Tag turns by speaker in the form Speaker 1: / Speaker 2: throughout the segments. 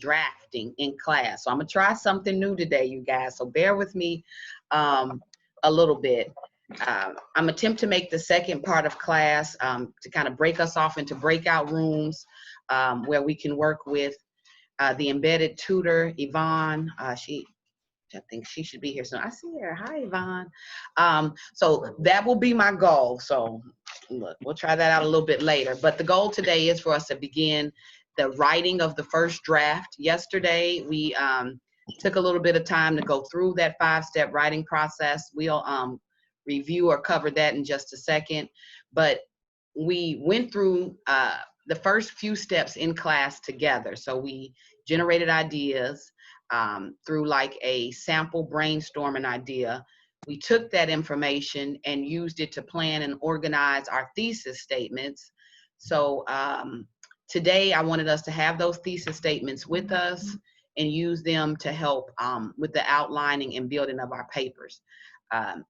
Speaker 1: drafting in class. So I'm gonna try something new today, you guys. So bear with me a little bit. I'm attempt to make the second part of class to kind of break us off into breakout rooms where we can work with the embedded tutor, Yvonne. I think she should be here soon. I see her. Hi, Yvonne. So that will be my goal. So look, we'll try that out a little bit later. But the goal today is for us to begin the writing of the first draft. Yesterday, we took a little bit of time to go through that 5-step writing process. We'll review or cover that in just a second. But we went through the first few steps in class together. So we generated ideas through like a sample brainstorming idea. We took that information and used it to plan and organize our thesis statements. So today I wanted us to have those thesis statements with us and use them to help with the outlining and building of our papers.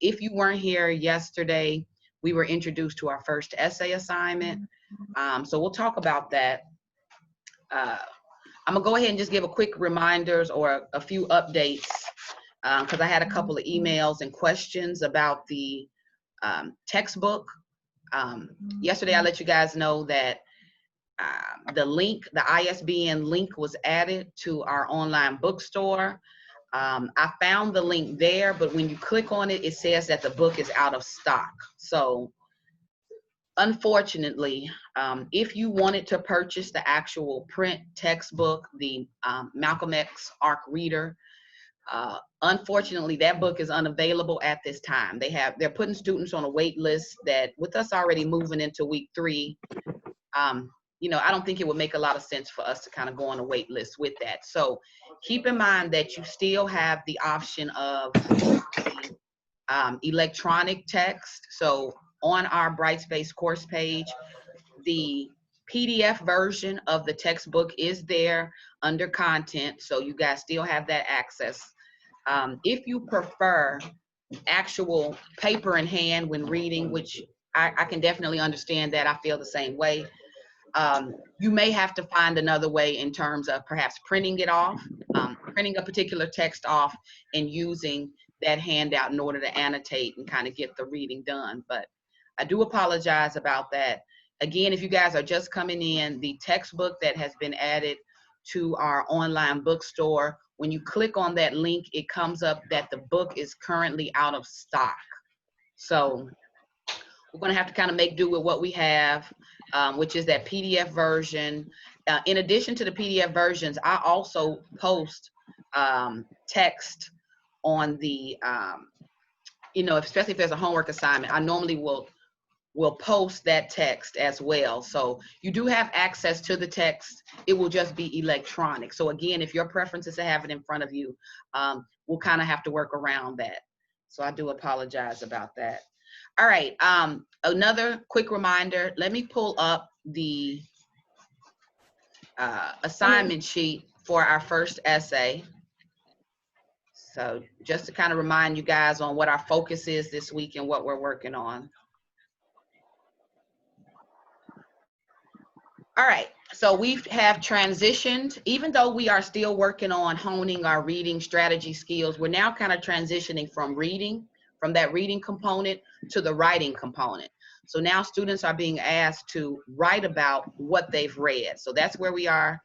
Speaker 1: If you weren't here yesterday, we were introduced to our first essay assignment. So we'll talk about that. I'm gonna go ahead and just give a quick reminders or a few updates because I had a couple of emails and questions about the textbook. Yesterday, I let you guys know that the link, the ISBN link was added to our online bookstore. I found the link there, but when you click on it, it says that the book is out of stock. So unfortunately, if you wanted to purchase the actual print textbook, the Malcolm X ARC Reader, unfortunately, that book is unavailable at this time. They're putting students on a wait list that, with us already moving into week 3, you know, I don't think it would make a lot of sense for us to kind of go on a wait list with that. So keep in mind that you still have the option of the, electronic text. So on our Brightspace course page, the PDF version of the textbook is there under content. So you guys still have that access. If you prefer actual paper in hand when reading, which I can definitely understand that, I feel the same way. You may have to find another way in terms of perhaps printing it off, printing a particular text off and using that handout in order to annotate and kind of get the reading done. But I do apologize about that. Again, if you guys are just coming in, the textbook that has been added to our online bookstore, when you click on that link, it comes up that the book is currently out of stock. So we're going to have to kind of make do with what we have, which is that PDF version. In addition to the PDF versions, I also post text on the, you know, especially if there's a homework assignment, I normally will post that text as well. So you do have access to the text. It will just be electronic. So again, if your preference is to have it in front of you, we'll kind of have to work around that. So I do apologize about that. All right, another quick reminder, let me pull up the assignment sheet for our first essay. So just to kind of remind you guys on what our focus is this week and what we're working on. All right, so we have transitioned, even though we are still working on honing our reading strategy skills, we're now kind of transitioning from that reading component to the writing component. So now students are being asked to write about what they've read. So that's where we are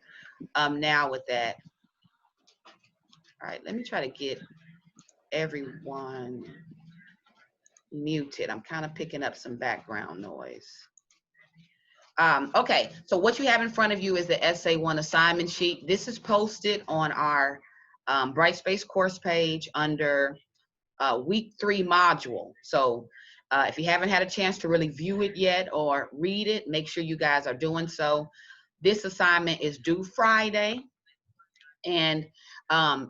Speaker 1: now with that. All right, let me try to get everyone muted. I'm kind of picking up some background noise. Okay, so what you have in front of you is the Essay 1 assignment sheet. This is posted on our Brightspace course page under week 3 module. So if you haven't had a chance to really view it yet or read it, make sure you guys are doing so. This assignment is due Friday. And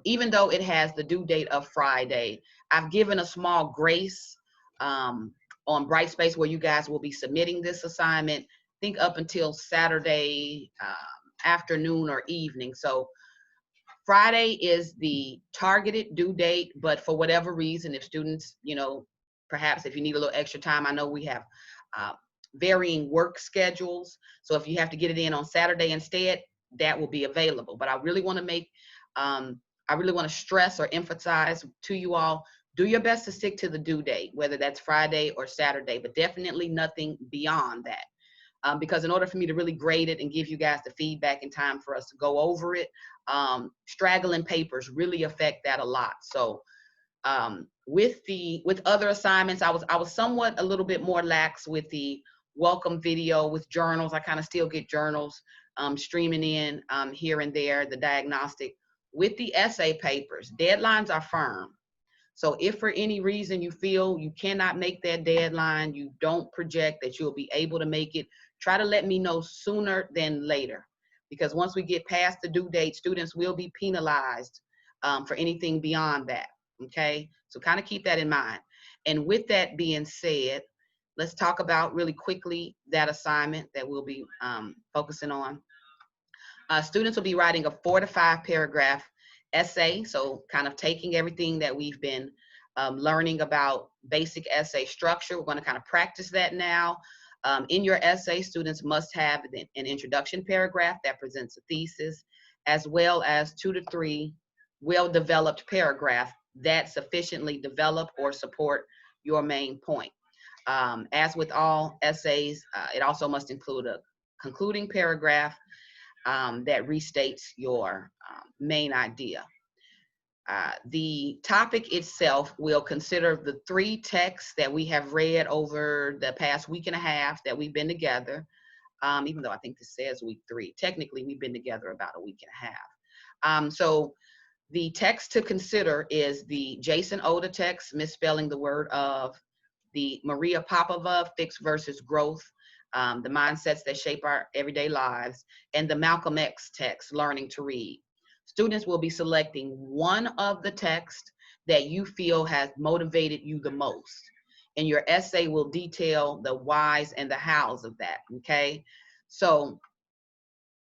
Speaker 1: even though it has the due date of Friday, I've given a small grace on Brightspace where you guys will be submitting this assignment, I think up until Saturday afternoon or evening. So Friday is the targeted due date, but for whatever reason, if students, you know, perhaps if you need a little extra time, I know we have varying work schedules. So if you have to get it in on Saturday instead, that will be available. But I really want to stress or emphasize to you all, do your best to stick to the due date, whether that's Friday or Saturday, but definitely nothing beyond that. Because in order for me to really grade it and give you guys the feedback in time for us to go over it, straggling papers really affect that a lot. So with other assignments, I was somewhat a little bit more lax with the welcome video, with journals. I kind of still get journals streaming in here and there, the diagnostic. With the essay papers, deadlines are firm. So if for any reason you feel you cannot make that deadline, you don't project that you'll be able to make it, try to let me know sooner than later. Because once we get past the due date, students will be penalized for anything beyond that, okay? So kind of keep that in mind. And with that being said, let's talk about really quickly that assignment that we'll be focusing on. Students will be writing a 4 to 5 paragraph essay, so kind of taking everything that we've been learning about basic essay structure. We're going to kind of practice that now. In your essay, students must have an introduction paragraph that presents a thesis, as well as 2 to 3 well-developed paragraphs that sufficiently develop or support your main point. As with all essays, it also must include a concluding paragraph that restates your main idea. The topic itself will consider the 3 texts that we have read over the past week and a half that we've been together, even though I think this says week 3. Technically, we've been together about a week and a half. So the text to consider is the Jason Oda text, Misspelling the Word Of, the Maria Popova, Fixed versus Growth, the Mindsets That Shape Our Everyday Lives, and the Malcolm X text, Learning to Read. Students will be selecting one of the texts that you feel has motivated you the most. And your essay will detail the whys and the hows of that, okay? So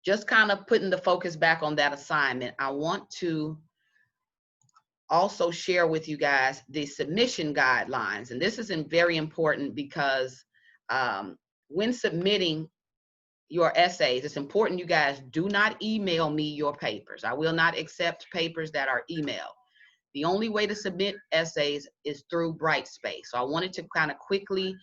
Speaker 1: just kind of putting the focus back on that assignment, I want to also share with you guys the submission guidelines. And this is very important because when submitting your essays, it's important you guys do not email me your papers. I will not accept papers that are emailed. The only way to submit essays is through Brightspace. So I wanted to kind of quickly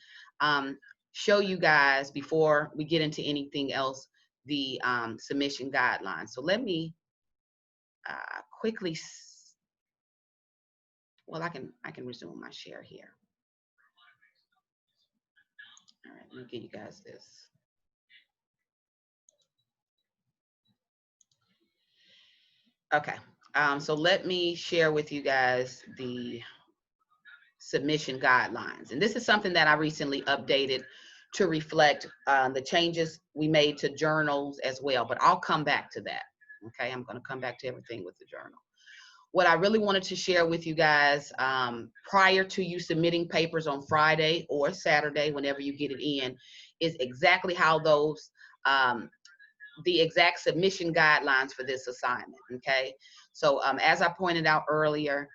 Speaker 1: show you guys, before we get into anything else, the submission guidelines. So let me quickly, well, I can resume my share here. All right, let me give you guys this. Okay, so let me share with you guys the submission guidelines. And this is something that I recently updated to reflect the changes we made to journals as well, but I'll come back to that. Okay, I'm gonna come back to everything with the journal. What I really wanted to share with you guys prior to you submitting papers on Friday or Saturday, whenever you get it in, is exactly how those, the exact submission guidelines for this assignment, okay? So as I pointed out earlier,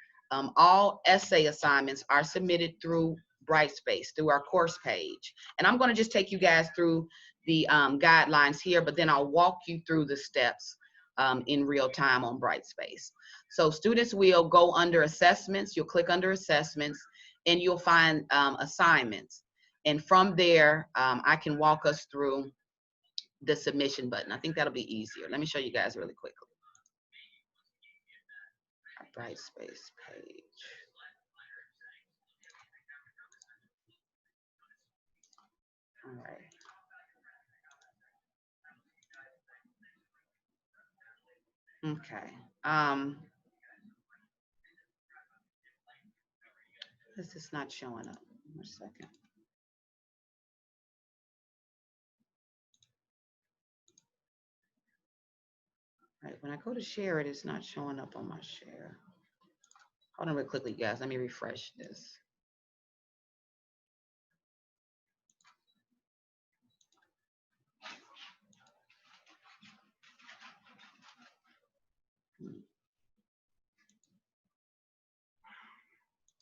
Speaker 1: all essay assignments are submitted through Brightspace, through our course page. And I'm gonna just take you guys through the guidelines here, but then I'll walk you through the steps in real time on Brightspace. So students will go under assessments, you'll click under assessments, and you'll find assignments. And from there, I can walk us through the submission button. I think that'll be easier. Let me show you guys really quickly. Our Brightspace page. All right. Okay. This is not showing up. One second. All right. When I go to share it, it's not showing up on my share. Hold on real quickly, guys. Let me refresh this.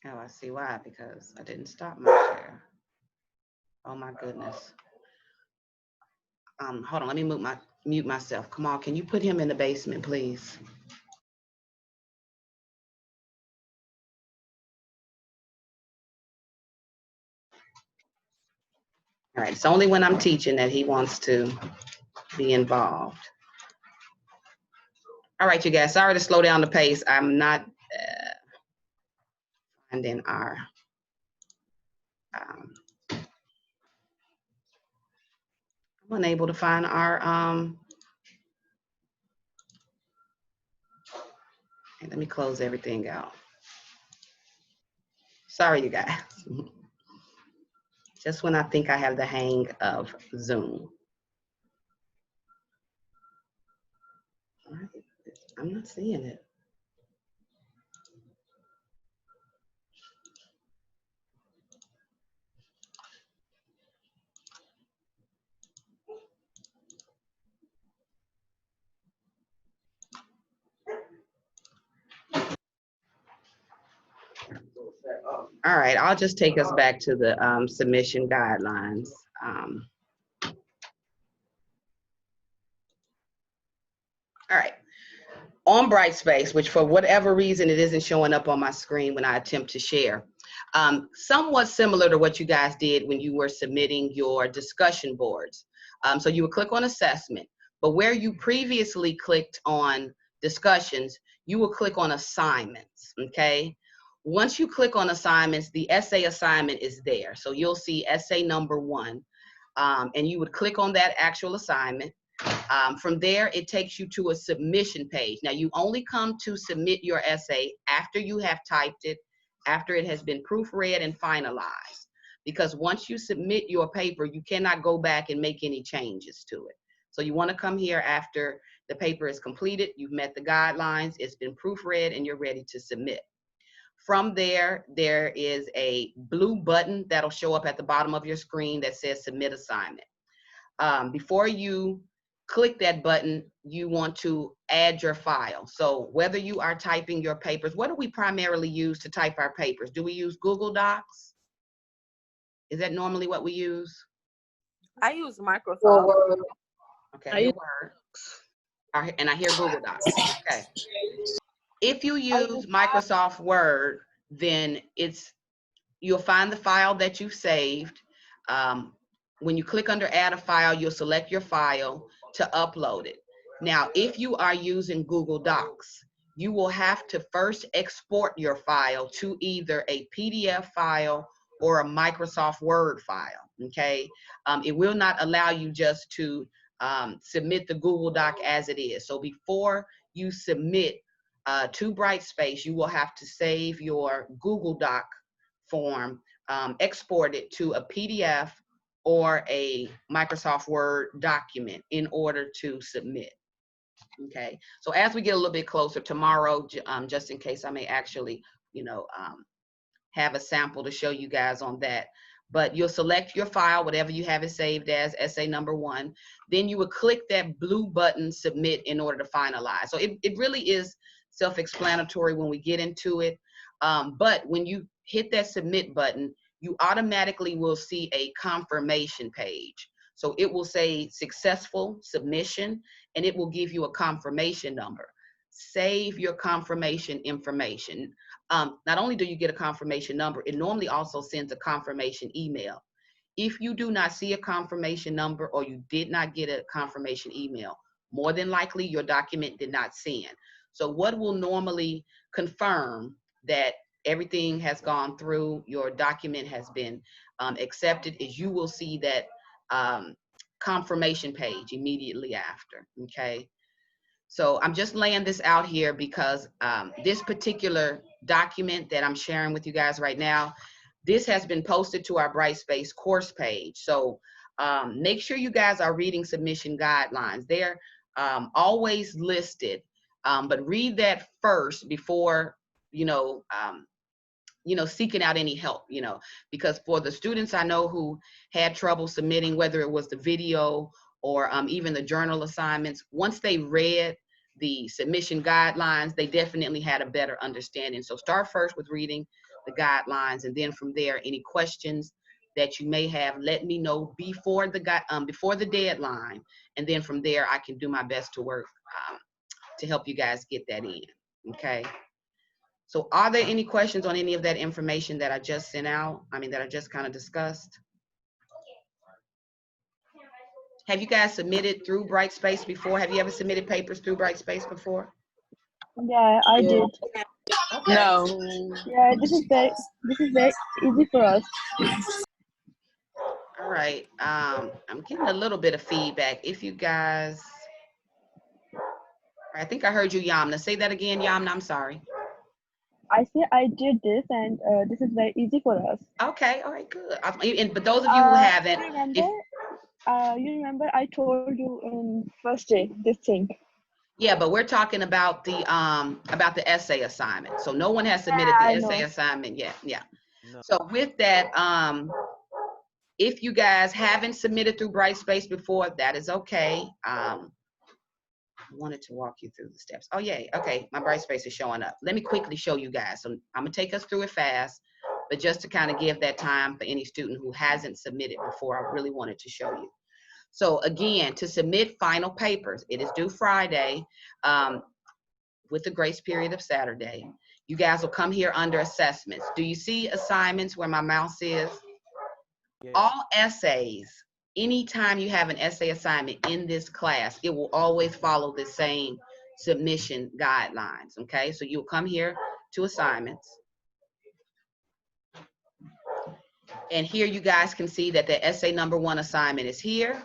Speaker 1: Oh, I see why, because I didn't stop my share. Oh my goodness. Hold on, let me move my mute myself. Come on, can you put him in the basement, please? All right, it's only when I'm teaching that he wants to be involved. All right, you guys, sorry to slow down the pace. I'm not finding our, I'm unable to find our, let me close everything out. Sorry, you guys. Just when I think I have the hang of Zoom. I'm not seeing it. All right, I'll just take us back to the submission guidelines. All right. On Brightspace, which for whatever reason it isn't showing up on my screen when I attempt to share, somewhat similar to what you guys did when you were submitting your discussion boards. So you would click on assessment, but where you previously clicked on discussions, you will click on assignments, okay? Once you click on assignments, the essay assignment is there. So you'll see essay number 1, and you would click on that actual assignment. From there, it takes you to a submission page. Now, you only come to submit your essay after you have typed it, after it has been proofread and finalized. Because once you submit your paper, you cannot go back and make any changes to it. So you want to come here after the paper is completed, you've met the guidelines, it's been proofread, and you're ready to submit. From there, there is a blue button that'll show up at the bottom of your screen that says Submit Assignment. Before you click that button, you want to add your file. So whether you are typing your papers, what do we primarily use to type our papers? Do we use Google Docs? Is that normally what we use?
Speaker 2: I use Microsoft.
Speaker 1: Okay, I hear Word. And I hear Google Docs. Okay. If you use Microsoft Word, then you'll find the file that you've saved. When you click under Add a File, you'll select your file to upload it. Now, if you are using Google Docs, you will have to first export your file to either a PDF file or a Microsoft Word file, okay? It will not allow you just to submit the Google Doc as it is. So before you submit to Brightspace, you will have to save your Google Doc form, export it to a PDF or a Microsoft Word document in order to submit. Okay, so as we get a little bit closer tomorrow, just in case I may actually, have a sample to show you guys on that. But you'll select your file, whatever you have it saved as, essay number 1. Then you would click that blue button, Submit, in order to finalize. So it really is self-explanatory when we get into it. But when you hit that Submit button, you automatically will see a confirmation page. So it will say successful submission, and it will give you a confirmation number. Save your confirmation information. Not only do you get a confirmation number, it normally also sends a confirmation email. If you do not see a confirmation number or you did not get a confirmation email, more than likely your document did not send. So what will normally confirm that everything has gone through, your document has been accepted, is you will see that confirmation page immediately after, okay? So I'm just laying this out here because this particular document that I'm sharing with you guys right now, this has been posted to our Brightspace course page. So make sure you guys are reading submission guidelines. They're always listed, but read that first before, seeking out any help, because for the students I know who had trouble submitting, whether it was the video or even the journal assignments, once they read the submission guidelines, they definitely had a better understanding. So start first with reading the guidelines, and then from there, any questions, that you may have, let me know before the deadline, and then from there I can do my best to work to help you guys get that in. Okay. So are there any questions on any of that information that I just sent out? I mean, that I just kind of discussed? Have you guys submitted through Brightspace before? Have you ever submitted papers through Brightspace before?
Speaker 3: Yeah, I did.
Speaker 1: Okay.
Speaker 2: No.
Speaker 3: Yeah, this is very easy for us.
Speaker 1: All right. I'm getting a little bit of feedback. If you guys, I think I heard you, Yamna. Say that again, Yamna. I'm sorry.
Speaker 3: I say I did this, and this is very easy for us.
Speaker 1: Okay. All right. Good. But those of you who haven't,
Speaker 3: you remember I told you in first day this thing.
Speaker 1: yeah, but we're talking about the essay assignment. So no one has submitted the essay assignment yet. Yeah. No. So with that, if you guys haven't submitted through Brightspace before, that is okay. I wanted to walk you through the steps. Oh, yeah. Okay. My Brightspace is showing up. Let me quickly show you guys. So I'm going to take us through it fast, but just to kind of give that time for any student who hasn't submitted before, I really wanted to show you. So again, to submit final papers, it is due Friday with the grace period of Saturday. You guys will come here under assessments. Do you see assignments where my mouse is? Yeah. All essays, anytime you have an essay assignment in this class, it will always follow the same submission guidelines, okay? So you'll come here to assignments. And here you guys can see that the essay number 1 assignment is here.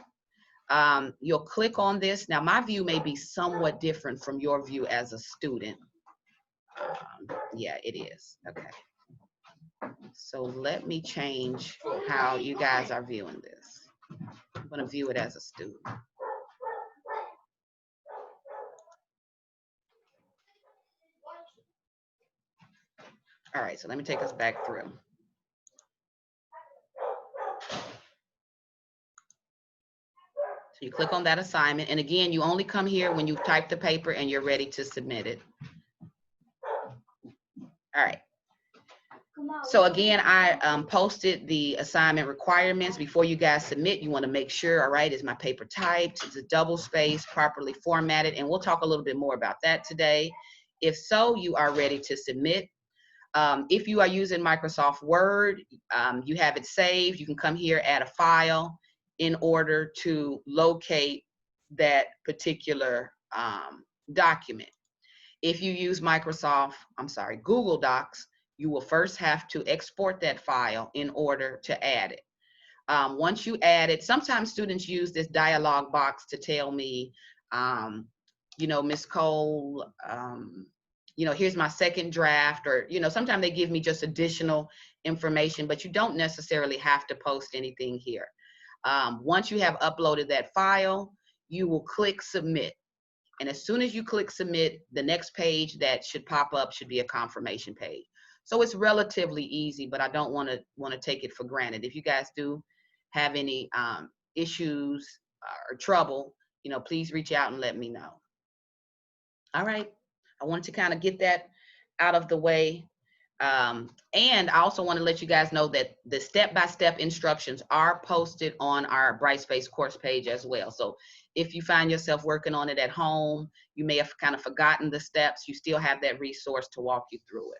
Speaker 1: You'll click on this. Now, my view may be somewhat different from your view as a student. Yeah, it is. Okay. So let me change how you guys are viewing this. I'm going to view it as a student. All right, so let me take us back through. So you click on that assignment, and again, you only come here when you've typed the paper and you're ready to submit it. All right. So again, I posted the assignment requirements. Before you guys submit, you want to make sure, all right, is my paper typed? Is it double spaced, properly formatted? And we'll talk a little bit more about that today. If so, you are ready to submit. If you are using Microsoft Word, you have it saved. You can come here, add a file in order to locate that particular document. If you use Google Docs, you will first have to export that file in order to add it. Once you add it, sometimes students use this dialog box to tell me, you know, Ms. Cole, you know, here's my second draft, or, you know, sometimes they give me just additional information, but you don't necessarily have to post anything here. Once you have uploaded that file, you will click submit. And as soon as you click submit, the next page that should pop up should be a confirmation page. So it's relatively easy, but I don't want to take it for granted. If you guys do have any issues or trouble, you know, please reach out and let me know. All right. I wanted to kind of get that out of the way. And I also want to let you guys know that the step-by-step instructions are posted on our Brightspace course page as well. So if you find yourself working on it at home, you may have kind of forgotten the steps, you still have that resource to walk you through it.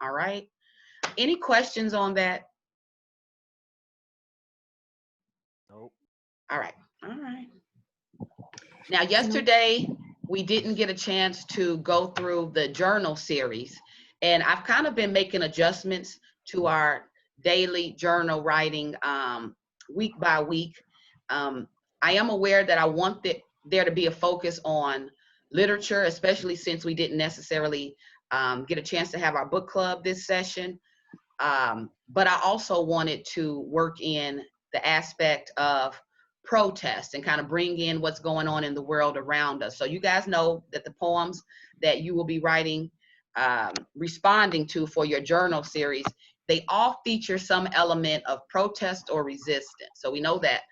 Speaker 1: All right. Any questions on that? Nope. All right. All right. Now, yesterday, we didn't get a chance to go through the journal series, and I've kind of been making adjustments to our daily journal writing week by week. I am aware that I want there to be a focus on literature, especially since we didn't necessarily get a chance to have our book club this session. But I also wanted to work in the aspect of protest and kind of bring in what's going on in the world around us. So you guys know that the poems that you will be writing, responding to for your journal series, they all feature some element of protest or resistance. So we know that.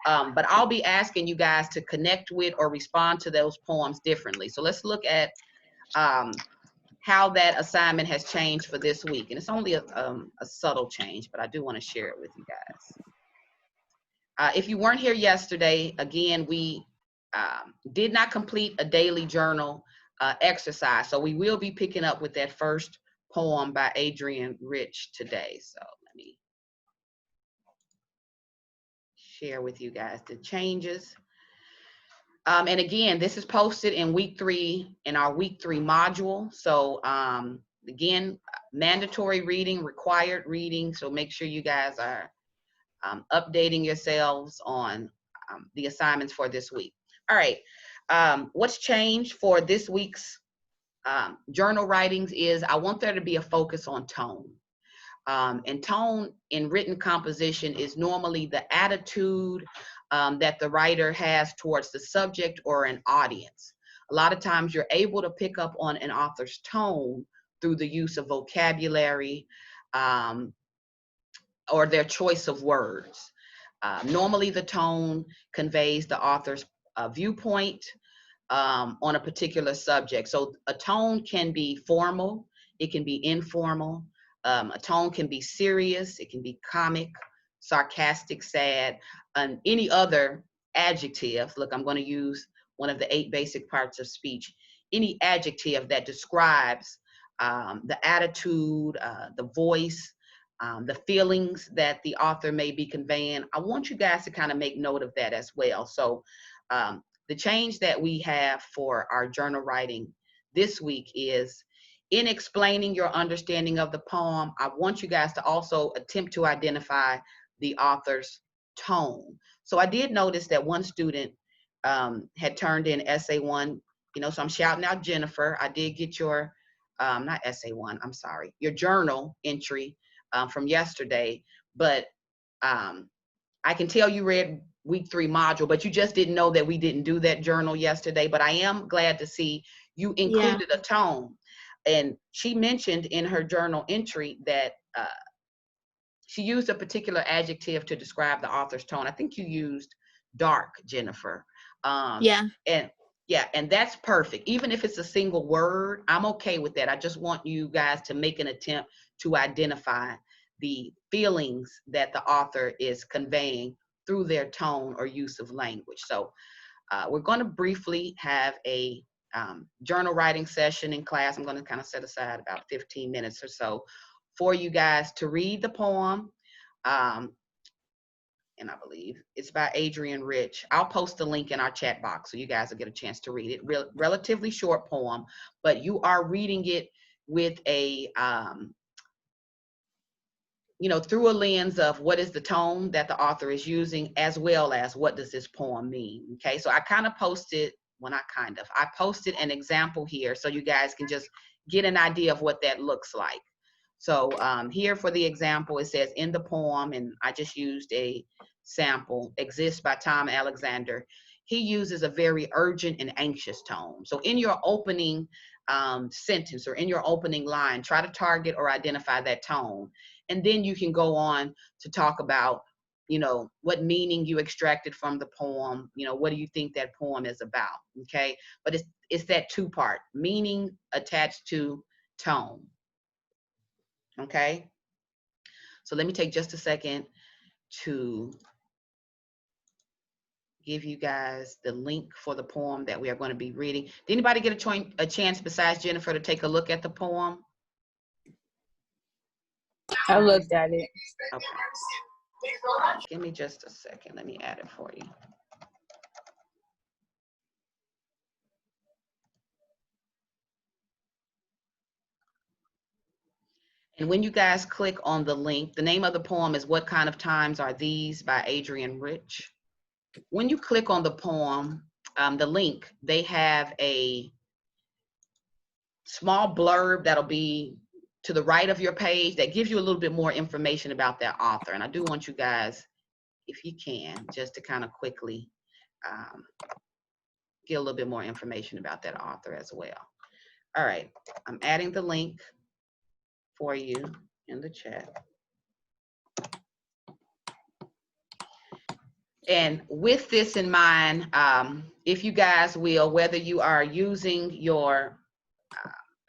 Speaker 1: But I'll be asking you guys to connect with or respond to those poems differently. So let's look at how that assignment has changed for this week. And it's only a subtle change, but I do want to share it with you guys. If you weren't here yesterday, again, we did not complete a daily journal exercise. So we will be picking up with that first poem by Adrian Rich today. So let me share with you guys the changes. And again, this is posted in week 3 in our week 3 module. So again, mandatory reading, required reading. So make sure you guys are updating yourselves on the assignments for this week. All right, what's changed for this week's journal writings is I want there to be a focus on tone. And tone in written composition is normally the attitude that the writer has towards the subject or an audience. A lot of times you're able to pick up on an author's tone through the use of vocabulary or their choice of words. Normally the tone conveys the author's viewpoint on a particular subject. So a tone can be formal, it can be informal, a tone can be serious, it can be comic, sarcastic, sad, and any other adjective. Look, I'm going to use one of the 8 basic parts of speech. Any adjective that describes the attitude, the voice, the feelings that the author may be conveying. I want you guys to kind of make note of that as well. So the change that we have for our journal writing this week is in explaining your understanding of the poem, I want you guys to also attempt to identify the author's tone. So I did notice that one student had turned in essay 1, so I'm shouting out Jennifer. I did get your, not essay 1, I'm sorry, your journal entry from yesterday, but I can tell you read week 3 module, but you just didn't know that we didn't do that journal yesterday. But I am glad to see you included a tone. And she mentioned in her journal entry that she used a particular adjective to describe the author's tone. I think you used dark, Jennifer. And that's perfect. Even if it's a single word, I'm okay with that. I just want you guys to make an attempt to identify the feelings that the author is conveying through their tone or use of language. So we're going to briefly have a journal writing session in class. I'm going to kind of set aside about 15 minutes or so for you guys to read the poem. And I believe it's by Adrian Rich. I'll post the link in our chat box so you guys will get a chance to read it. Relatively short poem, but you are reading it with a through a lens of what is the tone that the author is using, as well as what does this poem mean. Okay, so I posted an example here so you guys can just get an idea of what that looks like. So here for the example, it says in the poem, and I just used a sample, Exists by Tom Alexander. He uses a very urgent and anxious tone. So in your opening sentence or in your opening line, try to target or identify that tone. And then you can go on to talk about, what meaning you extracted from the poem. What do you think that poem is about? Okay, but it's that 2-part, meaning attached to tone. Okay, so let me take just a second to give you guys the link for the poem that we are going to be reading. Did anybody get a chance besides Jennifer to take a look at the poem?
Speaker 2: I looked at it.
Speaker 1: Okay. Give me just a second. Let me add it for you. And when you guys click on the link, the name of the poem is What Kind of Times Are These by Adrian Rich. When you click on the poem, the link, they have a small blurb that'll be to the right of your page that gives you a little bit more information about that author. And I do want you guys, if you can, just to kind of quickly get a little bit more information about that author as well. All right, I'm adding the link for you in the chat. And with this in mind, if you guys will, whether you are using your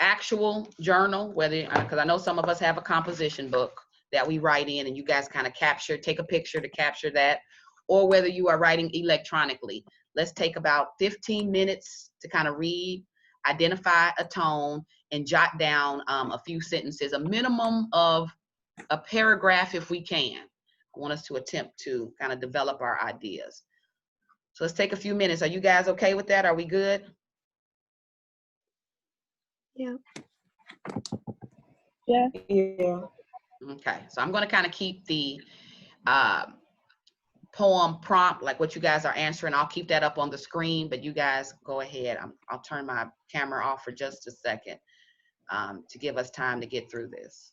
Speaker 1: actual journal, whether, because I know some of us have a composition book that we write in and you guys kind of take a picture to capture that, or whether you are writing electronically. Let's take about 15 minutes to kind of read, identify a tone, and jot down a few sentences, a minimum of a paragraph if we can. I want us to attempt to kind of develop our ideas. So let's take a few minutes. Are you guys okay with that? Are we good?
Speaker 3: Yeah.
Speaker 4: Yeah.
Speaker 1: Okay, so I'm going to kind of keep the poem prompt, like what you guys are answering. I'll keep that up on the screen, but you guys go ahead. I'll turn my camera off for just a second to give us time to get through this.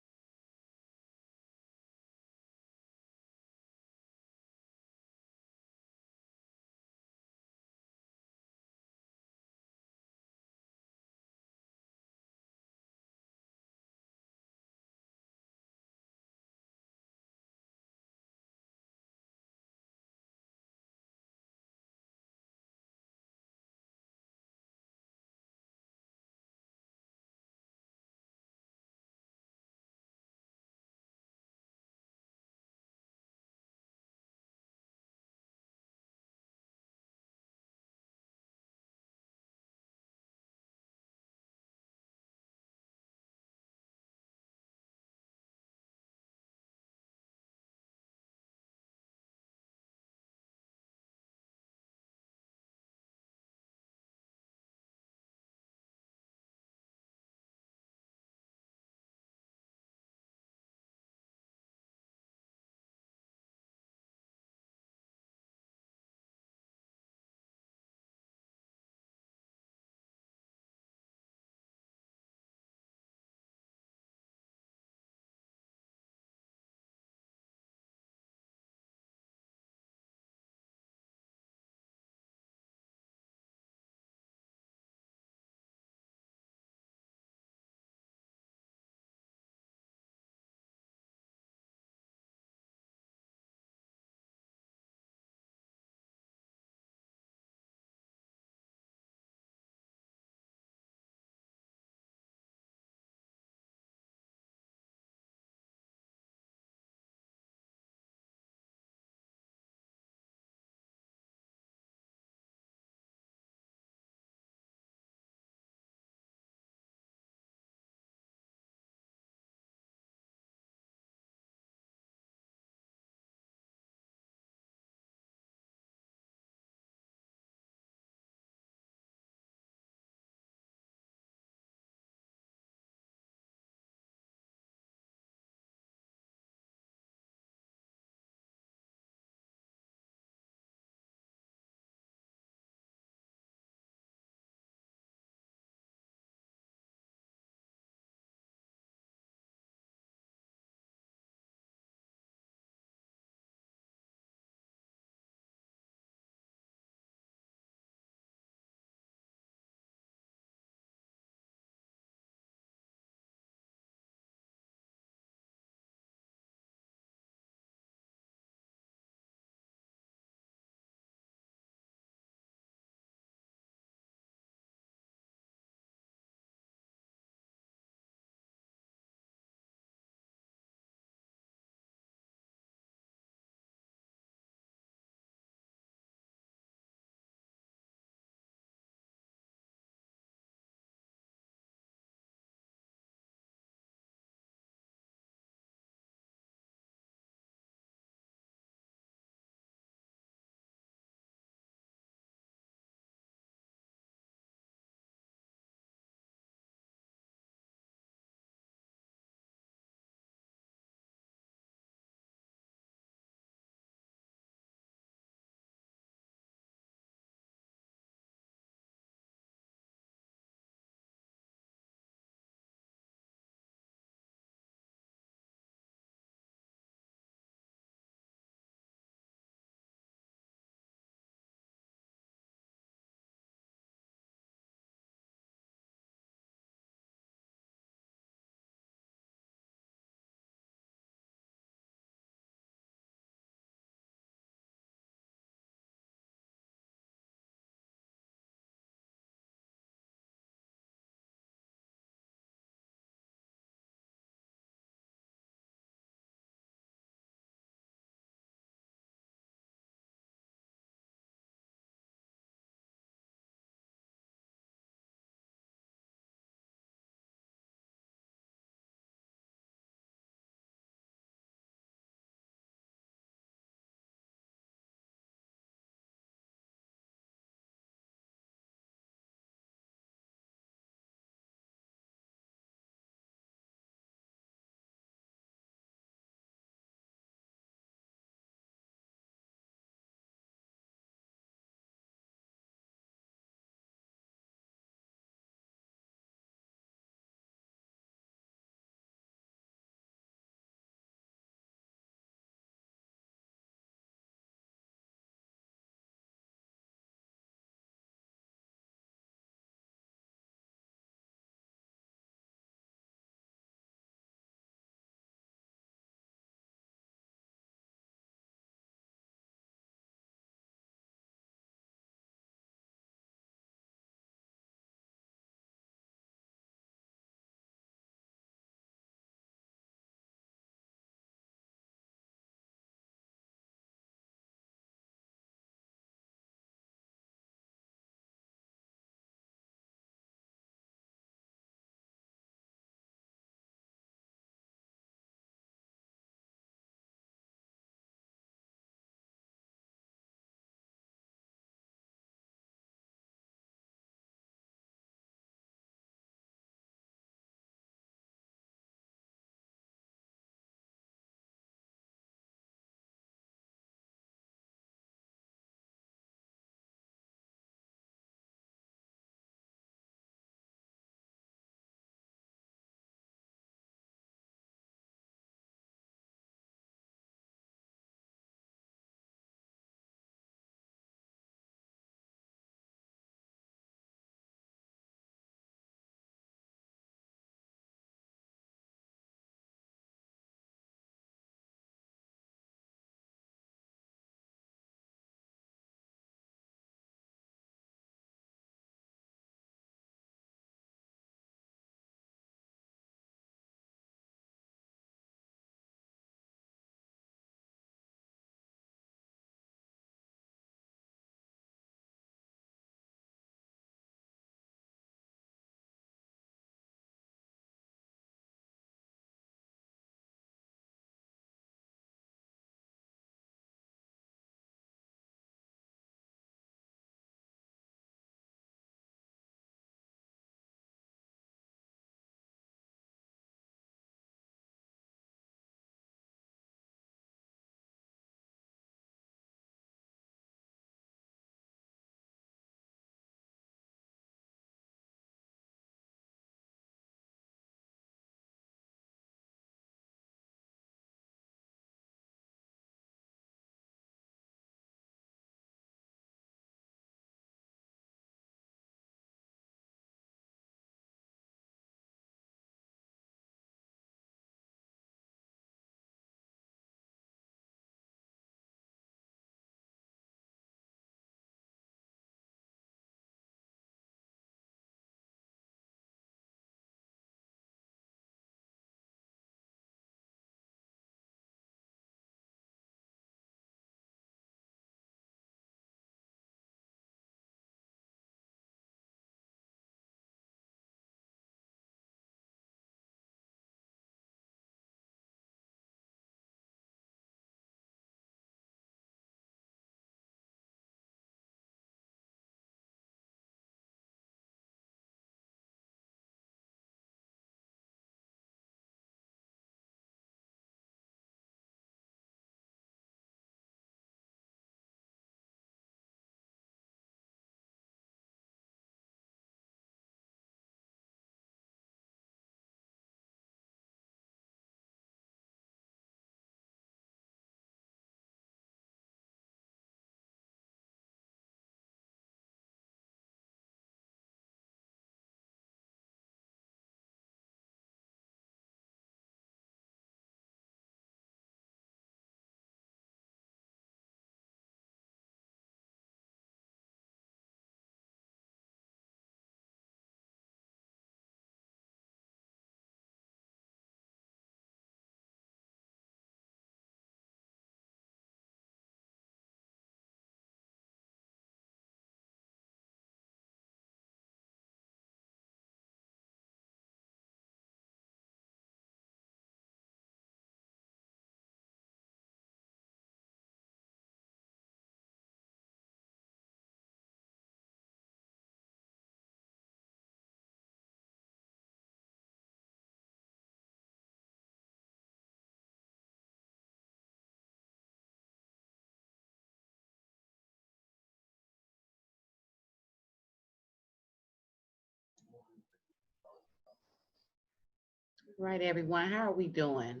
Speaker 1: Right, everyone, how are we doing?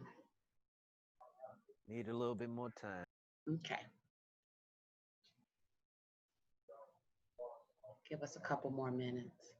Speaker 4: Need a little bit more time.
Speaker 1: Okay, give us a couple more minutes.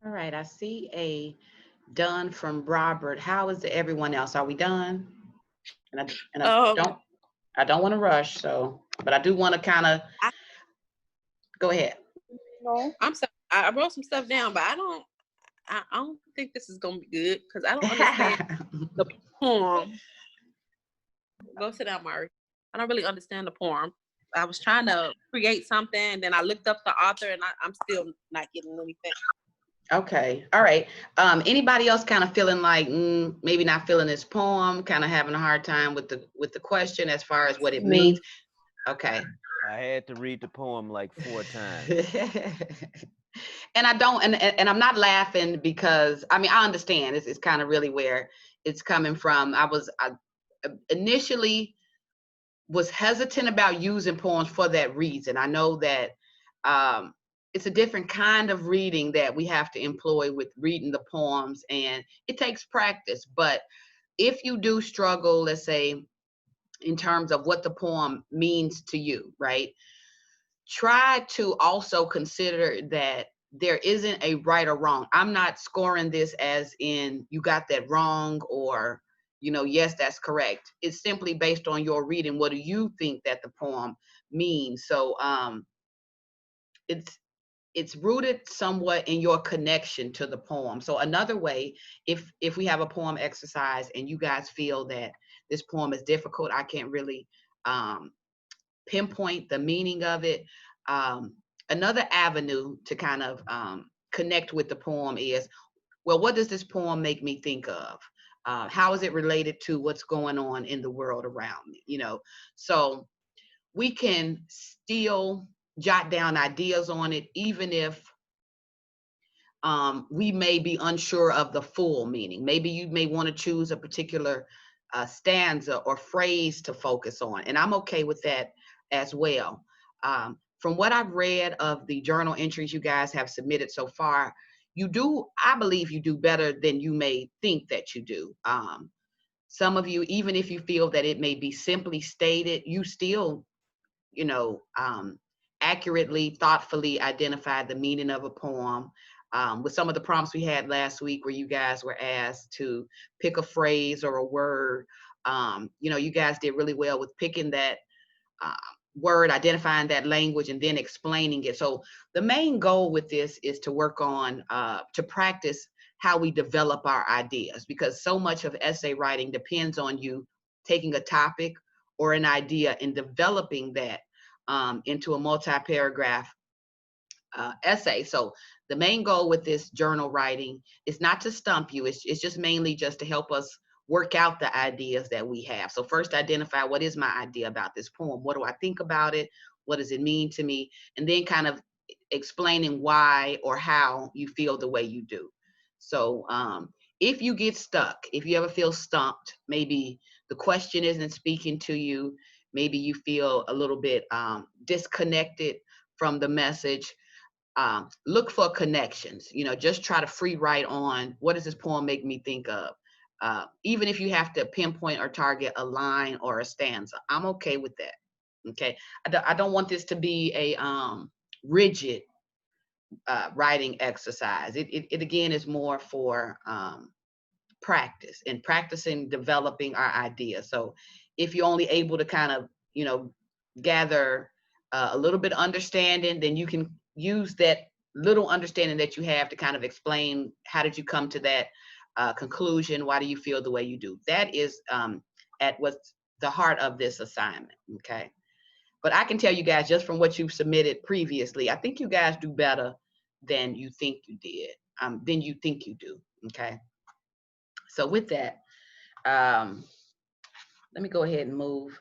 Speaker 1: All right, I see a done from Robert. How is everyone else? Are we done? And
Speaker 2: Um,
Speaker 1: I don't want to rush, so, but I do want to kind of
Speaker 2: I,
Speaker 1: go ahead.
Speaker 3: No.
Speaker 2: I'm sorry. I wrote some stuff down, but I don't think this is gonna be good because I don't understand the poem. Go sit down, Mari. I don't really understand the poem. I was trying to create something, and then I looked up the author, and I'm still not getting anything.
Speaker 1: Okay, all right. Anybody else kind of feeling like maybe not feeling this poem, kind of having a hard time with the question as far as what it
Speaker 3: Me.
Speaker 1: means? Okay.
Speaker 4: I had to read the poem like 4 times.
Speaker 1: And I don't, and I'm not laughing because I mean I understand it's kind of really where it's coming from. I initially was hesitant about using poems for that reason. I know that it's a different kind of reading that we have to employ with reading the poems, and it takes practice. But if you do struggle, let's say, in terms of what the poem means to you, right? Try to also consider that there isn't a right or wrong. I'm not scoring this as in you got that wrong or, yes, that's correct. It's simply based on your reading. What do you think that the poem means? So it's it's rooted somewhat in your connection to the poem. So another way, if we have a poem exercise and you guys feel that this poem is difficult, I can't really pinpoint the meaning of it. Um, Another avenue to kind of connect with the poem is, well, what does this poem make me think of? How is it related to what's going on in the world around me? So we can still jot down ideas on it, even if we may be unsure of the full meaning. Maybe you may want to choose a particular stanza or phrase to focus on. And I'm okay with that as well. From what I've read of the journal entries you guys have submitted so far, I believe you do better than you may think that you do. Some of you, even if you feel that it may be simply stated, you still, accurately, thoughtfully identify the meaning of a poem. With some of the prompts we had last week where you guys were asked to pick a phrase or a word, you guys did really well with picking that uh, word, identifying that language, and then explaining it. So the main goal with this is to work on, to practice how we develop our ideas, because so much of essay writing depends on you taking a topic or an idea and developing that into a multi-paragraph essay. So the main goal with this journal writing is not to stump you. It's just mainly just to help us work out the ideas that we have. So first identify, what is my idea about this poem? What do I think about it? What does it mean to me? And then kind of explaining why or how you feel the way you do. So if you get stuck, if you ever feel stumped, maybe the question isn't speaking to you, maybe you feel a little bit disconnected from the message, look for connections. Just try to free write on, what does this poem make me think of? Even if you have to pinpoint or target a line or a stanza, I'm okay with that. Okay, I don't want this to be a rigid writing exercise. It again is more for practice and practicing developing our ideas. So if you're only able to kind of gather a little bit of understanding, then you can use that little understanding that you have to kind of explain, how did you come to that conclusion? Why do you feel the way you do? That is at what's the heart of this assignment. Okay, but I can tell you guys, just from what you've submitted previously, I think you guys do better than you think you did, than you think you do. Okay, so with that, let me go ahead and move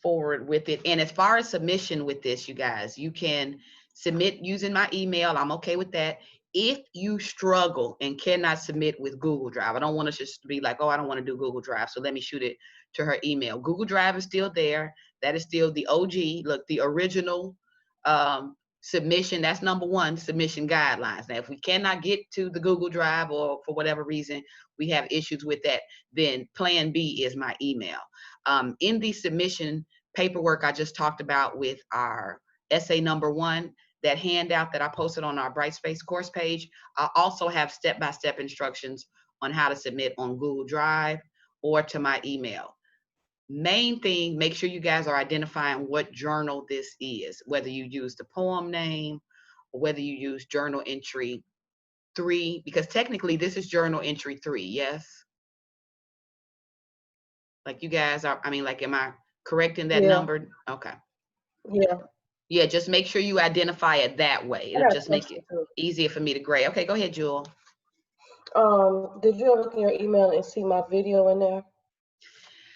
Speaker 1: forward with it. And as far as submission with this, you guys, you can submit using my email. I'm okay with that. If you struggle and cannot submit with Google Drive, I don't want to just be like, oh, I don't want to do Google Drive, so let me shoot it to her email. Google Drive is still there. That is still the OG, look, the original submission. That's number one, submission guidelines. Now, if we cannot get to the Google Drive, or for whatever reason we have issues with that, then plan B is my email. In the submission paperwork I just talked about with our essay number 1, that handout that I posted on our Brightspace course page, I also have step-by-step instructions on how to submit on Google Drive or to my email. Main thing, make sure you guys are identifying what journal this is, whether you use the poem name or whether you use journal entry 3, because technically this is journal entry 3, yes? Like you guys are, I mean, like, am I correct in that number? Okay. Yeah, just make sure you identify it that way. It'll just make it easier for me to grade. Okay, go ahead, Jewel.
Speaker 5: Did you ever look in your email and see my video in there?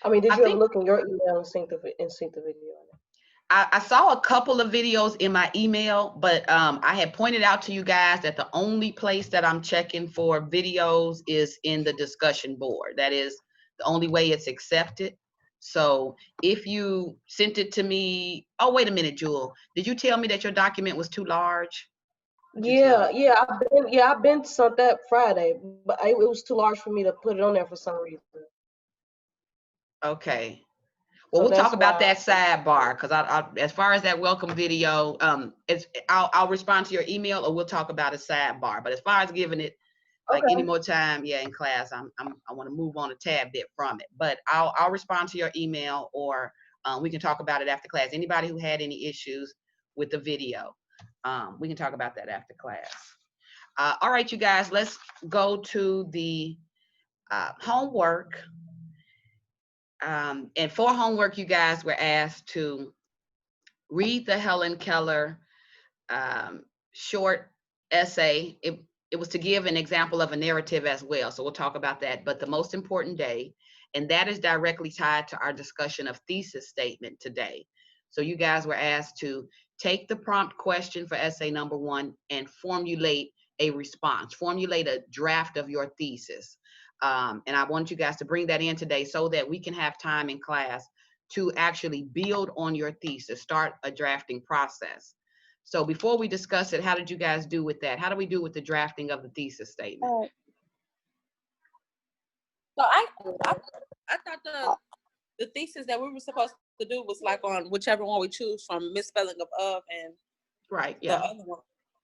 Speaker 5: I mean, did you ever look in your email and sync the video in there?
Speaker 1: I saw a couple of videos in my email, but I had pointed out to you guys that the only place that I'm checking for videos is in the discussion board. That is the only way it's accepted. So if you sent it to me, oh, wait a minute, Jewel, did you tell me that your document was too large?
Speaker 5: I've been sent that Friday, but it was too large for me to put it on there for some reason.
Speaker 1: Okay. Well, we'll talk about that sidebar, because I as far as that welcome video, I'll respond to your email, or we'll talk about a sidebar. But as far as giving it like any more time, in class, I want to move on a tad bit from it. But I'll respond to your email, or we can talk about it after class. Anybody who had any issues with the video, we can talk about that after class. All right, you guys, let's go to the homework. And for homework, you guys were asked to read the Helen Keller short essay. It was to give an example of a narrative as well, so we'll talk about that. But the most important day, and that is directly tied to our discussion of thesis statement today. So you guys were asked to take the prompt question for essay number 1 and formulate a response, formulate a draft of your thesis. And I want you guys to bring that in today so that we can have time in class to actually build on your thesis, start a drafting process. So before we discuss it, how did you guys do with that? How do we do with the drafting of the thesis statement?
Speaker 2: So I thought the thesis that we were supposed to do was like on whichever one we choose from, misspelling of and
Speaker 1: Right,
Speaker 2: the
Speaker 1: yeah.
Speaker 2: other one,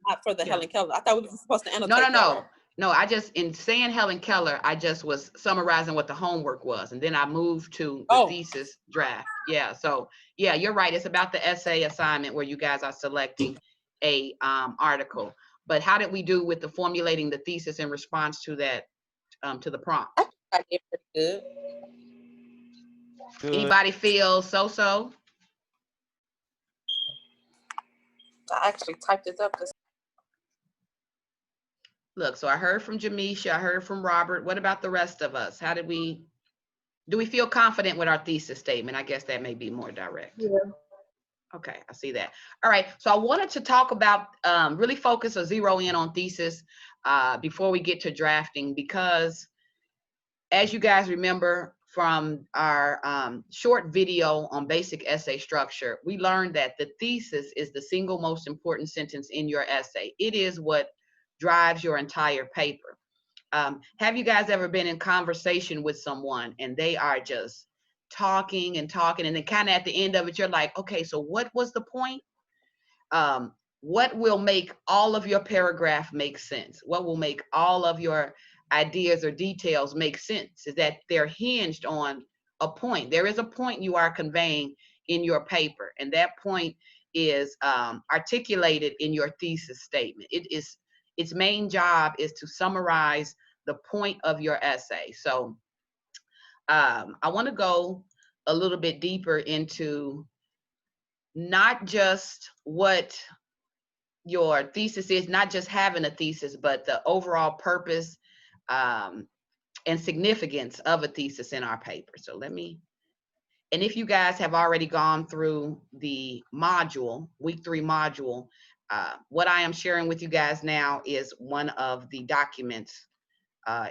Speaker 2: not for the
Speaker 1: Yeah.
Speaker 2: Helen Keller. I thought we were supposed to annotate
Speaker 1: No.
Speaker 2: that, right?
Speaker 1: No, I just, in saying Helen Keller, I just was summarizing what the homework was. And then I moved to the thesis draft. Yeah, so yeah, you're right. It's about the essay assignment where you guys are selecting a article. But how did we do with the formulating the thesis in response to that, to the prompt?
Speaker 2: I think I did pretty good.
Speaker 4: Good.
Speaker 1: Anybody feel so-so?
Speaker 2: I actually typed this up.
Speaker 1: Look, so I heard from Jamisha, I heard from Robert. What about the rest of us? How did we, do we feel confident with our thesis statement? I guess that may be more direct.
Speaker 5: Yeah.
Speaker 1: Okay, I see that. All right, so I wanted to talk about, really focus or zero in on thesis before we get to drafting, because as you guys remember from our short video on basic essay structure, we learned that the thesis is the single most important sentence in your essay. It is what drives your entire paper. Have you guys ever been in conversation with someone and they are just talking and talking, and then kind of at the end of it, you're like, okay, so what was the point? What will make all of your paragraph make sense? What will make all of your ideas or details make sense is that they're hinged on a point. There is a point you are conveying in your paper, and that point is articulated in your thesis statement. Its main job is to summarize the point of your essay. So I want to go a little bit deeper into not just what your thesis is, not just having a thesis, but the overall purpose and significance of a thesis in our paper. So let me, and if you guys have already gone through the module, week 3 module, what I am sharing with you guys now is one of the documents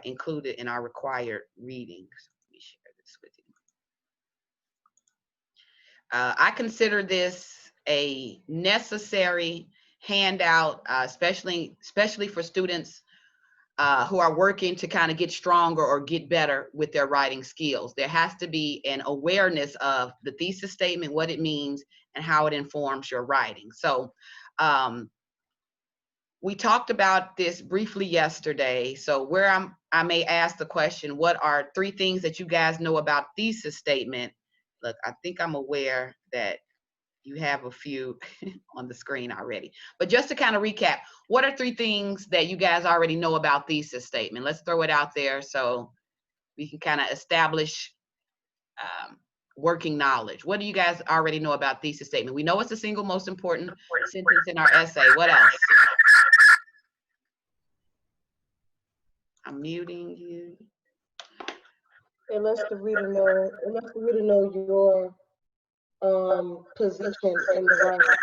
Speaker 1: included in our required readings. Let me share this with you. I consider this a necessary handout, especially for students who are working to kind of get stronger or get better with their writing skills. There has to be an awareness of the thesis statement, what it means, and how it informs your writing. So we talked about this briefly yesterday. So where I may ask the question, what are 3 things that you guys know about thesis statement? Look, I think I'm aware that you have a few on the screen already. But just to kind of recap, what are 3 things that you guys already know about thesis statement? Let's throw it out there so we can kind of establish working knowledge. What do you guys already know about thesis statement? We know it's the single most important sentence in our essay. What else? I'm muting you.
Speaker 5: It lets the reader know your position in the writing.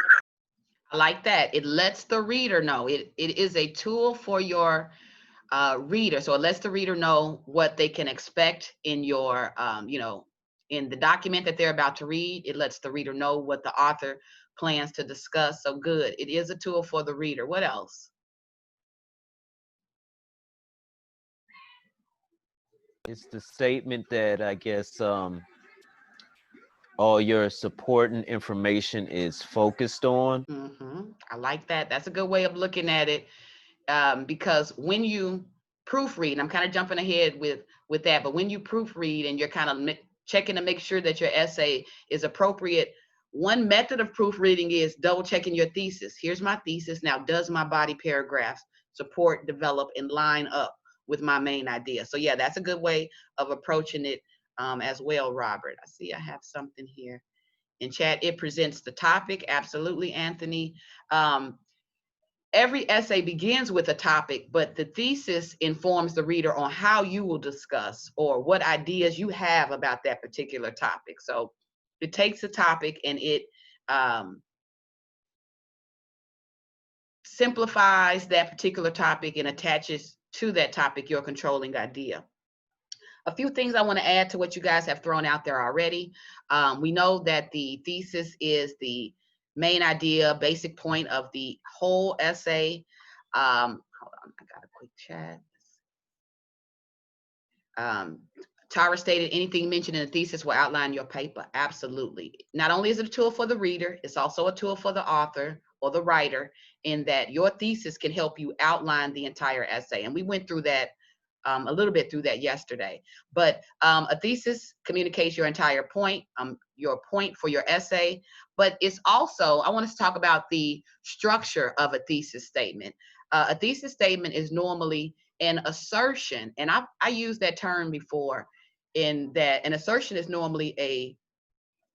Speaker 1: I like that. It lets the reader know. It is a tool for your reader. So it lets the reader know what they can expect in your, in the document that they're about to read. It lets the reader know what the author plans to discuss. So good. It is a tool for the reader. What else?
Speaker 4: It's the statement that I guess all your supporting information is focused on.
Speaker 1: I like that. That's a good way of looking at it, because when you proofread, and I'm kind of jumping ahead with that, but when you proofread and you're kind of checking to make sure that your essay is appropriate, one method of proofreading is double checking your thesis. Here's my thesis. Now, does my body paragraphs support, develop, and line up with my main idea? So yeah, that's a good way of approaching it as well, Robert. I see I have something here in chat. It presents the topic. Absolutely, Anthony. Every essay begins with a topic, but the thesis informs the reader on how you will discuss or what ideas you have about that particular topic. So it takes a topic and it simplifies that particular topic and attaches to that topic your controlling idea. A few things I want to add to what you guys have thrown out there already. We know that the thesis is the main idea, basic point of the whole essay. Hold on, I got a quick chat. Tara stated, anything mentioned in the thesis will outline your paper. Absolutely. Not only is it a tool for the reader, it's also a tool for the author or the writer, in that your thesis can help you outline the entire essay. And we went through that a little bit through that yesterday. But a thesis communicates your entire point, your point for your essay. But it's also, I want us to talk about the structure of a thesis statement. A thesis statement is normally an assertion, and I used that term before, in that an assertion is normally a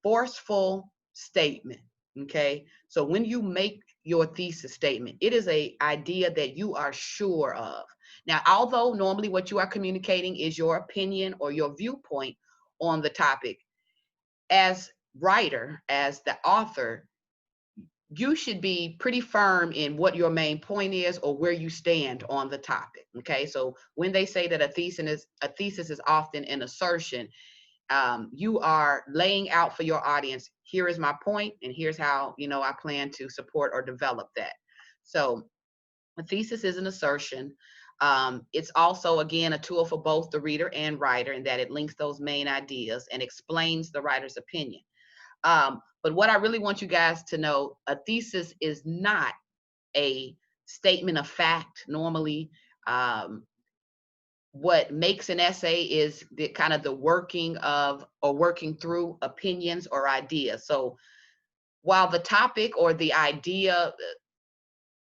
Speaker 1: forceful statement. Okay, so when you make your thesis statement, it is an idea that you are sure of. Now, although normally what you are communicating is your opinion or your viewpoint on the topic, as writer, as the author, you should be pretty firm in what your main point is or where you stand on the topic. Okay, so when they say that a thesis is often an assertion, you are laying out for your audience, here is my point, and here's how, you know, I plan to support or develop that. So a thesis is an assertion. It's also, again, a tool for both the reader and writer, in that it links those main ideas and explains the writer's opinion. But what I really want you guys to know, a thesis is not a statement of fact. Normally, what makes an essay is the kind of the working of, or working through, opinions or ideas. So while the topic or the idea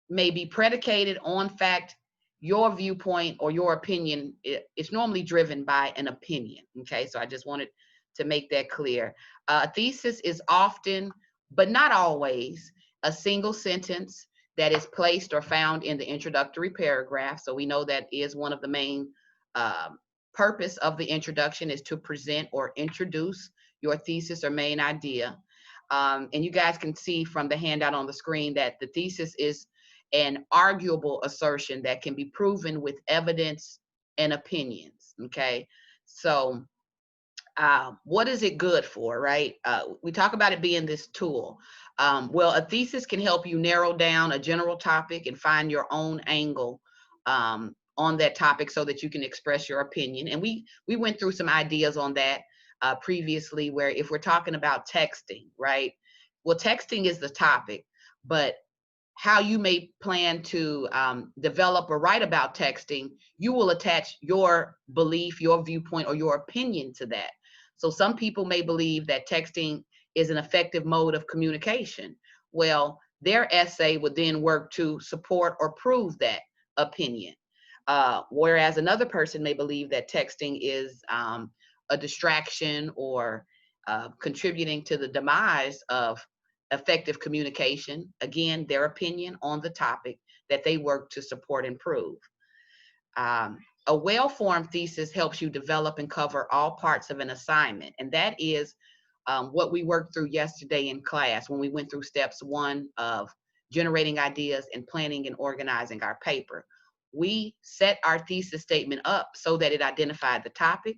Speaker 1: may be predicated on fact, your viewpoint or your opinion, it's normally driven by an opinion. Okay, so I just wanted to make that clear. A thesis is often, but not always, a single sentence that is placed or found in the introductory paragraph. So we know that is one of the main purpose of the introduction, is to present or introduce your thesis or main idea. And you guys can see from the handout on the screen that the thesis is an arguable assertion that can be proven with evidence and opinions. Okay, so what is it good for, right? We talk about it being this tool. Well, a thesis can help you narrow down a general topic and find your own angle on that topic so that you can express your opinion. And we went through some ideas on that previously, where if we're talking about texting, right? Well, texting is the topic, but how you may plan to develop or write about texting, you will attach your belief, your viewpoint, or your opinion to that. So some people may believe that texting is an effective mode of communication. Well, their essay would then work to support or prove that opinion. Whereas another person may believe that texting is a distraction or contributing to the demise of effective communication. Again, their opinion on the topic that they work to support and prove. A well-formed thesis helps you develop and cover all parts of an assignment. And that is what we worked through yesterday in class when we went through steps 1 of generating ideas and planning and organizing our paper. We set our thesis statement up so that it identified the topic,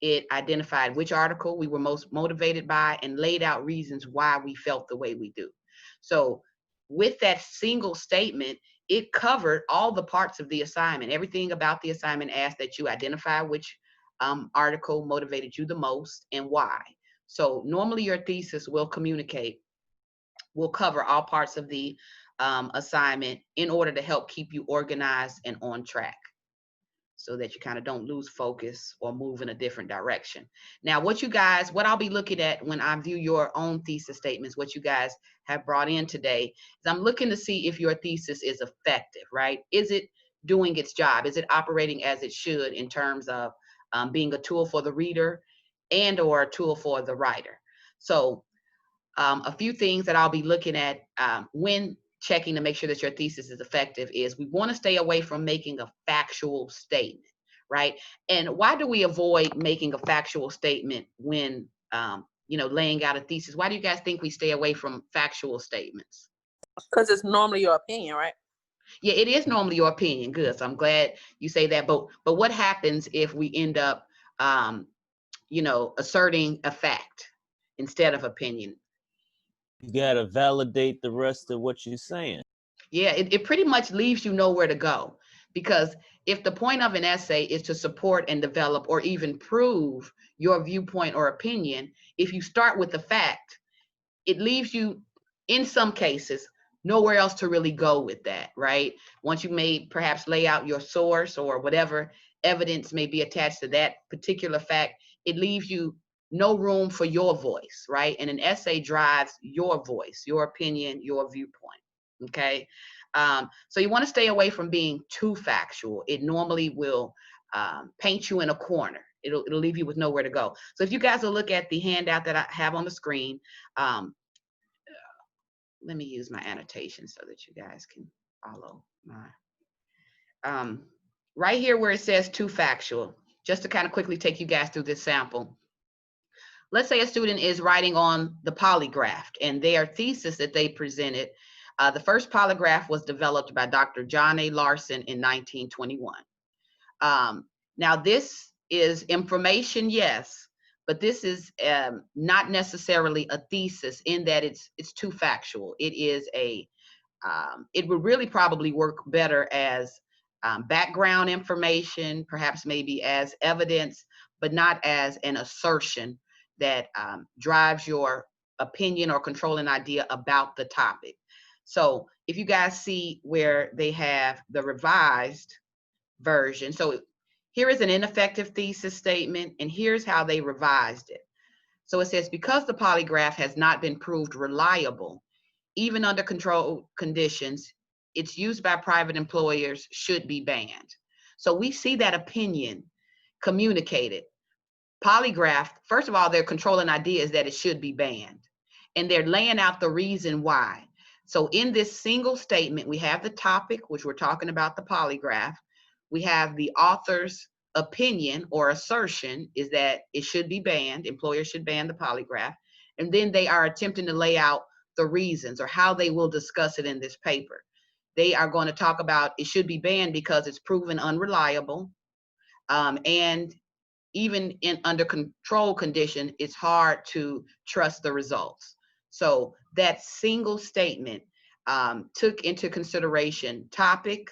Speaker 1: it identified which article we were most motivated by, and laid out reasons why we felt the way we do. So with that single statement, it covered all the parts of the assignment. Everything about the assignment asked that you identify which article motivated you the most and why. So normally your thesis will cover all parts of the assignment in order to help keep you organized and on track, so that you kind of don't lose focus or move in a different direction. Now, what I'll be looking at when I view your own thesis statements, what you guys have brought in today, is I'm looking to see if your thesis is effective, right? Is it doing its job? Is it operating as it should in terms of being a tool for the reader and or a tool for the writer? So a few things that I'll be looking at when checking to make sure that your thesis is effective is we want to stay away from making a factual statement, right? And why do we avoid making a factual statement when, laying out a thesis? Why do you guys think we stay away from factual statements?
Speaker 2: Because it's normally your opinion, right?
Speaker 1: Yeah, it is normally your opinion. Good. So I'm glad you say that. But what happens if we end up you know, asserting a fact instead of opinion.
Speaker 4: You gotta validate the rest of what you're saying.
Speaker 1: Yeah, it pretty much leaves you nowhere to go, because if the point of an essay is to support and develop or even prove your viewpoint or opinion, if you start with the fact, it leaves you, in some cases, nowhere else to really go with that, right? Once you may perhaps lay out your source or whatever evidence may be attached to that particular fact, it leaves you no room for your voice, right? And an essay drives your voice, your opinion, your viewpoint, okay? So you want to stay away from being too factual. It normally will paint you in a corner. It'll leave you with nowhere to go. So if you guys will look at the handout that I have on the screen, let me use my annotation so that you guys can follow my, right here where it says too factual, just to kind of quickly take you guys through this sample. Let's say a student is writing on the polygraph and their thesis that they presented, the first polygraph was developed by Dr. John A. Larson in 1921. Now this is information, yes, but this is not necessarily a thesis in that it's too factual. It is a, it would really probably work better as background information, perhaps maybe as evidence, but not as an assertion that drives your opinion or controlling idea about the topic. So if you guys see where they have the revised version, so here is an ineffective thesis statement, and here's how they revised it. So it says, because the polygraph has not been proved reliable, even under controlled conditions, its use by private employers should be banned. So we see that opinion communicated. Polygraph, first of all, their controlling idea is that it should be banned, and they're laying out the reason why. So in this single statement, we have the topic, which we're talking about, the polygraph. We have the author's opinion or assertion is that it should be banned, employers should ban the polygraph. And then they are attempting to lay out the reasons or how they will discuss it in this paper. They are going to talk about it should be banned because it's proven unreliable. And even in under control condition, it's hard to trust the results. So that single statement took into consideration topic,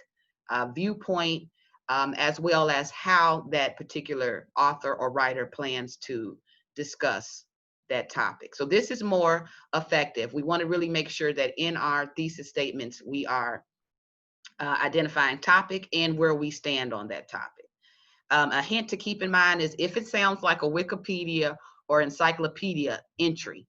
Speaker 1: viewpoint, as well as how that particular author or writer plans to discuss that topic. So this is more effective. We want to really make sure that in our thesis statements, we are identifying topic and where we stand on that topic. A hint to keep in mind is if it sounds like a Wikipedia or encyclopedia entry,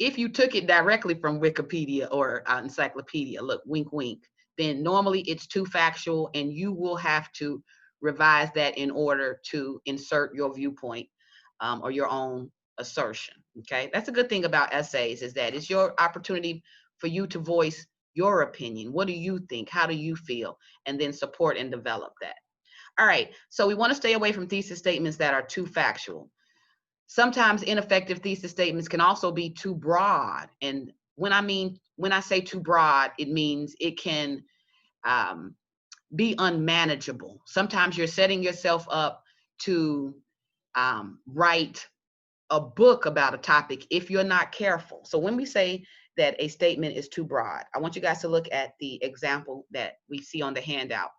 Speaker 1: if you took it directly from Wikipedia or encyclopedia, look, wink, wink, then normally it's too factual and you will have to revise that in order to insert your viewpoint or your own assertion, okay? That's a good thing about essays, is that it's your opportunity for you to voice your opinion. What do you think? How do you feel? And then support and develop that. All right, so we want to stay away from thesis statements that are too factual. Sometimes ineffective thesis statements can also be too broad. And when I say too broad, it means it can be unmanageable. Sometimes you're setting yourself up to write a book about a topic if you're not careful. So when we say that a statement is too broad, I want you guys to look at the example that we see on the handout.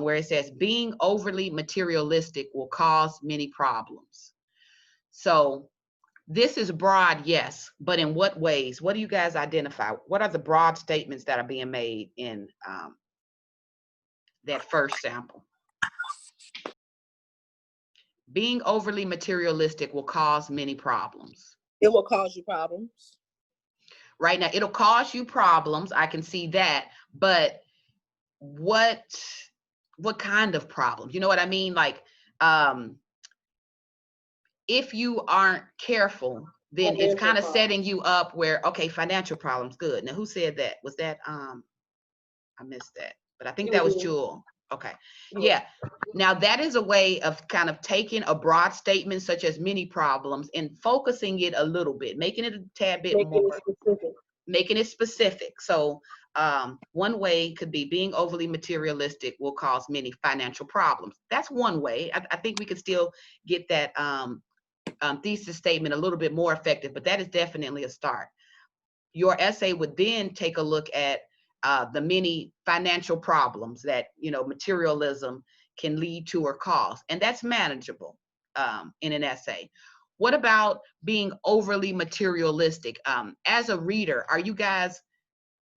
Speaker 1: Where it says being overly materialistic will cause many problems. So this is broad, yes, but in what ways? What do you guys identify? What are the broad statements that are being made in that first sample? Being overly materialistic will cause many problems.
Speaker 2: It will cause you problems.
Speaker 1: Right now, it'll cause you problems. I can see that, but what kind of problems? You know what I mean? Like, if you aren't careful, then it's kind of setting you up where, okay, financial problems, good. Now, who said that? Was that, I missed that, but I think that was Jewel. Okay, yeah. Now, that is a way of kind of taking a broad statement such as many problems and focusing it a little bit, making it a tad bit more specific. making it specific. So one way could be being overly materialistic will cause many financial problems. That's one way. I think we could still get that thesis statement a little bit more effective, but that is definitely a start. Your essay would then take a look at the many financial problems that, you know, materialism can lead to or cause, and that's manageable in an essay. What about being overly materialistic? As a reader, are you guys,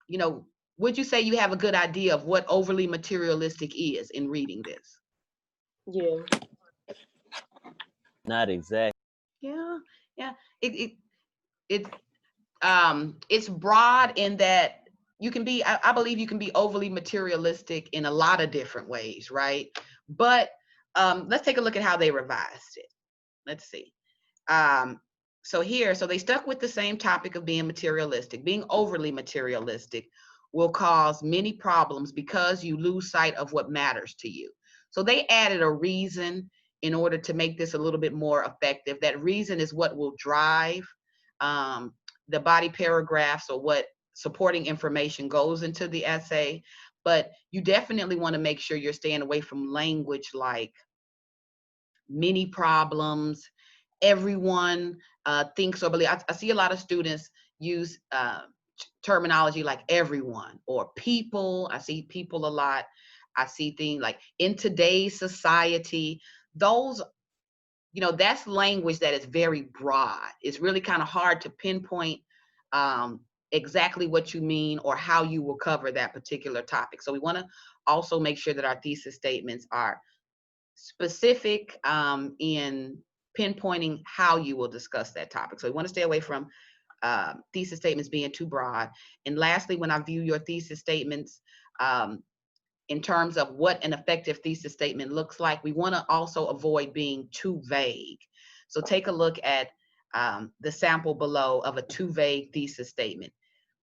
Speaker 1: you know, would you say you have a good idea of what overly materialistic is in reading this?
Speaker 5: Yeah.
Speaker 4: Not exact.
Speaker 1: Yeah, yeah. It it's broad in that you can be, I believe you can be overly materialistic in a lot of different ways, right? But let's take a look at how they revised it. Let's see. So here, so they stuck with the same topic of being materialistic. Being overly materialistic will cause many problems because you lose sight of what matters to you. So they added a reason in order to make this a little bit more effective. That reason is what will drive the body paragraphs or what supporting information goes into the essay. But you definitely want to make sure you're staying away from language like many problems, everyone thinks or believes. I see a lot of students use terminology like everyone or people. I see people a lot. I see things like in today's society. Those, you know, that's language that is very broad. It's really kind of hard to pinpoint exactly what you mean or how you will cover that particular topic. So we want to also make sure that our thesis statements are specific in pinpointing how you will discuss that topic. So we want to stay away from thesis statements being too broad. And lastly, when I view your thesis statements in terms of what an effective thesis statement looks like, we want to also avoid being too vague. So take a look at the sample below of a too vague thesis statement.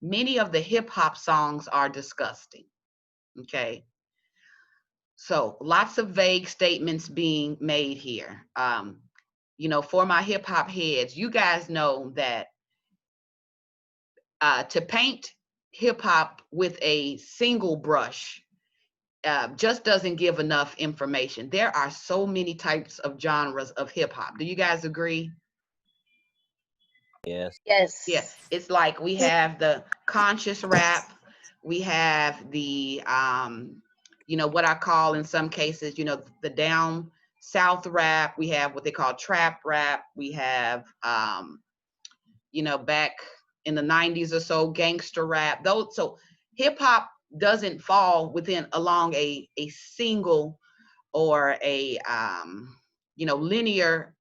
Speaker 1: Many of the hip hop songs are disgusting. Okay. So lots of vague statements being made here. You know, for my hip hop heads, you guys know that to paint hip hop with a single brush just doesn't give enough information. There are so many types of genres of hip hop. Do you guys agree?
Speaker 4: Yes.
Speaker 1: Yeah,
Speaker 3: Yes.
Speaker 1: it's like we have the conscious rap, we have the you know, what I call in some cases, you know, the down south rap, we have what they call trap rap, we have you know, back in the 90s or so, gangster rap. Those, so hip hop doesn't fall within along a single or a you know, linear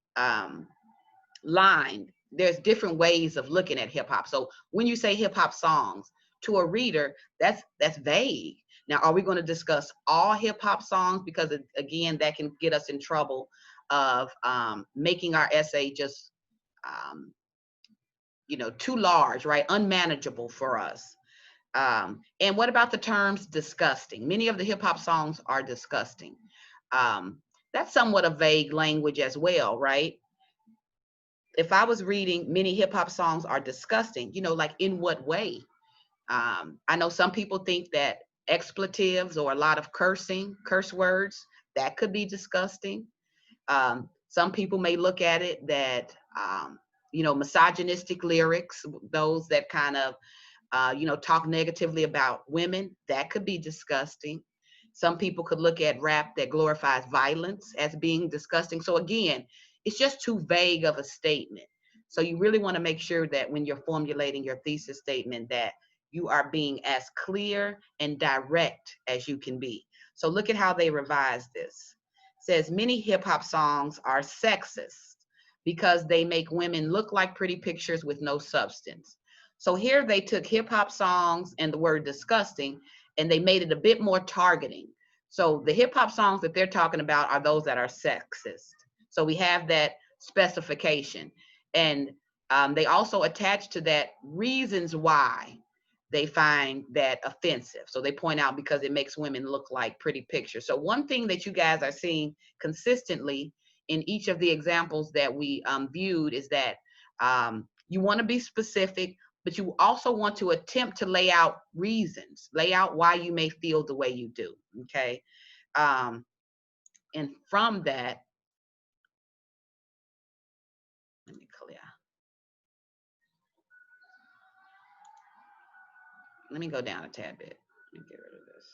Speaker 1: line. There's different ways of looking at hip hop. So when you say hip hop songs to a reader, that's vague. Now, are we going to discuss all hip hop songs? Because again, that can get us in trouble of making our essay just you know, too large, right? Unmanageable for us. And what about the terms disgusting? Many of the hip hop songs are disgusting. That's somewhat of vague language as well, right? If I was reading many hip hop songs are disgusting, you know, like in what way? I know some people think that expletives or a lot of cursing, curse words, that could be disgusting. Some people may look at it that, you know, misogynistic lyrics, those that kind of, you know, talk negatively about women, that could be disgusting. Some people could look at rap that glorifies violence as being disgusting. So again, it's just too vague of a statement. So you really want to make sure that when you're formulating your thesis statement that you are being as clear and direct as you can be. So look at how they revised this. It says many hip hop songs are sexist because they make women look like pretty pictures with no substance. So here they took hip hop songs and the word disgusting and they made it a bit more targeting. So the hip hop songs that they're talking about are those that are sexist. So we have that specification. And they also attach to that reasons why they find that offensive. So they point out because it makes women look like pretty pictures. So one thing that you guys are seeing consistently in each of the examples that we viewed is that you want to be specific, but you also want to attempt to lay out reasons, lay out why you may feel the way you do, okay? And from that, let me clear. Let me go down a tad bit. Let me get rid of this.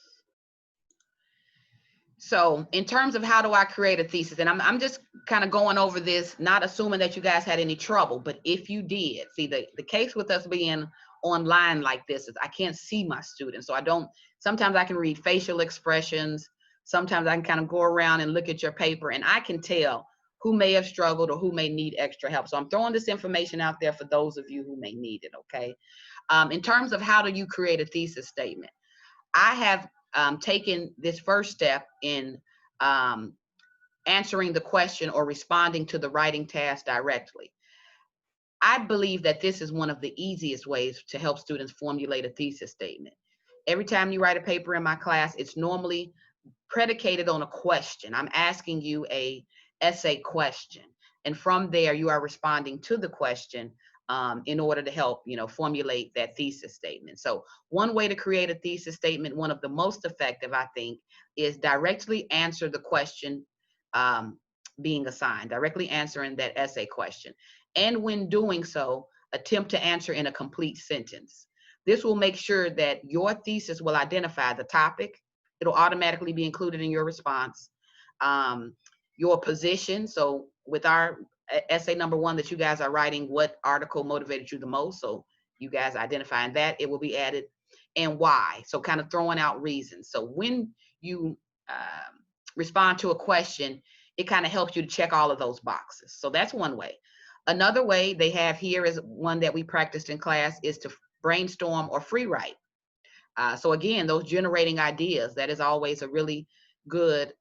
Speaker 1: So in terms of how do I create a thesis, and I'm just kind of going over this, not assuming that you guys had any trouble, but if you did, see the case with us being online like this is I can't see my students. So sometimes I can read facial expressions. Sometimes I can kind of go around and look at your paper and I can tell who may have struggled or who may need extra help. So I'm throwing this information out there for those of you who may need it, okay? In terms of how do you create a thesis statement, I have taken this first step in answering the question or responding to the writing task directly. I believe that this is one of the easiest ways to help students formulate a thesis statement. Every time you write a paper in my class, it's normally predicated on a question. I'm asking you a essay question, and from there you are responding to the question in order to help, formulate that thesis statement. So one way to create a thesis statement, one of the most effective, I think, is directly answer the question being assigned, directly answering that essay question. And when doing so, attempt to answer in a complete sentence. This will make sure that your thesis will identify the topic. It'll automatically be included in your response. Your position. So with our essay number 1 that you guys are writing, what article motivated you the most? So you guys identifying that, it will be added. And why? So kind of throwing out reasons. So when you respond to a question, it kind of helps you to check all of those boxes. So that's one way. Another way they have here is one that we practiced in class is to brainstorm or free write. So again, those generating ideas, that is always a really good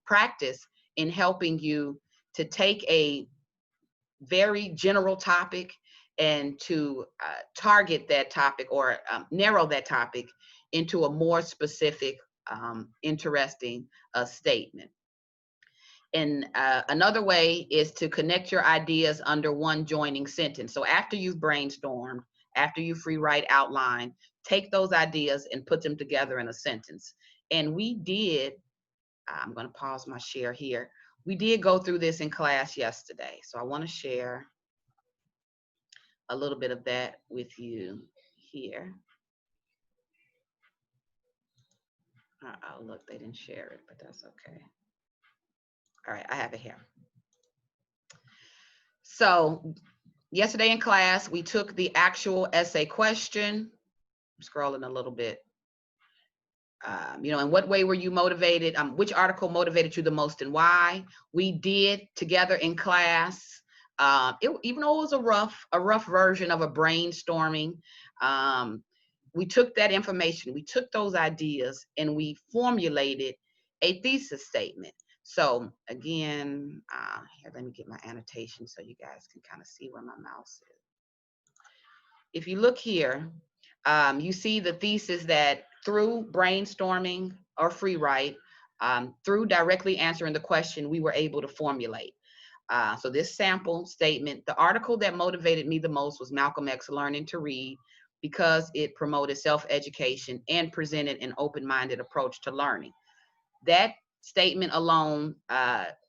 Speaker 1: practice in helping you to take a very general topic and to target that topic or narrow that topic into a more specific, interesting statement. And another way is to connect your ideas under one joining sentence. So after you've brainstormed, after you free write outline, take those ideas and put them together in a sentence. And we did, I'm going to pause my share here. We did go through this in class yesterday. So I want to share a little bit of that with you here. Oh, look, they didn't share it, but that's okay. All right, I have it here. So yesterday in class, we took the actual essay question. I'm scrolling a little bit. In what way were you motivated? Which article motivated you the most and why? We did together in class. Even though it was a rough version of a brainstorming, we took that information, we took those ideas, and we formulated a thesis statement. So again, here, let me get my annotation so you guys can kind of see where my mouse is. If you look here, you see the thesis that through brainstorming or free write, through directly answering the question, we were able to formulate. So this sample statement, the article that motivated me the most was Malcolm X Learning to Read, because it promoted self-education and presented an open-minded approach to learning. That statement alone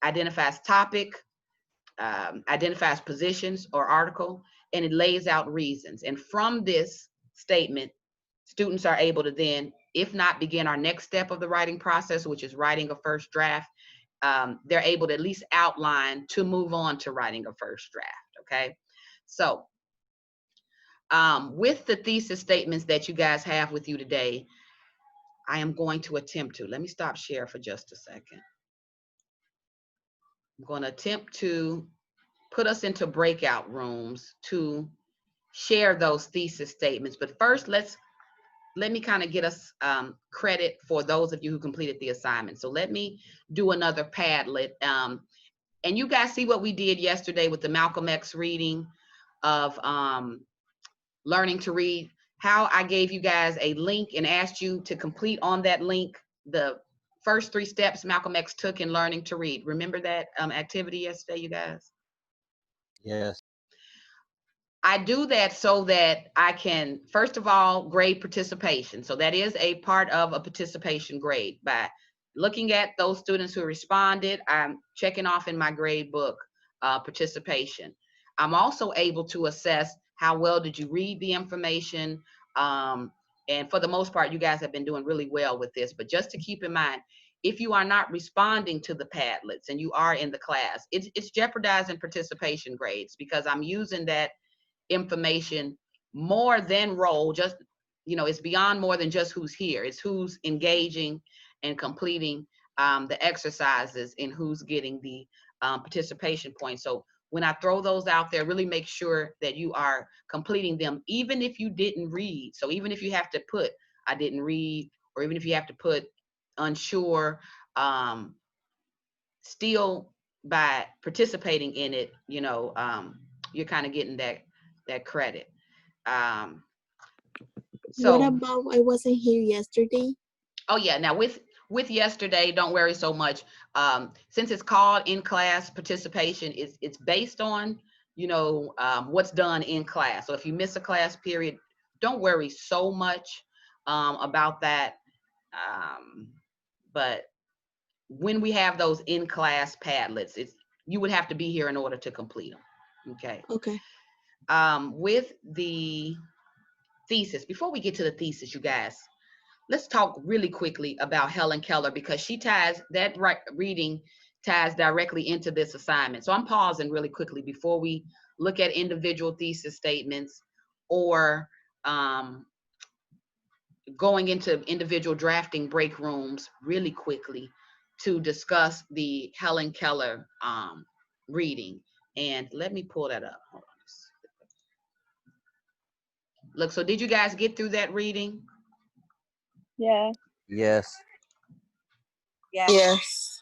Speaker 1: identifies topic, identifies positions or article, and it lays out reasons. And from this statement, students are able to then, if not begin our next step of the writing process, which is writing a first draft, they're able to at least outline to move on to writing a first draft, okay? So with the thesis statements that you guys have with you today, I am going to attempt to, let me stop share for just a second. I'm going to attempt to put us into breakout rooms to share those thesis statements. But first, let me kind of get us credit for those of you who completed the assignment. So let me do another Padlet. And you guys see what we did yesterday with the Malcolm X reading of Learning to Read, how I gave you guys a link and asked you to complete on that link the first 3 steps Malcolm X took in learning to read. Remember that activity yesterday, you guys?
Speaker 4: Yes.
Speaker 1: I do that so that I can, first of all, grade participation. So that is a part of a participation grade. By looking at those students who responded, I'm checking off in my grade book participation. I'm also able to assess how well did you read the information. And for the most part, you guys have been doing really well with this. But just to keep in mind, if you are not responding to the Padlets and you are in the class, it's jeopardizing participation grades, because I'm using that information more than role. Just, it's beyond more than just who's here. It's who's engaging and completing the exercises and who's getting the participation points. So when I throw those out there, really make sure that you are completing them, even if you didn't read. So even if you have to put I didn't read, or even if you have to put unsure, still by participating in it, you're kind of getting that credit. So
Speaker 6: what about I wasn't here yesterday?
Speaker 1: Oh yeah, now with yesterday, don't worry so much. Since it's called in-class participation, it's based on what's done in class. So if you miss a class period, don't worry so much about that. But when we have those in-class Padlets, you would have to be here in order to complete them. Okay.
Speaker 6: Okay.
Speaker 1: With the thesis, before we get to the thesis, you guys, let's talk really quickly about Helen Keller, because she ties that reading ties directly into this assignment. So I'm pausing really quickly before we look at individual thesis statements or going into individual drafting break rooms really quickly to discuss the Helen Keller reading. And let me pull that up. Hold on. Look, so did you guys get through that reading?
Speaker 3: Yeah.
Speaker 4: Yes.
Speaker 6: Yes.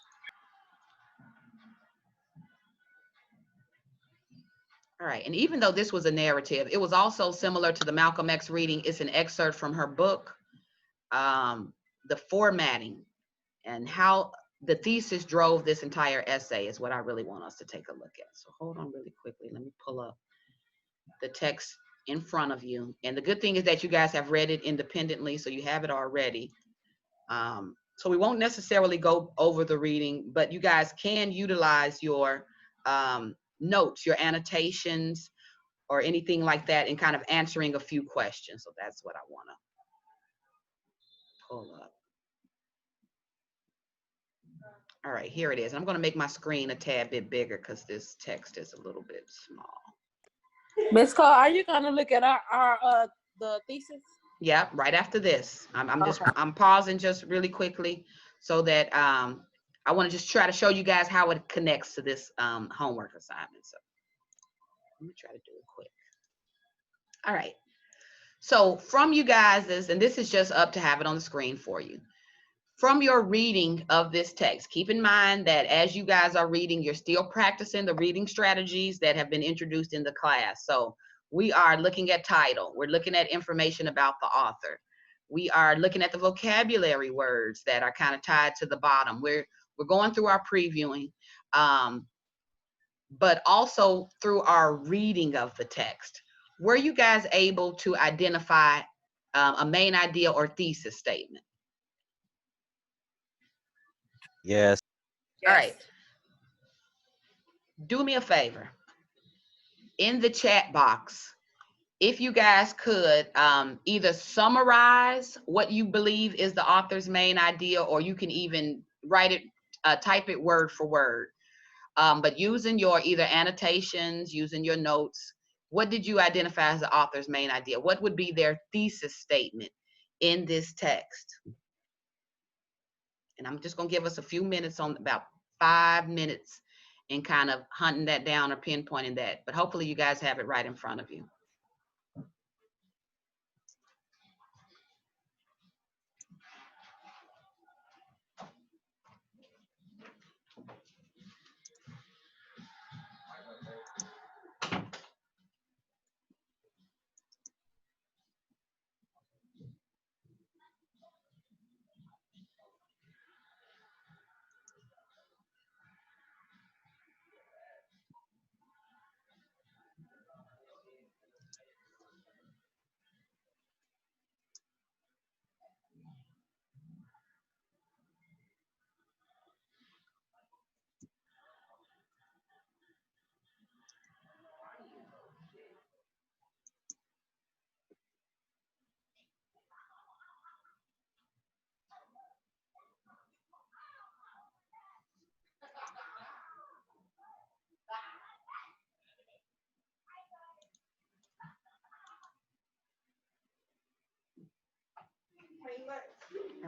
Speaker 1: All right, and even though this was a narrative, it was also similar to the Malcolm X reading. It's an excerpt from her book, the formatting and how the thesis drove this entire essay is what I really want us to take a look at. So hold on really quickly. Let me pull up the text in front of you. And the good thing is that you guys have read it independently, so you have it already. So we won't necessarily go over the reading, but you guys can utilize your notes, your annotations, or anything like that in kind of answering a few questions. So that's what I want to pull up. All right, here it is. I'm going to make my screen a tad bit bigger because this text is a little bit small.
Speaker 2: Miss Cole, are you gonna look at our the thesis?
Speaker 1: Yeah, right after this.
Speaker 2: Okay.
Speaker 1: I'm pausing just really quickly so that I want to just try to show you guys how it connects to this homework assignment. So let me try to do it quick. All right. So from you guys, and this is just up to have it on the screen for you. From your reading of this text, keep in mind that as you guys are reading, you're still practicing the reading strategies that have been introduced in the class. So we are looking at title. We're looking at information about the author. We are looking at the vocabulary words that are kind of tied to the bottom. We're going through our previewing, but also through our reading of the text. Were you guys able to identify a main idea or thesis statement?
Speaker 4: Yes.
Speaker 1: All right. Do me a favor. In the chat box, if you guys could either summarize what you believe is the author's main idea, or you can even write it, type it word for word. But using your either annotations, using your notes, what did you identify as the author's main idea? What would be their thesis statement in this text? And I'm just going to give us a few minutes, on about 5 minutes, and kind of hunting that down or pinpointing that. But hopefully you guys have it right in front of you.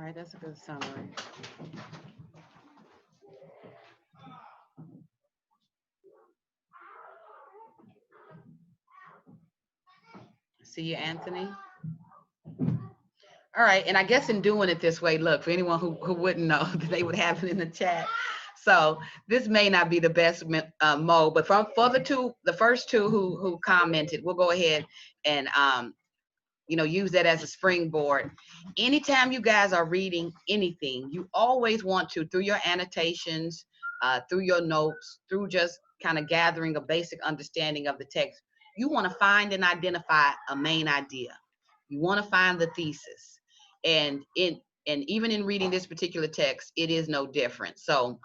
Speaker 1: All right, that's a good summary. See you, Anthony. All right, and I guess in doing it this way, look, for anyone who wouldn't know, they would have it in the chat. So this may not be the best mode, but for the first two who commented, we'll go ahead and use that as a springboard. Anytime you guys are reading anything, you always want to, through your annotations, through your notes, through just kind of gathering a basic understanding of the text, you want to find and identify a main idea. You want to find the thesis. And even in reading this particular text, it is no different. So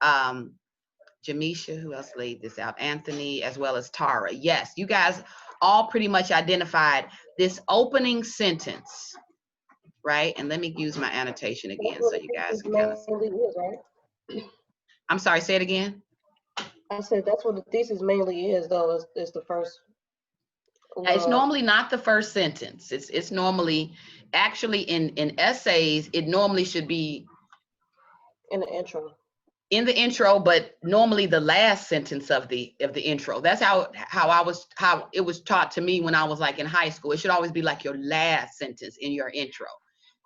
Speaker 1: Jamisha, who else laid this out? Anthony, as well as Tara. Yes, you guys all pretty much identified this opening sentence, right? And let me use my annotation again so you guys can kind of see.
Speaker 5: Is, right?
Speaker 1: I'm sorry, say it again.
Speaker 5: I said that's what the thesis mainly is, though. Is the first.
Speaker 1: It's normally not the first sentence. It's normally, actually in essays, it normally should be
Speaker 5: in the intro.
Speaker 1: In the intro, but normally the last sentence of the intro. That's how it was taught to me when I was like in high school. It should always be like your last sentence in your intro,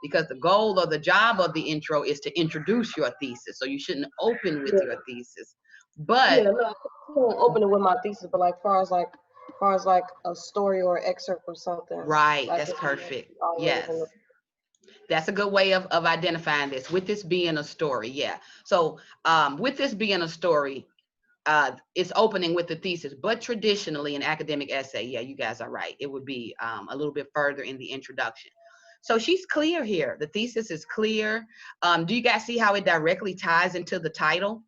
Speaker 1: because the goal or the job of the intro is to introduce your thesis. So you shouldn't open with your thesis. But
Speaker 5: yeah, no, I don't open it with my thesis, but like far as like a story or excerpt or something.
Speaker 1: Right,
Speaker 5: like
Speaker 1: that's perfect. Yes. That's a good way of identifying this, with this being a story. Yeah. So with this being a story, it's opening with the thesis, but traditionally in academic essay, yeah, you guys are right, it would be a little bit further in the introduction. So she's clear here. The thesis is clear. Do you guys see how it directly ties into the title?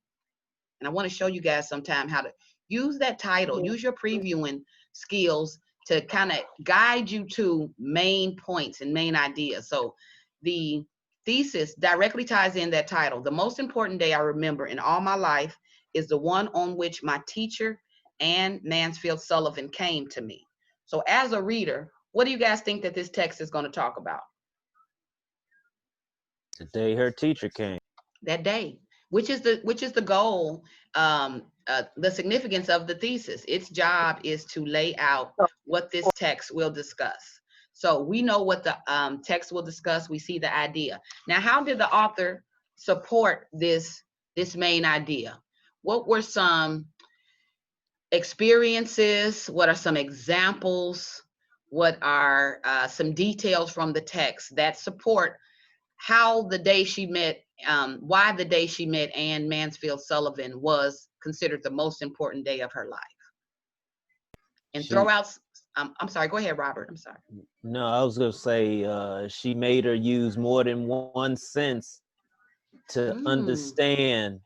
Speaker 1: And I want to show you guys sometime how to use that title, use your previewing skills to kind of guide you to main points and main ideas. So the thesis directly ties in that title. The most important day I remember in all my life is the one on which my teacher, Ann Mansfield Sullivan, came to me. So as a reader, what do you guys think that this text is going to talk about?
Speaker 4: The day her teacher came.
Speaker 1: That day, which is the goal, the significance of the thesis. Its job is to lay out what this text will discuss. So we know what the text will discuss. We see the idea. Now, how did the author support this main idea? What were some experiences? What are some examples? What are some details from the text that support how the day she met, why the day she met Ann Mansfield Sullivan was considered the most important day of her life? And throw out, I'm sorry, go ahead, Robert, I'm sorry.
Speaker 4: No, I was gonna say she made her use more than one sense to understand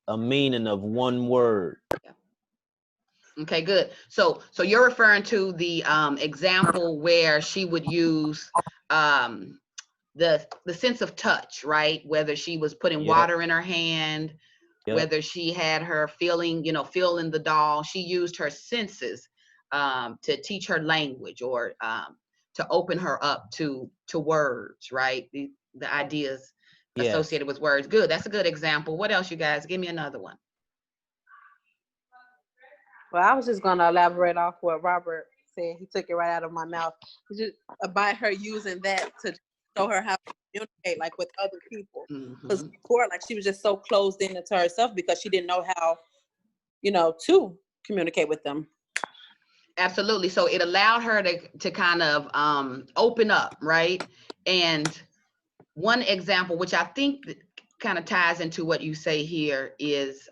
Speaker 4: a meaning of one word.
Speaker 1: Yeah. Okay, good. So you're referring to the example where she would use the sense of touch, right? Whether she was putting water in her hand, whether she had her feeling the doll. She used her senses to teach her language, or to open her up to words, right? The ideas associated with words. Good, that's a good example. What else, you guys? Give me another one.
Speaker 2: Well, I was just gonna elaborate off what Robert said. He took it right out of my mouth. Just about her using that to show her how to communicate, like, with other people. Because before, like, she was just so closed in to herself because she didn't know how, to communicate with them.
Speaker 1: Absolutely. So it allowed her to kind of open up, right? And one example, which I think kind of ties into what you say here, is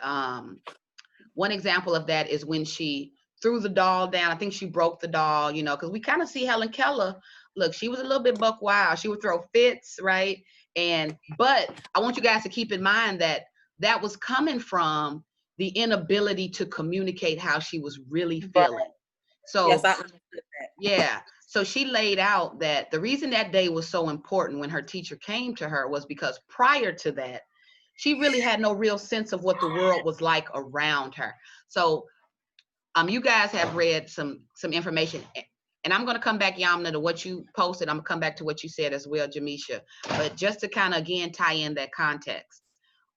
Speaker 1: one example of that is when she threw the doll down. I think she broke the doll, because we kind of see Helen Keller. Look, she was a little bit buck wild. She would throw fits, right? But I want you guys to keep in mind that was coming from the inability to communicate how she was really feeling. So
Speaker 2: yes, I understood that.
Speaker 1: Yeah. So she laid out that the reason that day was so important when her teacher came to her was because prior to that, she really had no real sense of what the world was like around her. So you guys have read some information, and I'm going to come back, Yamna, to what you posted. I'm going to come back to what you said as well, Jamisha. But just to kind of, again, tie in that context,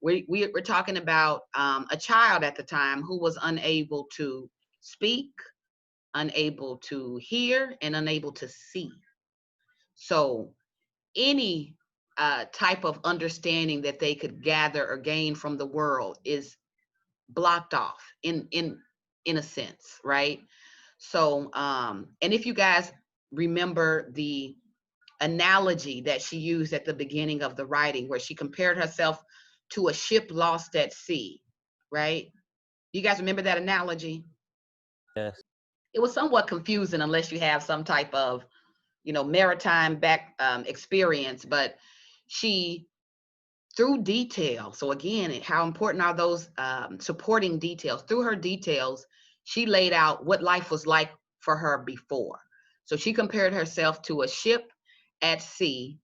Speaker 1: we're talking about a child at the time who was unable to speak, unable to hear, and unable to see. So any type of understanding that they could gather or gain from the world is blocked off in a sense, right? So, and if you guys remember the analogy that she used at the beginning of the writing, where she compared herself to a ship lost at sea, right? You guys remember that analogy?
Speaker 4: Yes.
Speaker 1: It was somewhat confusing unless you have some type of, maritime experience, but she, through detail, so again, how important are those supporting details? Through her details, she laid out what life was like for her before. So she compared herself to a ship at sea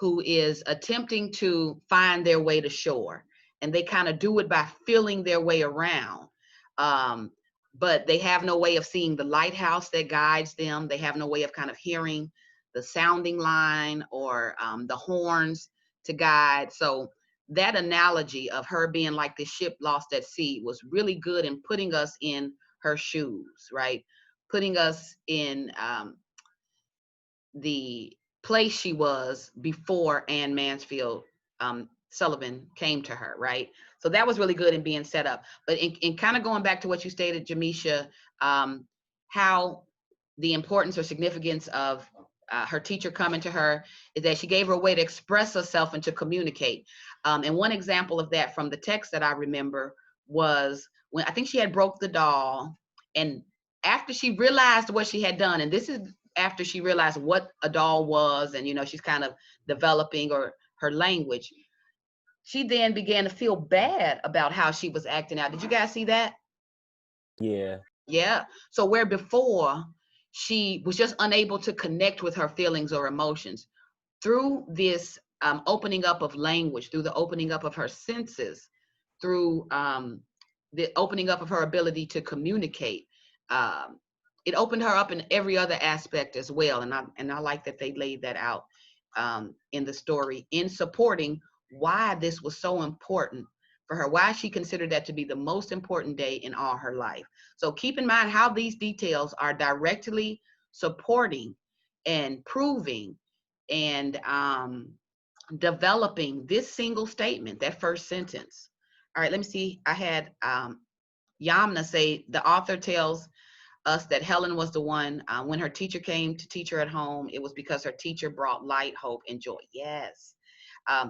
Speaker 1: who is attempting to find their way to shore. And they kind of do it by feeling their way around. But they have no way of seeing the lighthouse that guides them. They have no way of kind of hearing the sounding line or the horns to guide. So that analogy of her being like the ship lost at sea was really good in putting us in her shoes, right? Putting us in the place she was before Anne Mansfield Sullivan came to her, right? So that was really good in being set up. But in kind of going back to what you stated, Jamisha, how the importance or significance of her teacher coming to her is that she gave her a way to express herself and to communicate. And one example of that from the text that I remember was when I think she had broke the doll, and after she realized what she had done, and this is after she realized what a doll was, and she's kind of developing or her language, she then began to feel bad about how she was acting out. Did you guys see that?
Speaker 4: Yeah.
Speaker 1: Yeah. So where before she was just unable to connect with her feelings or emotions, through this opening up of language, through the opening up of her senses, through the opening up of her ability to communicate, it opened her up in every other aspect as well. And I like that they laid that out in the story in supporting why this was so important for her, why she considered that to be the most important day in all her life. So keep in mind how these details are directly supporting and proving and developing this single statement, that first sentence. All right, let me see. I had Yamna say, the author tells us that Helen was the one, when her teacher came to teach her at home, it was because her teacher brought light, hope, and joy. Yes.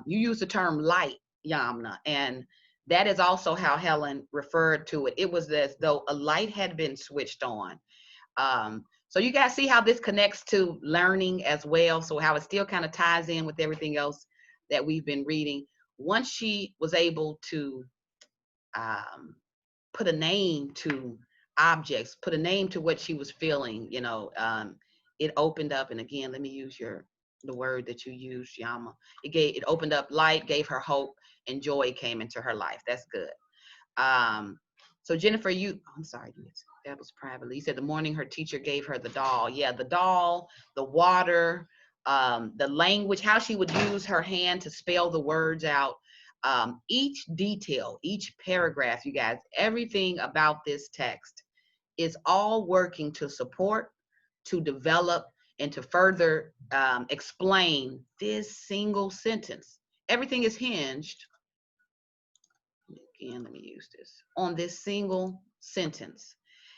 Speaker 1: You use the term light, Yamna, and that is also how Helen referred to it. It was as though a light had been switched on. So you guys see how this connects to learning as well. So how it still kind of ties in with everything else that we've been reading. Once she was able to put a name to objects, put a name to what she was feeling, it opened up. And again, let me use the word that you used, Yama. It opened up light, gave her hope, and joy came into her life. That's good. So Jennifer, I'm sorry, that was privately. You said the morning her teacher gave her the doll. Yeah, the doll, the water, the language, how she would use her hand to spell the words out. Each detail, each paragraph, you guys, everything about this text is all working to support, to develop, and to further explain this single sentence. Everything is hinged, again, let me use this, on this single sentence.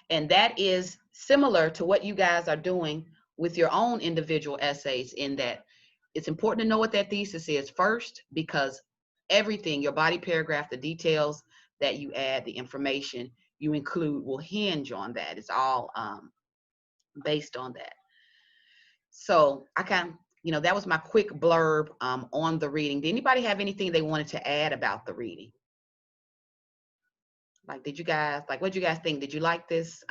Speaker 1: And that is similar to what you guys are doing with your own individual essays, in that it's important to know what that thesis is first, because everything, your body paragraph, the details that you add, the information you include will hinge on that. It's all based on that. So I that was my quick blurb on the reading. Did anybody have anything they wanted to add about the reading? Like, what did you guys think? Did you like this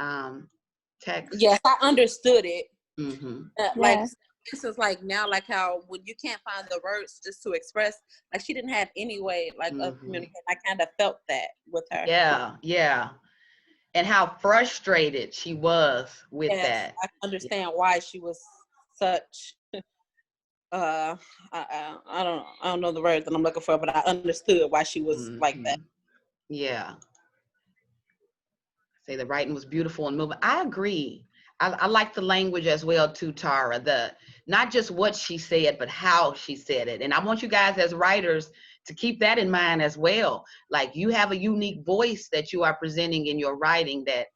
Speaker 1: text?
Speaker 2: Yes, I understood it.
Speaker 1: Mm-hmm.
Speaker 2: Like, this is like now, like how when you can't find the words just to express, like she didn't have any way of communicating. I kind of felt that with her.
Speaker 1: Yeah. and how frustrated she was with
Speaker 2: Yes,
Speaker 1: that.
Speaker 2: I understand why she was such. I don't know the word that I'm looking for, but I understood why she was like that.
Speaker 1: Yeah. Say the writing was beautiful and moving. I agree. I like the language as well too, Tara. Not just what she said, but how she said it. And I want you guys as writers to keep that in mind as well. Like, you have a unique voice that you are presenting in your writing that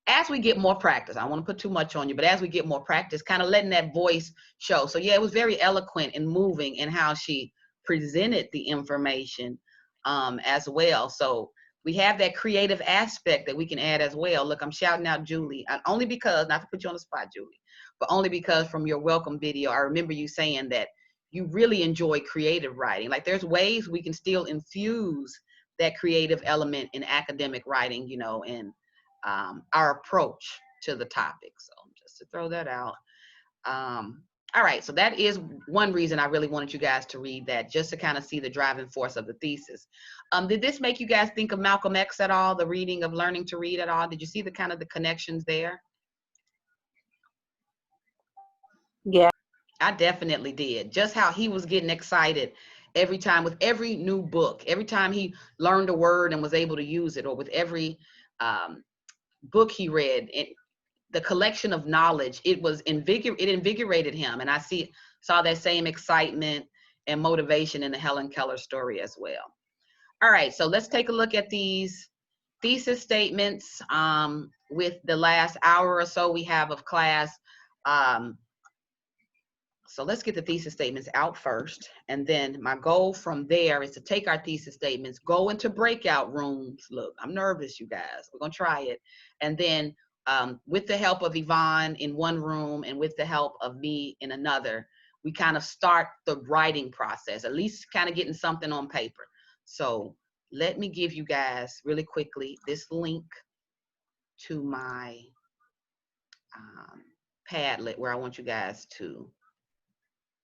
Speaker 1: as we get more practice, I don't want to put too much on you, but as we get more practice, kind of letting that voice show. So yeah, it was very eloquent and moving in how she presented the information as well. So we have that creative aspect that we can add as well. Look, I'm shouting out Julie, only because, not to put you on the spot, Julie, but only because from your welcome video, I remember you saying that you really enjoy creative writing. Like, there's ways we can still infuse that creative element in academic writing, you know, and our approach to the topic. So just to throw that out. All right, so that is one reason I really wanted you guys to read that, just to kind of see the driving force of the thesis. Did this make you guys think of Malcolm X at all, the reading of Learning to Read at all? Did you see the kind of the connections there?
Speaker 2: Yeah.
Speaker 1: I definitely did. Just how he was getting excited every time with every new book, every time he learned a word and was able to use it, or with every book he read, the collection of knowledge, it invigorated him. And I saw that same excitement and motivation in the Helen Keller story as well. All right, so let's take a look at these thesis statements with the last hour or so we have of class. So let's get the thesis statements out first. And then my goal from there is to take our thesis statements, go into breakout rooms. Look, I'm nervous, you guys. We're going to try it. And then with the help of Yvonne in one room and with the help of me in another, we kind of start the writing process, at least kind of getting something on paper. So let me give you guys really quickly this link to my Padlet where I want you guys to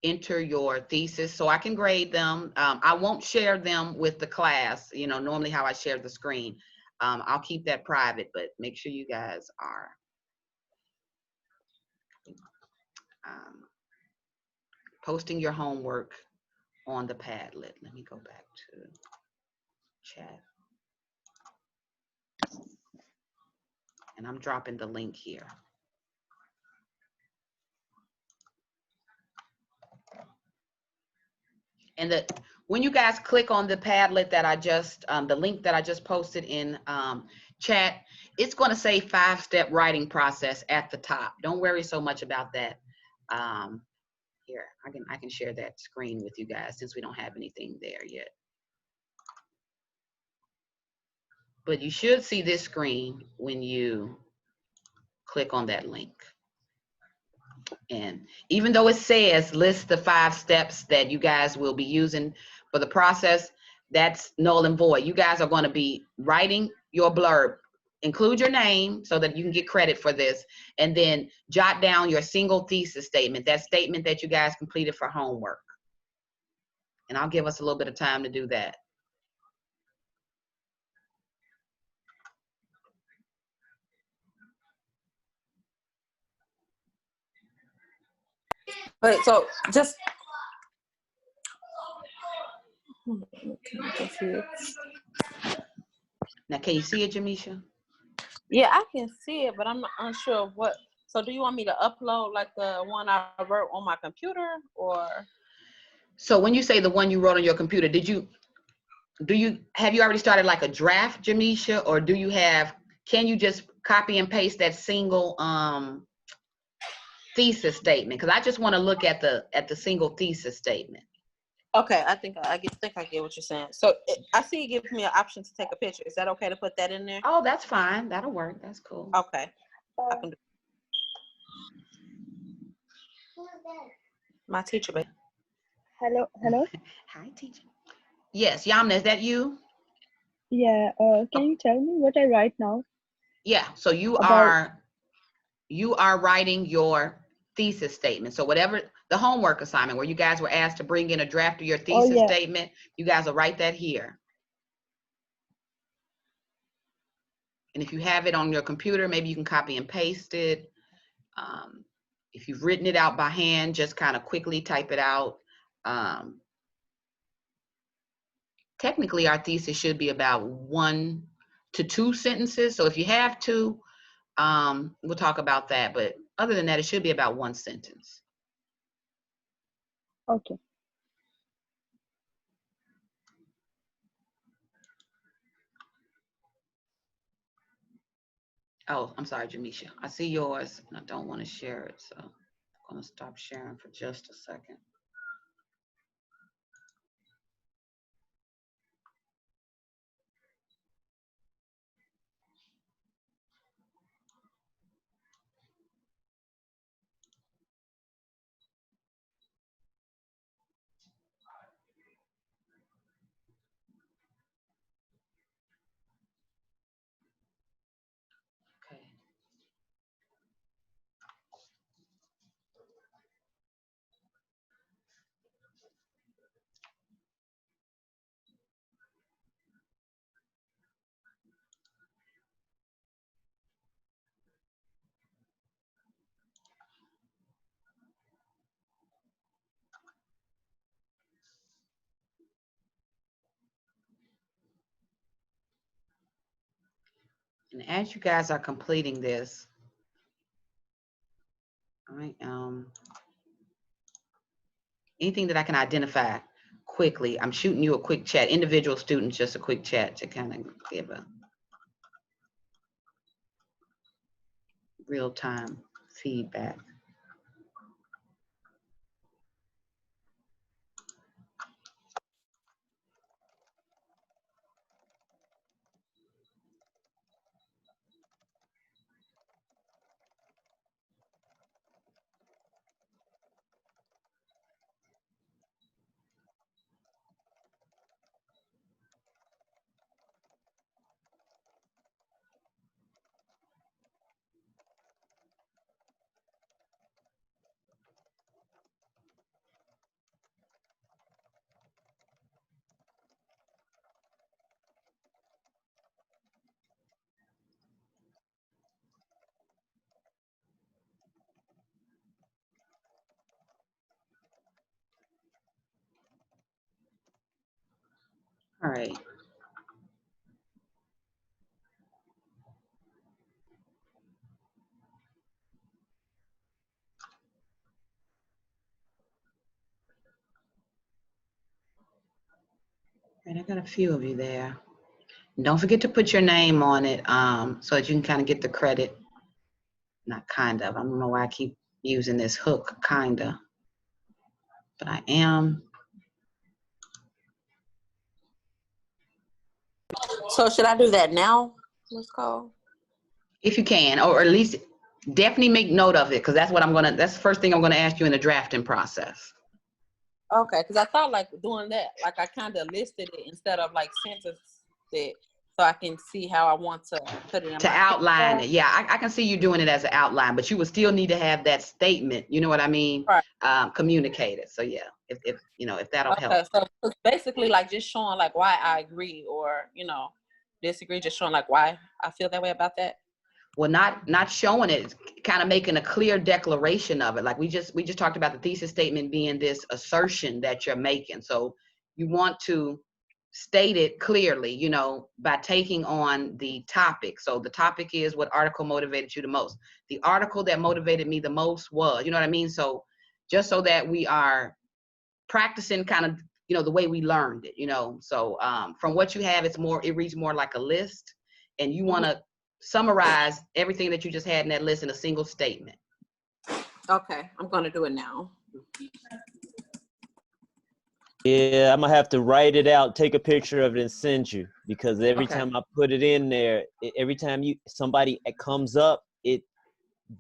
Speaker 1: enter your thesis so I can grade them. I won't share them with the class, you know, normally how I share the screen. I'll keep that private, but make sure you guys are posting your homework on the Padlet. Let me go back to chat. And I'm dropping the link here. And when you guys click on the Padlet that I just, the link that I just posted in chat, it's going to say 5-step writing process at the top. Don't worry so much about that. Here, I can share that screen with you guys since we don't have anything there yet. But you should see this screen when you click on that link. And even though it says list the 5 steps that you guys will be using for the process, that's null and void. You guys are going to be writing your blurb. Include your name so that you can get credit for this, and then jot down your single thesis statement, that statement that you guys completed for homework. And I'll give us a little bit of time to do that.
Speaker 2: But so just
Speaker 1: Now, can you see it, Jamisha?
Speaker 2: yeah, I can see it, but I'm not unsure of what. So do you want me to upload like the one I wrote on my computer, or?
Speaker 1: So when you say the one you wrote on your computer, have you already started like a draft, Jamisha, or can you just copy and paste that single thesis statement? Because I just want to look at the single thesis statement.
Speaker 2: Okay, I think I get what you're saying. So I see it gives me an option to take a picture. Is that okay to put that in there?
Speaker 1: Oh, that's fine. That'll work. That's cool.
Speaker 2: Okay. I can do my teacher, babe.
Speaker 3: Hello.
Speaker 1: Hi, teacher. Yes, Yamna, is that you?
Speaker 3: Yeah. Can you tell me what I write now?
Speaker 1: Yeah. So you are writing your thesis statement. So whatever the homework assignment where you guys were asked to bring in a draft of your thesis statement, you guys will write that here. And if you have it on your computer, maybe you can copy and paste it. If you've written it out by hand, just kind of quickly type it out. Technically, our thesis should be about 1 to 2 sentences. So if you have to, we'll talk about that. But other than that, it should be about 1 sentence.
Speaker 3: Okay.
Speaker 1: Oh, I'm sorry, Jamisha. I see yours, and I don't want to share it. So I'm going to stop sharing for just a second. Okay. And as you guys are completing this, all right, anything that I can identify quickly, I'm shooting you a quick chat. Individual students, just a quick chat to kind of give a real-time feedback. All right. And I got a few of you there. And don't forget to put your name on it so that you can kind of get the credit. Not kind of. I don't know why I keep using this hook, kind of. But I am.
Speaker 2: So should I do that now? Let's call.
Speaker 1: If you can, or at least definitely make note of it, because that's what that's the first thing I'm gonna ask you in the drafting process.
Speaker 2: Okay, because I thought like doing that, like I kind of listed it instead of like sentence it, so I can see how I want to put it in
Speaker 1: To
Speaker 2: my
Speaker 1: outline it, yeah, I can see you doing it as an outline, but you would still need to have that statement, you know what I mean?
Speaker 2: Right.
Speaker 1: Communicated. So yeah, if you know, if that'll help.
Speaker 2: Okay, so it's basically like just showing like why I agree or disagree, just showing like why I feel that way about that.
Speaker 1: Well, not showing it, kind of making a clear declaration of it. Like we just talked about the thesis statement being this assertion that you're making. So you want to state it clearly, by taking on the topic. So the topic is what article motivated you the most. The article that motivated me the most was, you know what I mean? So just so that we are practicing kind of, the way we learned it, So from what you have, it reads more like a list, and you want to summarize everything that you just had in that list in a single statement.
Speaker 2: Okay, I'm gonna do it now.
Speaker 4: Yeah, I'm gonna have to write it out, take a picture of it, and send you, because every
Speaker 1: Okay.
Speaker 4: time I put it in there, every time somebody comes up, it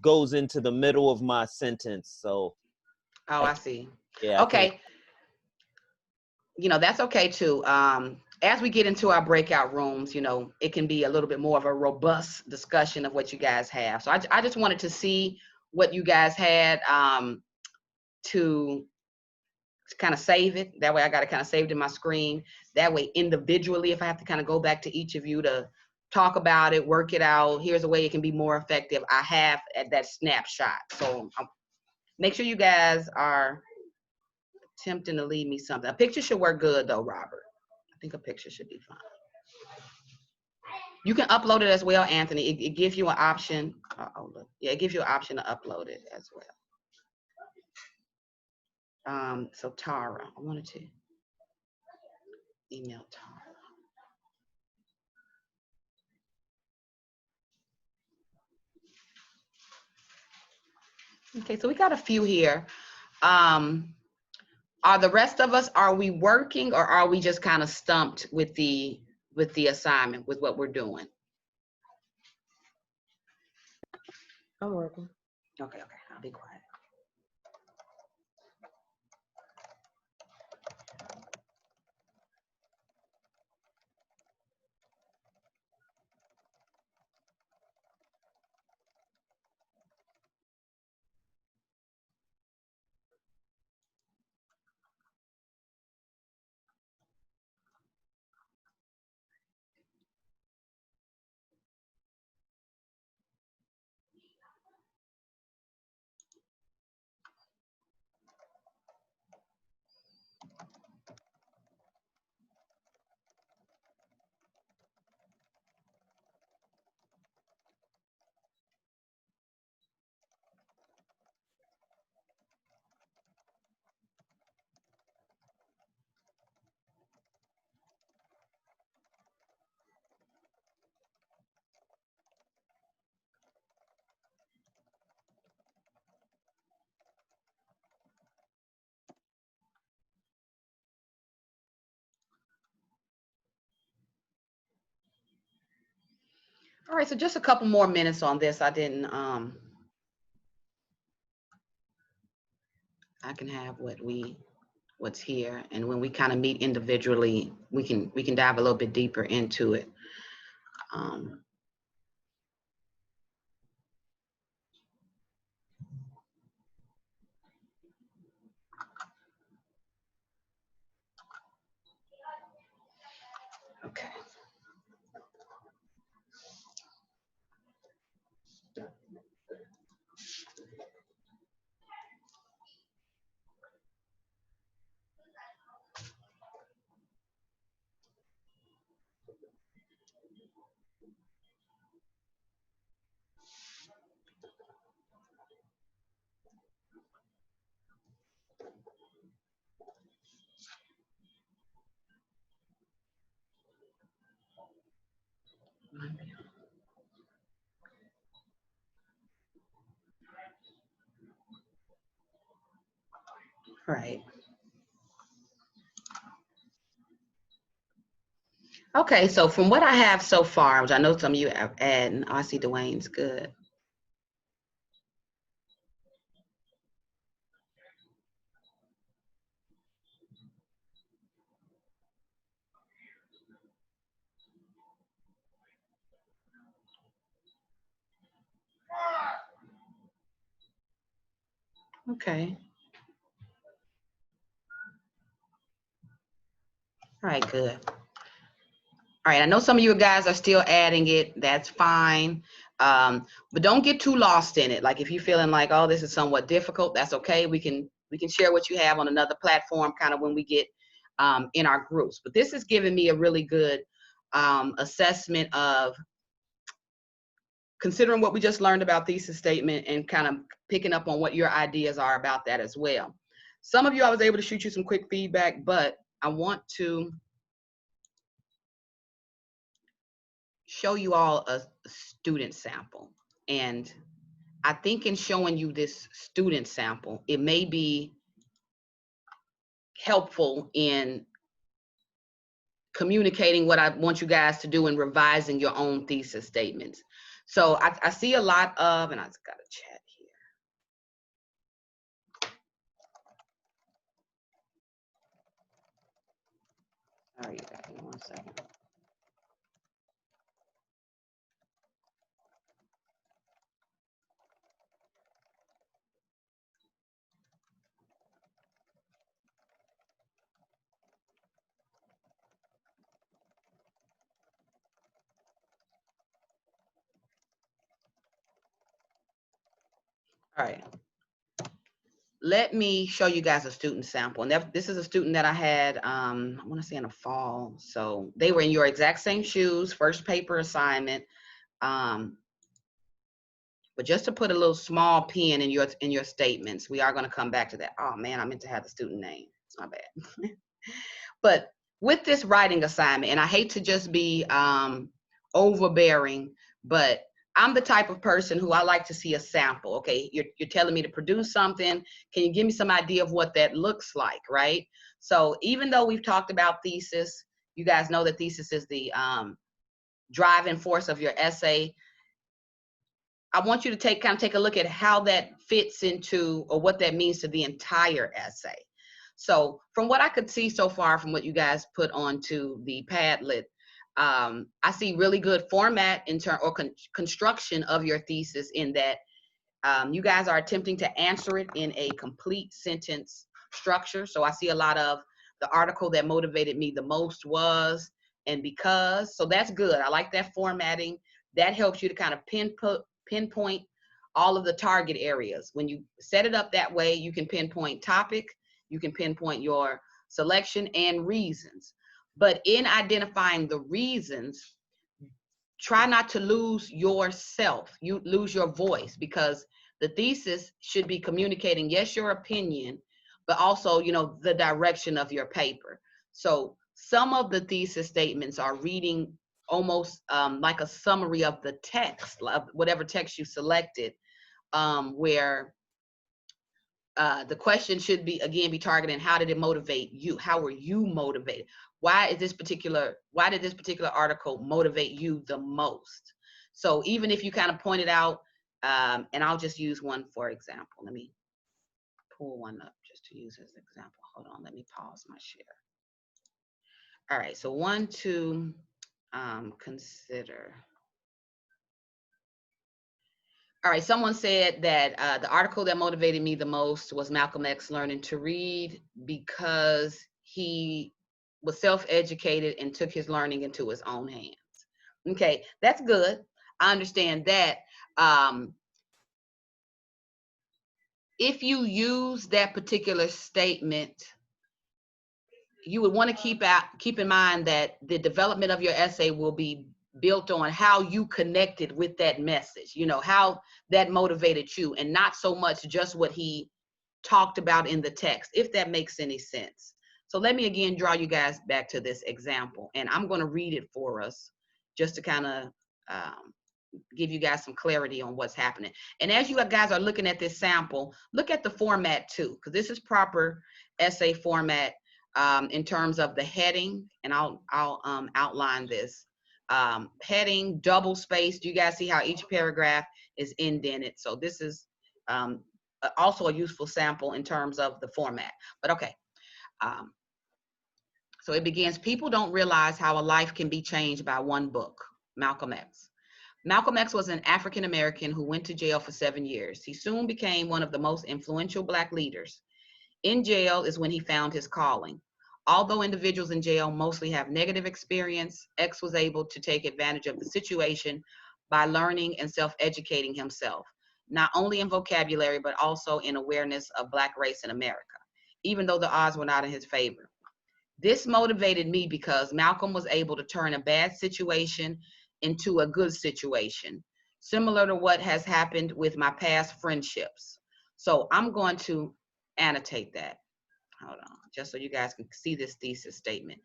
Speaker 4: goes into the middle of my sentence. So.
Speaker 1: Oh, I see.
Speaker 4: Yeah.
Speaker 1: Okay. That's okay too. As we get into our breakout rooms, it can be a little bit more of a robust discussion of what you guys have. So I just wanted to see what you guys had to kind of save it. That way I got it kind of saved in my screen. That way individually, if I have to kind of go back to each of you to talk about it, work it out. Here's a way it can be more effective. I have at that snapshot. So make sure you guys are attempting to leave me something. A picture should work good though, Robert. I think a picture should be fine. You can upload it as well, Anthony. It gives you an option. Oh, look. Yeah, it gives you an option to upload it as well. So Tara, I wanted to email Tara. Okay, so we got a few here. Are the rest of us, are we working or are we just kind of stumped with the assignment, with what we're doing?
Speaker 5: I'm working.
Speaker 1: Okay, I'll be quiet. All right, so just a couple more minutes on this. I didn't, I can have what's here, and when we kind of meet individually, we can dive a little bit deeper into it. Okay. Right. Okay, so from what I have so far, which I know some of you have added, I see Dwayne's good. Okay. All right, good. All right, I know some of you guys are still adding it. That's fine. But don't get too lost in it. Like if you're feeling like, oh, this is somewhat difficult, that's okay. We can share what you have on another platform kind of when we get in our groups. But this is giving me a really good assessment of considering what we just learned about thesis statement and kind of picking up on what your ideas are about that as well. Some of you, I was able to shoot you some quick feedback, but I want to show you all a student sample. And I think in showing you this student sample, it may be helpful in communicating what I want you guys to do and revising your own thesis statements. So I see a lot of, and I just got a chat here. All right, give me 1 second. All right. Let me show you guys a student sample. And this is a student that I had, I want to say in the fall. So they were in your exact same shoes, first paper assignment. But just to put a little small pin in your statements, we are going to come back to that. Oh man, I meant to have the student name. It's my bad. But with this writing assignment, and I hate to just be overbearing, but I'm the type of person who I like to see a sample. Okay, you're telling me to produce something. Can you give me some idea of what that looks like, right? So even though we've talked about thesis, you guys know that thesis is the driving force of your essay. I want you to take a look at how that fits into, or what that means to the entire essay. So from what I could see so far from what you guys put onto the Padlet, I see really good format in turn, or construction of your thesis, in that you guys are attempting to answer it in a complete sentence structure. So I see a lot of the article that motivated me the most was, and because. So that's good. I like that formatting. That helps you to kind of pinpoint all of the target areas. When you set it up that way, you can pinpoint topic, you can pinpoint your selection and reasons. But in identifying the reasons, try not to lose yourself. You lose your voice, because the thesis should be communicating, yes, your opinion, but also, you know, the direction of your paper. So some of the thesis statements are reading almost like a summary of the text, of whatever text you selected, where the question should be, again, be targeting, how did it motivate you? How were you motivated? Why did this particular article motivate you the most? So even if you kind of point it out, and I'll just use one for example. Let me pull one up just to use as an example. Hold on, let me pause my share. All right, so one to consider. All right, someone said that the article that motivated me the most was Malcolm X learning to read, because he was self-educated and took his learning into his own hands. Okay, that's good. I understand that. If you use that particular statement, you would want to keep in mind that the development of your essay will be built on how you connected with that message, you know, how that motivated you, and not so much just what he talked about in the text, if that makes any sense. So let me again draw you guys back to this example, and I'm going to read it for us just to kind of give you guys some clarity on what's happening. And as you guys are looking at this sample, look at the format too, because this is proper essay format in terms of the heading, and I'll outline this. Heading, double space. Do you guys see how each paragraph is indented? So this is also a useful sample in terms of the format. But okay, so it begins, people don't realize how a life can be changed by one book, Malcolm X. Malcolm X was an African-American who went to jail for 7 years. He soon became one of the most influential Black leaders. In jail is when he found his calling. Although individuals in jail mostly have negative experience, X was able to take advantage of the situation by learning and self-educating himself, not only in vocabulary, but also in awareness of Black race in America, even though the odds were not in his favor. This motivated me because Malcolm was able to turn a bad situation into a good situation, similar to what has happened with my past friendships. So I'm going to annotate that. Hold on, just so you guys can see this thesis statement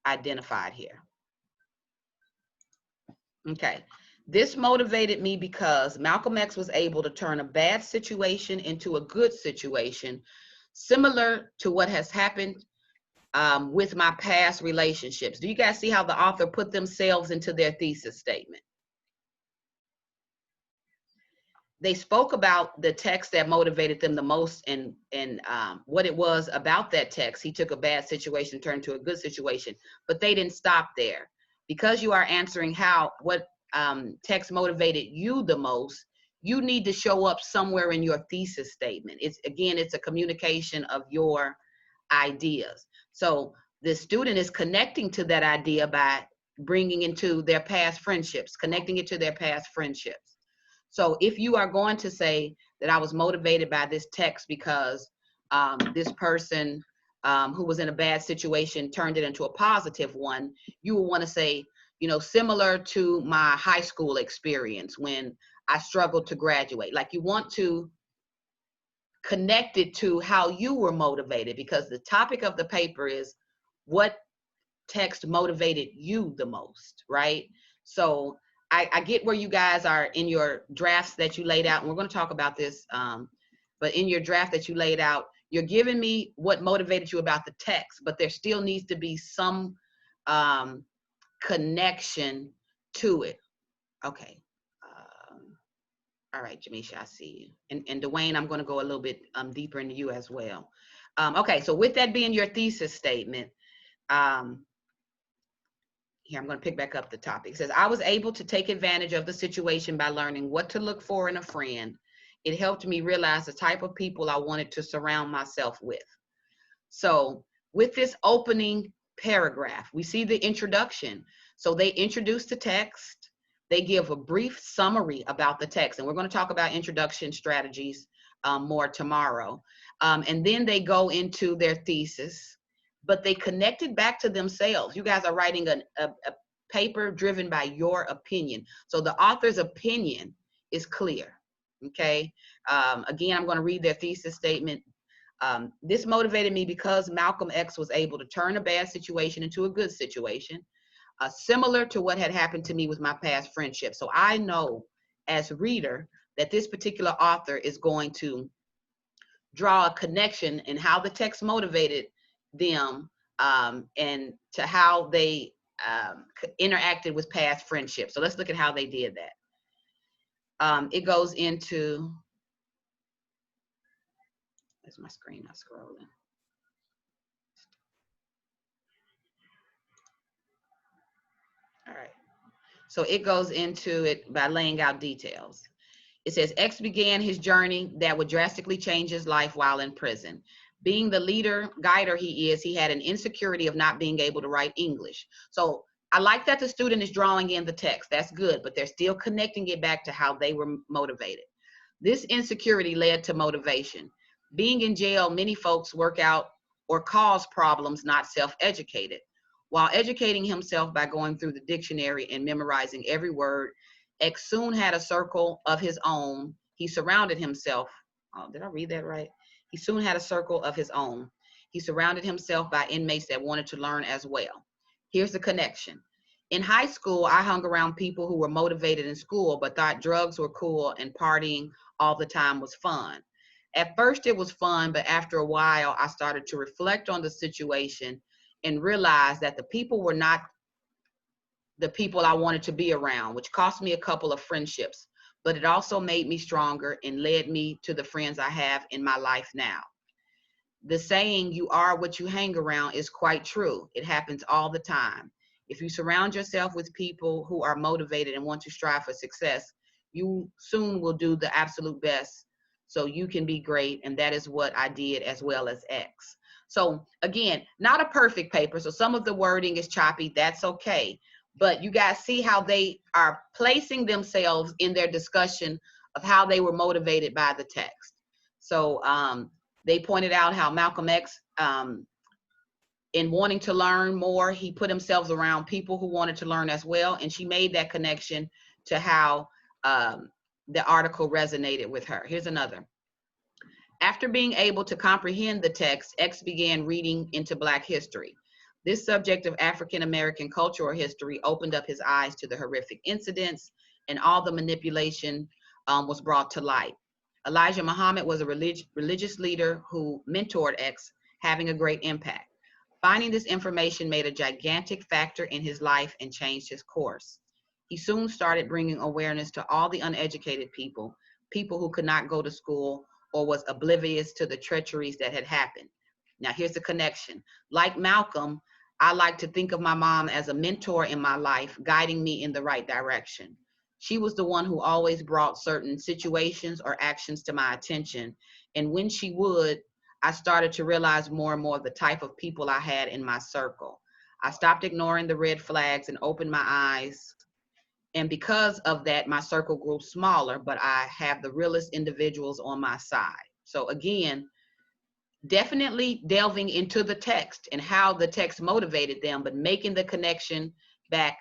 Speaker 1: identified here. Okay, this motivated me because Malcolm X was able to turn a bad situation into a good situation, similar to what has happened with my past relationships. Do you guys see how the author put themselves into their thesis statement? They spoke about the text that motivated them the most, and what it was about that text. He took a bad situation, turned to a good situation, but they didn't stop there. Because you are answering what text motivated you the most, you need to show up somewhere in your thesis statement. It's a communication of your ideas. So the student is connecting to that idea by bringing into their past friendships, connecting it to their past friendships. So if you are going to say, that I was motivated by this text because this person who was in a bad situation turned it into a positive one, you will want to say, you know, similar to my high school experience when I struggled to graduate. Like, you want to connect it to how you were motivated, because the topic of the paper is what text motivated you the most, right? So I get where you guys are in your drafts that you laid out, and we're going to talk about this, but in your draft that you laid out, you're giving me what motivated you about the text, but there still needs to be some connection to it. Okay. All right, Jamisha, I see you. And Dwayne, I'm going to go a little bit deeper into you as well. Okay, so with that being your thesis statement, here, I'm going to pick back up the topic. It says, I was able to take advantage of the situation by learning what to look for in a friend. It helped me realize the type of people I wanted to surround myself with. So with this opening paragraph, we see the introduction. So they introduce the text. They give a brief summary about the text. And we're going to talk about introduction strategies more tomorrow. And then they go into their thesis, but they connect it back to themselves. You guys are writing a paper driven by your opinion. So the author's opinion is clear, okay? Again, I'm going to read their thesis statement. This motivated me because Malcolm X was able to turn a bad situation into a good situation, similar to what had happened to me with my past friendship. So I know as a reader that this particular author is going to draw a connection in how the text motivated them and to how they interacted with past friendships. So let's look at how they did that. It goes into, where's my screen not scrolling? All right. So it goes into it by laying out details. It says, X began his journey that would drastically change his life while in prison. Being the leader, guider he is, he had an insecurity of not being able to write English. So I like that the student is drawing in the text. That's good, but they're still connecting it back to how they were motivated. This insecurity led to motivation. Being in jail, many folks work out or cause problems, not self-educated. While educating himself by going through the dictionary and memorizing every word, X soon had a circle of his own. He surrounded himself. Oh, did I read that right? He soon had a circle of his own. He surrounded himself by inmates that wanted to learn as well. Here's the connection. In high school, I hung around people who were motivated in school, but thought drugs were cool and partying all the time was fun. At first it was fun, but after a while, I started to reflect on the situation and realized that the people were not the people I wanted to be around, which cost me a couple of friendships, but it also made me stronger and led me to the friends I have in my life now. The saying, you are what you hang around, is quite true. It happens all the time. If you surround yourself with people who are motivated and want to strive for success, you soon will do the absolute best so you can be great. And that is what I did, as well as X. So again, not a perfect paper. So some of the wording is choppy. That's okay. But you guys see how they are placing themselves in their discussion of how they were motivated by the text. So they pointed out how Malcolm X, in wanting to learn more, he put himself around people who wanted to learn as well. And she made that connection to how the article resonated with her. Here's another. After being able to comprehend the text, X began reading into Black history. This subject of African-American cultural history opened up his eyes to the horrific incidents, and all the manipulation was brought to light. Elijah Muhammad was a religious leader who mentored X, having a great impact. Finding this information made a gigantic factor in his life and changed his course. He soon started bringing awareness to all the uneducated people, people who could not go to school or was oblivious to the treacheries that had happened. Now here's the connection. Like Malcolm, I like to think of my mom as a mentor in my life, guiding me in the right direction. She was the one who always brought certain situations or actions to my attention. And when she would, I started to realize more and more the type of people I had in my circle. I stopped ignoring the red flags and opened my eyes And because of that, my circle grew smaller, but I have the realest individuals on my side. So again, definitely delving into the text and how the text motivated them, but making the connection back,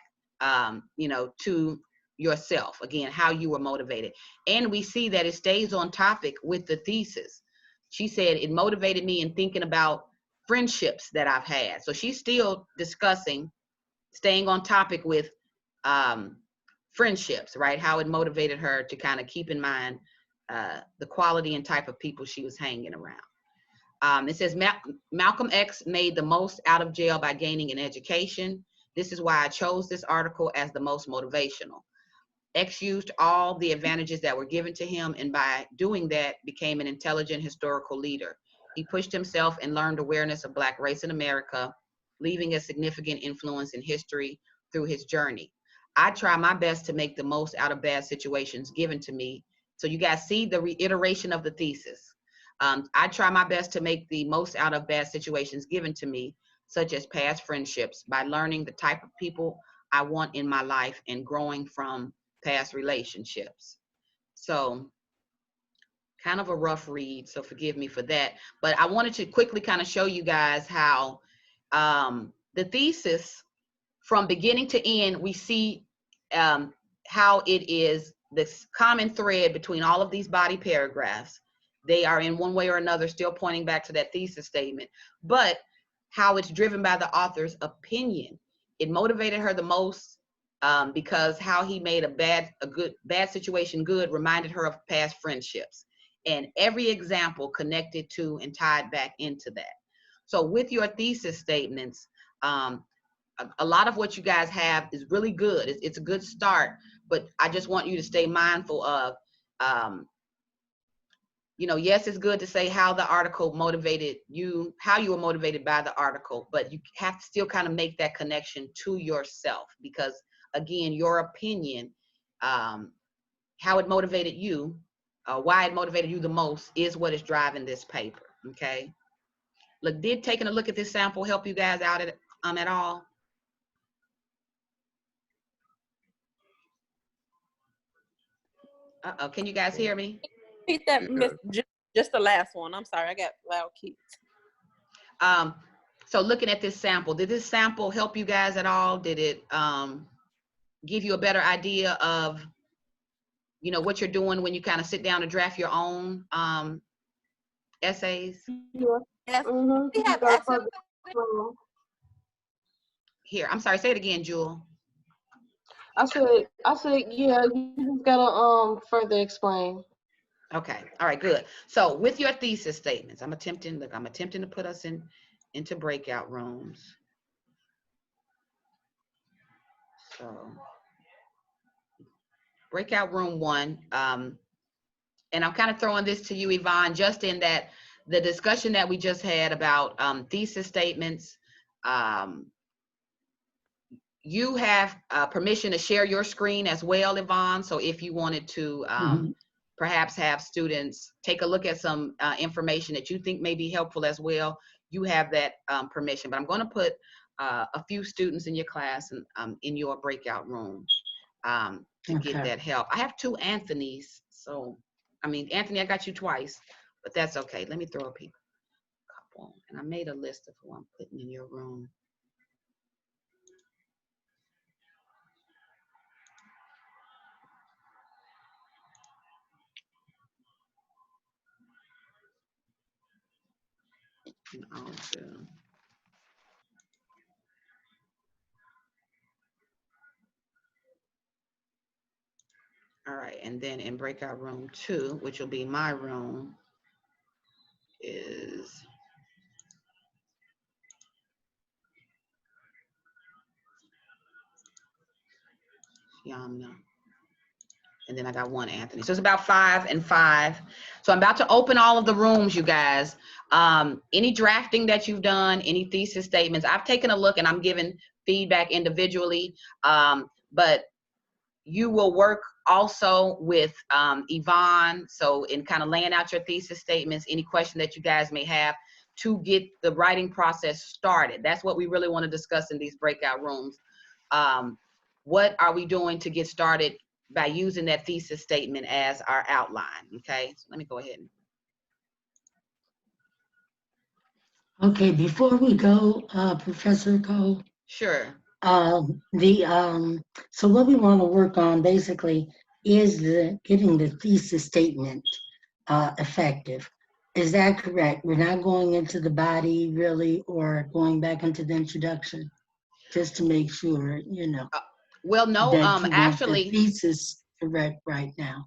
Speaker 1: you know, to yourself, again, how you were motivated. And we see that it stays on topic with the thesis. She said it motivated me in thinking about friendships that I've had. So she's still discussing, staying on topic with friendships, right? How it motivated her to kind of keep in mind the quality and type of people she was hanging around. It says Malcolm X made the most out of jail by gaining an education. This is why I chose this article as the most motivational. X used all the advantages that were given to him, and by doing that, became an intelligent historical leader. He pushed himself and learned awareness of Black race in America, leaving a significant influence in history through his journey. I try my best to make the most out of bad situations given to me. So you guys see the reiteration of the thesis. I try my best to make the most out of bad situations given to me, such as past friendships, by learning the type of people I want in my life and growing from past relationships. So kind of a rough read, so forgive me for that. But I wanted to quickly kind of show you guys how the thesis, from beginning to end, we see how it is this common thread between all of these body paragraphs. They are in one way or another still pointing back to that thesis statement, but how it's driven by the author's opinion. It motivated her the most because how he made a bad situation good reminded her of past friendships, and every example connected to and tied back into that. So with your thesis statements, a lot of what you guys have is really good. It's a good start, but I just want you to stay mindful of, you know, yes, it's good to say how the article motivated you, how you were motivated by the article, but you have to still kind of make that connection to yourself, because again, your opinion, how it motivated you, why it motivated you the most is what is driving this paper, okay? Look, did taking a look at this sample help you guys out at all? Uh-oh, can you guys hear me?
Speaker 2: Repeat that, Miss, just the last one. I'm sorry, I got loud kids.
Speaker 1: So looking at this sample, did this sample help you guys at all? Did it give you a better idea of, you know, what you're doing when you kind of sit down to draft your own essays?
Speaker 5: Yeah.
Speaker 2: Yes.
Speaker 5: Mm-hmm.
Speaker 2: We have access.
Speaker 1: Here, I'm sorry, say it again, Jewel.
Speaker 5: I said, yeah, you just gotta further explain.
Speaker 1: Okay, all right, good. So with your thesis statements, I'm attempting to put us into breakout rooms. So breakout room 1, and I'm kind of throwing this to you, Yvonne, just in that the discussion that we just had about thesis statements, you have permission to share your screen as well, Yvonne. So if you wanted to perhaps have students take a look at some information that you think may be helpful as well, you have that permission. But I'm going to put a few students in your class and in your breakout room to get that help. I have 2 Anthonys, so I mean, Anthony, I got you twice, but that's okay. Let me throw a couple, and I made a list of who I'm putting in your room. And also, all right, and then in breakout room 2, which will be my room, is Yamna. And then I got 1 Anthony. So it's about 5 and 5. So I'm about to open all of the rooms, you guys. Any drafting that you've done, any thesis statements, I've taken a look and I'm giving feedback individually. But you will work also with Yvonne. So in kind of laying out your thesis statements, any question that you guys may have to get the writing process started. That's what we really want to discuss in these breakout rooms. what are we doing to get started by using that thesis statement as our outline, okay? So let me go ahead.
Speaker 7: Okay, before we go, Professor Cole.
Speaker 1: Sure.
Speaker 7: So what we want to work on basically is getting the thesis statement effective. Is that correct? We're not going into the body really, or going back into the introduction, just to make sure,
Speaker 1: Well, no,
Speaker 7: that you
Speaker 1: actually,
Speaker 7: want the thesis correct right now.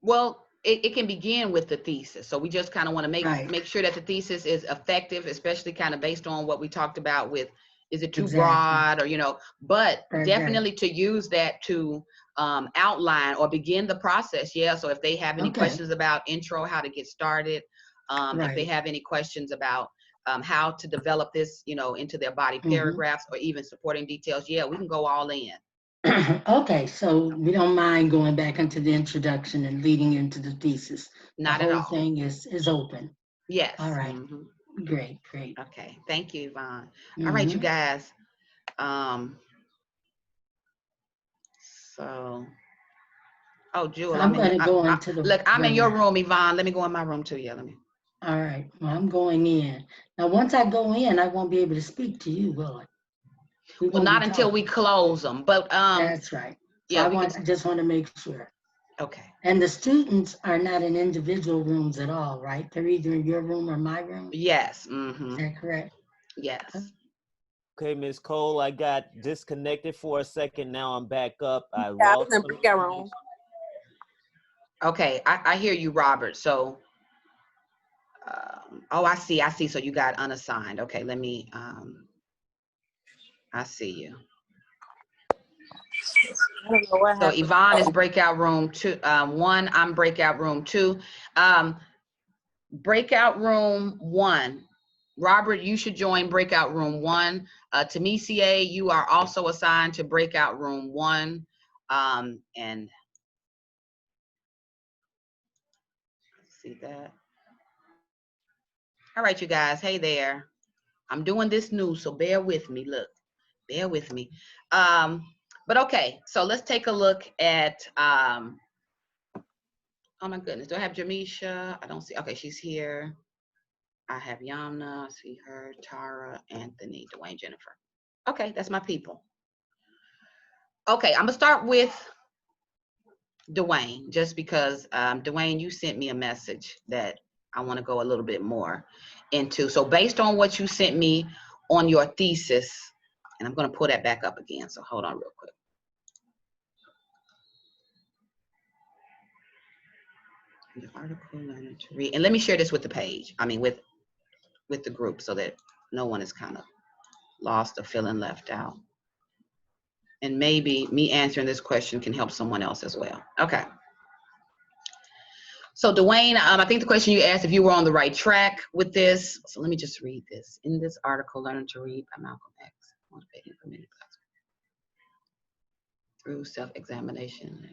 Speaker 1: well, it can begin with the thesis. So we just kind of want to make sure that the thesis is effective, especially kind of based on what we talked about with, is it too broad, or, but definitely to use that to outline or begin the process. Yeah. So if they have any questions about intro, how to get started, if they have any questions about how to develop this, into their body paragraphs or even supporting details, yeah, we can go all in.
Speaker 7: Okay, so we don't mind going back into the introduction and leading into the thesis.
Speaker 1: Not
Speaker 7: the
Speaker 1: at
Speaker 7: whole
Speaker 1: all.
Speaker 7: thing is open.
Speaker 1: Yes.
Speaker 7: All right. Great.
Speaker 1: Okay. Thank you, Yvonne. All right, you guys. Jewel,
Speaker 7: I'm going to go into the
Speaker 1: look. I'm in your room, Yvonne. Let me go in my room too. Yeah, let me.
Speaker 7: All right. Well, I'm going in now. Once I go in, I won't be able to speak to you, will I?
Speaker 1: Well, not until we close them. But
Speaker 7: that's right. So
Speaker 1: yeah,
Speaker 7: I just want to make sure.
Speaker 1: Okay.
Speaker 7: And the students are not in individual rooms at all, right? They're either in your room or my room.
Speaker 1: Yes.
Speaker 7: Is that correct?
Speaker 1: Yes.
Speaker 4: Okay, Ms. Cole, I got disconnected for a second. Now I'm back up.
Speaker 2: I was in breakout room.
Speaker 1: Okay, I hear you, Robert. So, I see. So you got unassigned. Okay, let me, I see you.
Speaker 2: I don't know what
Speaker 1: So
Speaker 2: happened.
Speaker 1: Yvonne is breakout room 1. I'm breakout room 2. Breakout room 1. Robert, you should join breakout room 1. Tamicia, you are also assigned to breakout room 1. And see that. All right, you guys. Hey there. I'm doing this new, so bear with me. Look, bear with me. But okay, so let's take a look at, oh my goodness, do I have Jamisha? I don't see, okay, she's here. I have Yamna, I see her, Tara, Anthony, Dwayne, Jennifer. Okay, that's my people. Okay, I'm gonna start with Dwayne, just because, Dwayne, you sent me a message that I wanna go a little bit more into. So based on what you sent me on your thesis, and I'm gonna pull that back up again, so hold on real quick. The article, learning to read, and let me share this with the page, with the group, so that no one is kind of lost or feeling left out. And maybe me answering this question can help someone else as well. Okay. So Dwayne, I think the question you asked if you were on the right track with this. So let me just read this. In this article, Learning to Read by Malcolm X, motivating community through self-examination.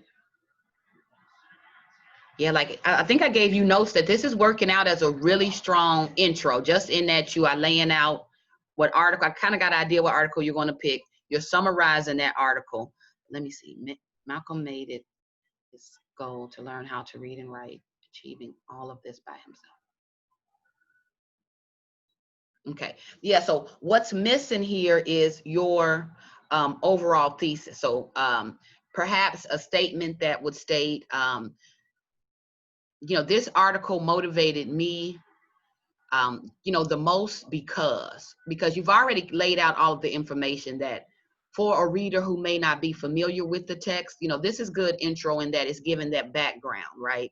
Speaker 1: Yeah, like I think I gave you notes that this is working out as a really strong intro, just in that you are laying out what article, I kind of got an idea what article you're going to pick. You're summarizing that article. Let me see. Malcolm made it his goal to learn how to read and write, achieving all of this by himself. Okay. Yeah, so what's missing here is your overall thesis. So perhaps a statement that would state, this article motivated me, the most because you've already laid out all of the information that for a reader who may not be familiar with the text, this is good intro in that it's given that background, right?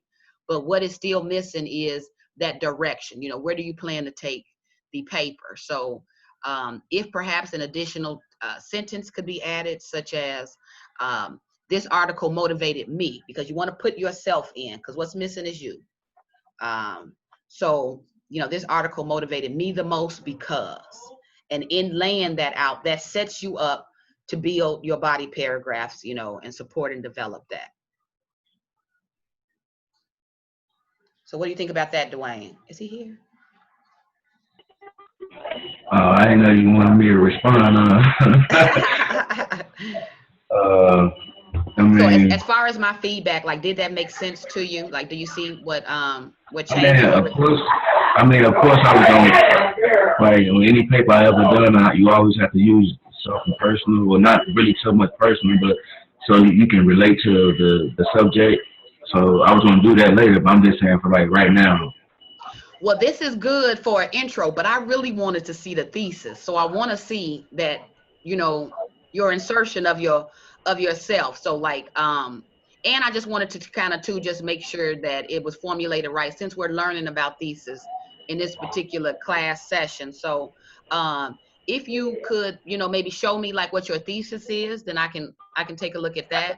Speaker 1: But what is still missing is that direction, where do you plan to take the paper? So if perhaps an additional sentence could be added, such as, this article motivated me, because you want to put yourself in, because what's missing is you. So, this article motivated me the most because, and in laying that out, that sets you up to build your body paragraphs, and support and develop that. So what do you think about that, Dwayne? Is he here?
Speaker 8: I didn't know you wanted me to respond.
Speaker 1: So
Speaker 8: mean,
Speaker 1: as far as my feedback, like, did that make sense to you? Like, do you see what
Speaker 8: I
Speaker 1: changes
Speaker 8: mean,
Speaker 1: you
Speaker 8: of
Speaker 1: were?
Speaker 8: course, of course, I was on, like, on any paper I ever done, you always have to use something personal, well, not really so much personal, but so you can relate to the subject. So I was gonna do that later, but I'm just saying for like right now.
Speaker 1: Well, this is good for an intro, but I really wanted to see the thesis. So I want to see that, you know, your insertion of yourself. So like, and I just wanted to kind of too just make sure that it was formulated right, since we're learning about thesis in this particular class session. So if you could, you know, maybe show me like what your thesis is, then I can take a look at that.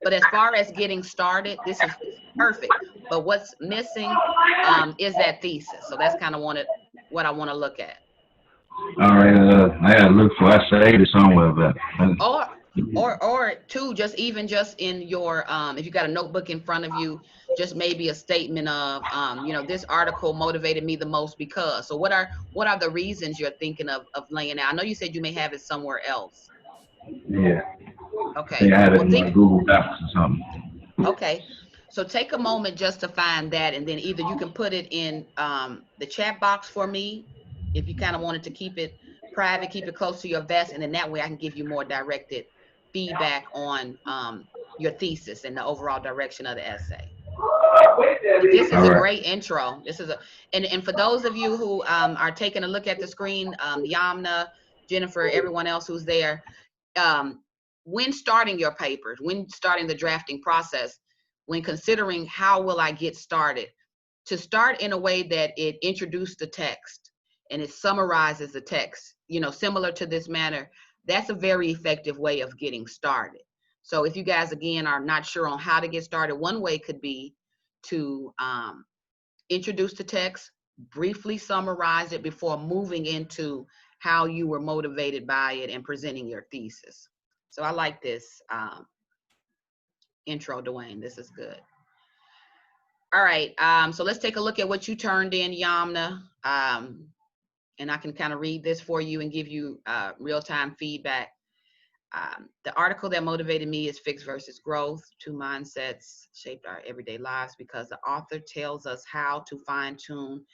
Speaker 1: But as far as getting started, this is perfect. But what's missing is that thesis. So that's kind of what I want to look at.
Speaker 8: All right, I gotta look for. I saved it somewhere, but
Speaker 1: Or or two, just even just in your if you got a notebook in front of you, just maybe a statement of you know, this article motivated me the most because. So what are the reasons you're thinking of laying out? I know you said you may have it somewhere else.
Speaker 8: yeah, I
Speaker 1: Okay.
Speaker 8: think I have it
Speaker 1: Well,
Speaker 8: in my
Speaker 1: think.
Speaker 8: Google Docs or something.
Speaker 1: Okay. So take a moment just to find that, and then either you can put it in the chat box for me, if you kind of wanted to keep it private, keep it close to your vest, and then that way I can give you more directed feedback on your thesis and the overall direction of the essay. But this is
Speaker 8: All
Speaker 1: a
Speaker 8: right.
Speaker 1: great intro. This is and for those of you who are taking a look at the screen, Yamna, Jennifer, everyone else who's there, um, when starting your papers, when starting the drafting process, when considering how will I get started, to start in a way that it introduces the text and it summarizes the text, you know, similar to this manner, that's a very effective way of getting started. So if you guys, again, are not sure on how to get started, one way could be to introduce the text, briefly summarize it before moving into how you were motivated by it and presenting your thesis. So I like this intro, Dwayne. This is good. All right, so let's take a look at what you turned in, Yamna. And I can kind of read this for you and give you real-time feedback. The article that motivated me is Fix versus Growth. Two mindsets shaped our everyday lives because the author tells us how to fine-tune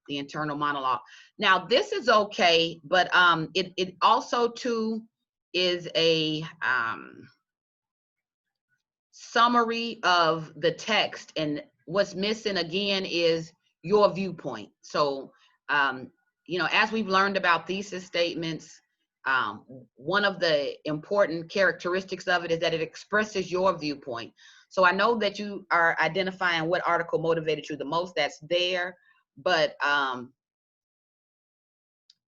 Speaker 1: the internal monologue. Now, this is okay, but it also too is a summary of the text, and what's missing again is your viewpoint. So you know, as we've learned about thesis statements, one of the important characteristics of it is that it expresses your viewpoint. So I know that you are identifying what article motivated you the most. That's there, but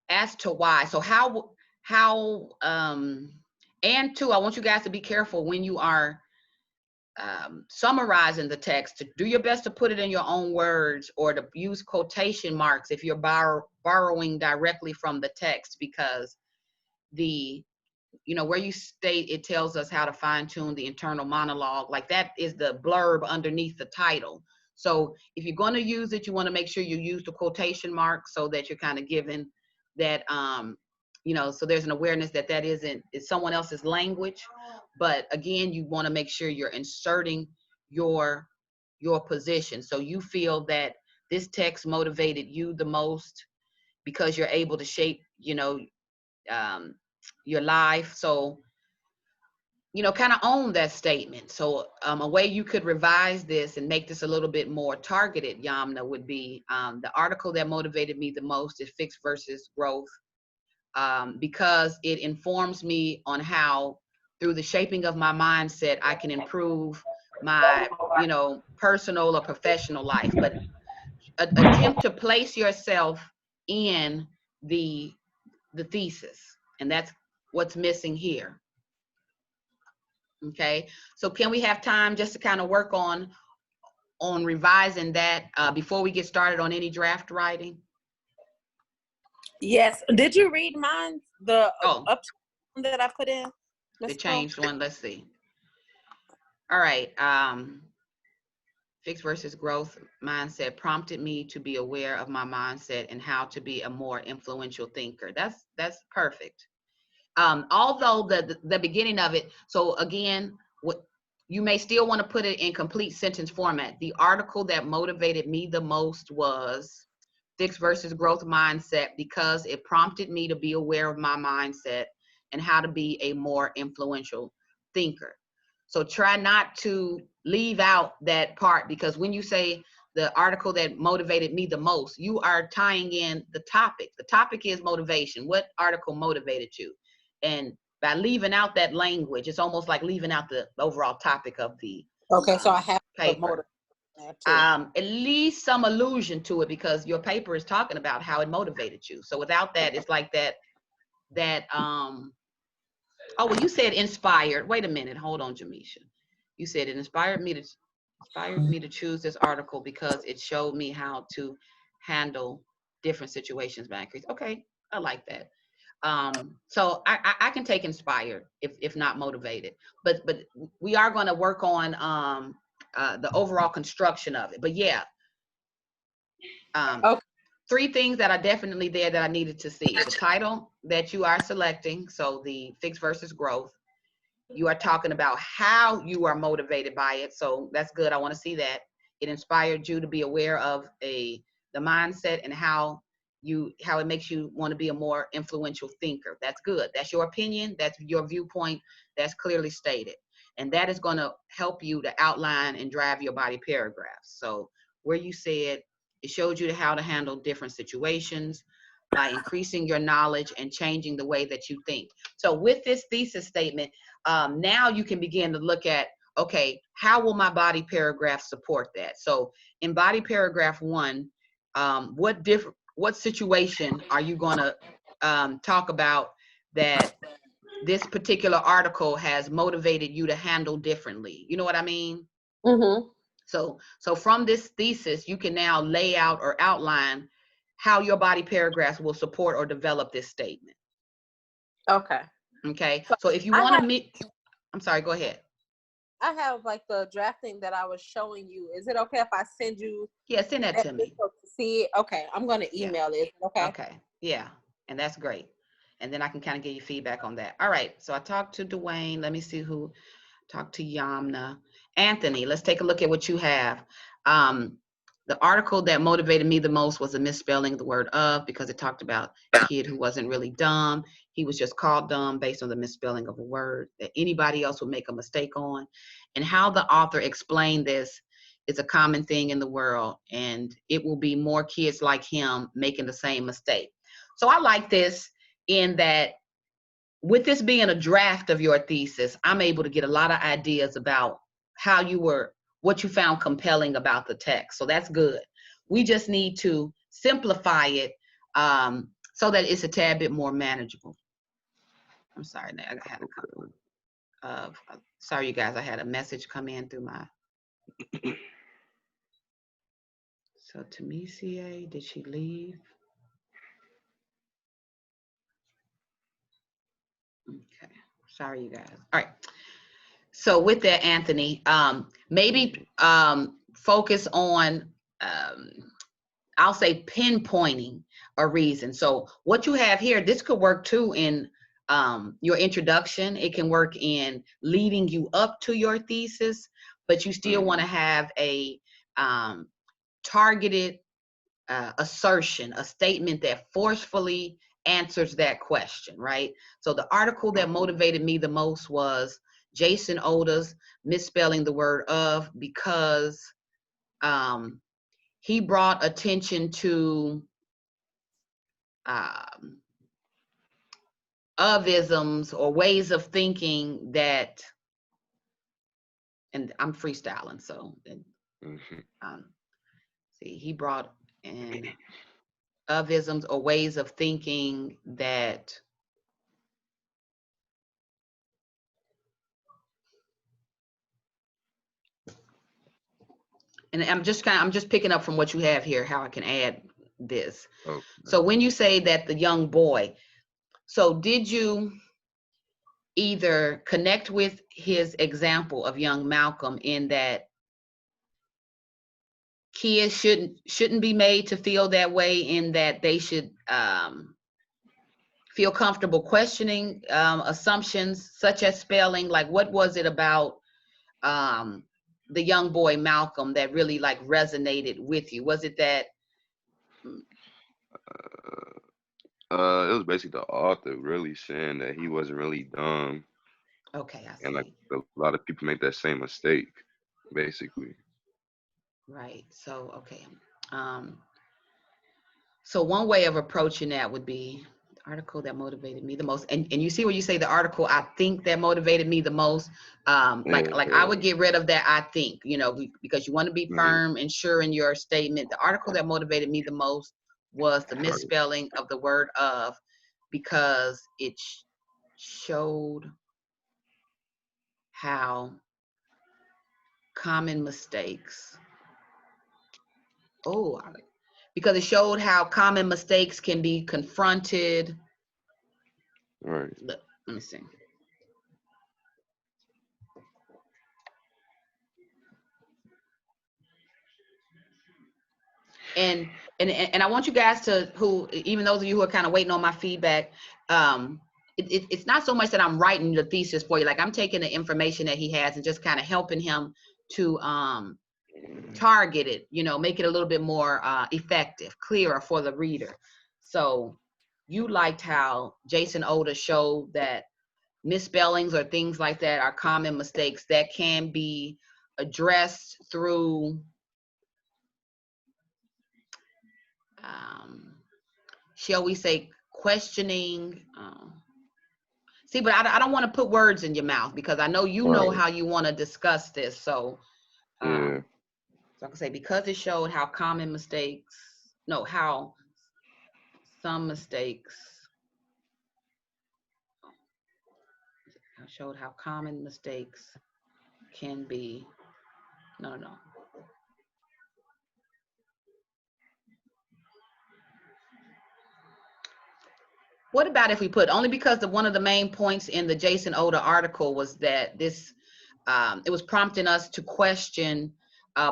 Speaker 1: as to why. So how and two, I want you guys to be careful when you are summarizing the text, to do your best to put it in your own words, or to use quotation marks if you're borrowing directly from the text, because the, you know, where you state it tells us how to fine-tune the internal monologue, like that is the blurb underneath the title. So if you're going to use it, you want to make sure you use the quotation marks so that you're kind of giving that you know, so there's an awareness that that isn't, it's someone else's language. But again, you want to make sure you're inserting your position. So you feel that this text motivated you the most because you're able to shape, you know, your life. So, you know, kind of own that statement. So a way you could revise this and make this a little bit more targeted, Yamna, would be the article that motivated me the most is Fix versus Growth, because it informs me on how, through the shaping of my mindset, I can improve my, you know, personal or professional life. But attempt to place yourself in the thesis, and that's what's missing here. Okay, so can we have time just to kind of work on revising that before we get started on any draft writing?
Speaker 2: Yes. Did you read mine? The
Speaker 1: Oh,
Speaker 2: up that I put in.
Speaker 1: the
Speaker 2: Let's go.
Speaker 1: changed one. Let's see. All right. Fix versus Growth mindset prompted me to be aware of my mindset and how to be a more influential thinker. That's perfect. Although the beginning of it, so again, you may still want to put it in complete sentence format. The article that motivated me the most was Fixed versus Growth Mindset, because it prompted me to be aware of my mindset and how to be a more influential thinker. So try not to leave out that part, because when you say the article that motivated me the most, you are tying in the topic. The topic is motivation. What article motivated you? And by leaving out that language, it's almost like leaving out the overall topic of the
Speaker 2: Okay, so I have to put
Speaker 1: paper.
Speaker 2: motivation
Speaker 1: At least some allusion to it, because your paper is talking about how it motivated you. So without that, it's like oh, well, you said inspired. Wait a minute. Hold on, Jamisha. You said it inspired me to choose this article because it showed me how to handle different situations by increase. Okay, I like that. So I can take inspired if not motivated, but we are going to work on the overall construction of it. But yeah,
Speaker 2: Okay.
Speaker 1: 3 things that are definitely there that I needed to see: the title that you are selecting, so the fixed versus growth. You are talking about how you are motivated by it, so that's good. I want to see that. It inspired you to be aware of the mindset and how it makes you want to be a more influential thinker. That's good. That's your opinion. That's your viewpoint. That's clearly stated. And that is going to help you to outline and drive your body paragraphs. So where you said it showed you how to handle different situations by increasing your knowledge and changing the way that you think. So with this thesis statement, now you can begin to look at, okay, how will my body paragraph support that? So in body paragraph 1, what situation are you going to talk about that this particular article has motivated you to handle differently? You know what I mean?
Speaker 2: Mm-hmm.
Speaker 1: So from this thesis, you can now lay out or outline how your body paragraphs will support or develop this statement.
Speaker 2: Okay.
Speaker 1: Okay. So if you want to meet, I'm sorry, go ahead.
Speaker 2: I have like the drafting that I was showing you. Is it okay if I send you?
Speaker 1: Yeah, send that to me.
Speaker 2: To see it? Okay, I'm going to email it. Okay.
Speaker 1: Okay. Yeah. And that's great. And then I can kind of give you feedback on that. All right. So I talked to Dwayne. Let me see who talked to Yamna. Anthony, let's take a look at what you have. The article that motivated me the most was a misspelling of the word of, because it talked about a kid who wasn't really dumb. He was just called dumb based on the misspelling of a word that anybody else would make a mistake on. And how the author explained this is a common thing in the world, and it will be more kids like him making the same mistake. So I like this in that with this being a draft of your thesis, I'm able to get a lot of ideas about what you found compelling about the text. So that's good. We just need to simplify it so that it's a tad bit more manageable. I'm sorry, I had a couple of, sorry you guys, I had a message come in through my, so Tamicia, did she leave? Okay, sorry you guys. All right. So with that, Anthony, maybe focus on, I'll say pinpointing a reason. So what you have here, this could work too in your introduction. It can work in leading you up to your thesis, but you still want to have a targeted assertion, a statement that forcefully answers that question, right? So the article that motivated me the most was Jason Oda's misspelling the word of, because he brought attention to of-isms or ways of thinking that, and I'm freestyling, so see, he brought in of-isms or ways of thinking that and I'm just picking up from what you have here, how I can add this. Okay. So when you say that the young boy, so did you either connect with his example of young Malcolm in that kids shouldn't be made to feel that way, in that they should feel comfortable questioning assumptions such as spelling? Like, what was it about the young boy Malcolm that really like resonated with you? Was it that?
Speaker 9: It was basically the author really saying that he wasn't really dumb,
Speaker 1: Okay, I
Speaker 9: and like
Speaker 1: see.
Speaker 9: a lot of people make that same mistake, basically.
Speaker 1: Right. So, okay. Um, so one way of approaching that would be the article that motivated me the most. And you see where you say the article I think that motivated me the most. Like I would get rid of that I think, because you want to be firm and sure in your statement. The article that motivated me the most was the misspelling of the word of, because it showed how common mistakes. Because it showed how common mistakes can be confronted.
Speaker 9: Right.
Speaker 1: Look, let me see. And I want you guys to, who, even those of you who are kind of waiting on my feedback, it's not so much that I'm writing the thesis for you. Like, I'm taking the information that he has and just kind of helping him to target it, make it a little bit more effective, clearer for the reader. So you liked how Jason Oda showed that misspellings or things like that are common mistakes that can be addressed through shall we say questioning. See, but I don't want to put words in your mouth, because I know you know how you want to discuss this. So
Speaker 9: Yeah.
Speaker 1: so I can say, because it showed how common mistakes, how some mistakes, showed how common mistakes can be, no. What about if we put, only because one of the main points in the Jason Oda article was that this, it was prompting us to question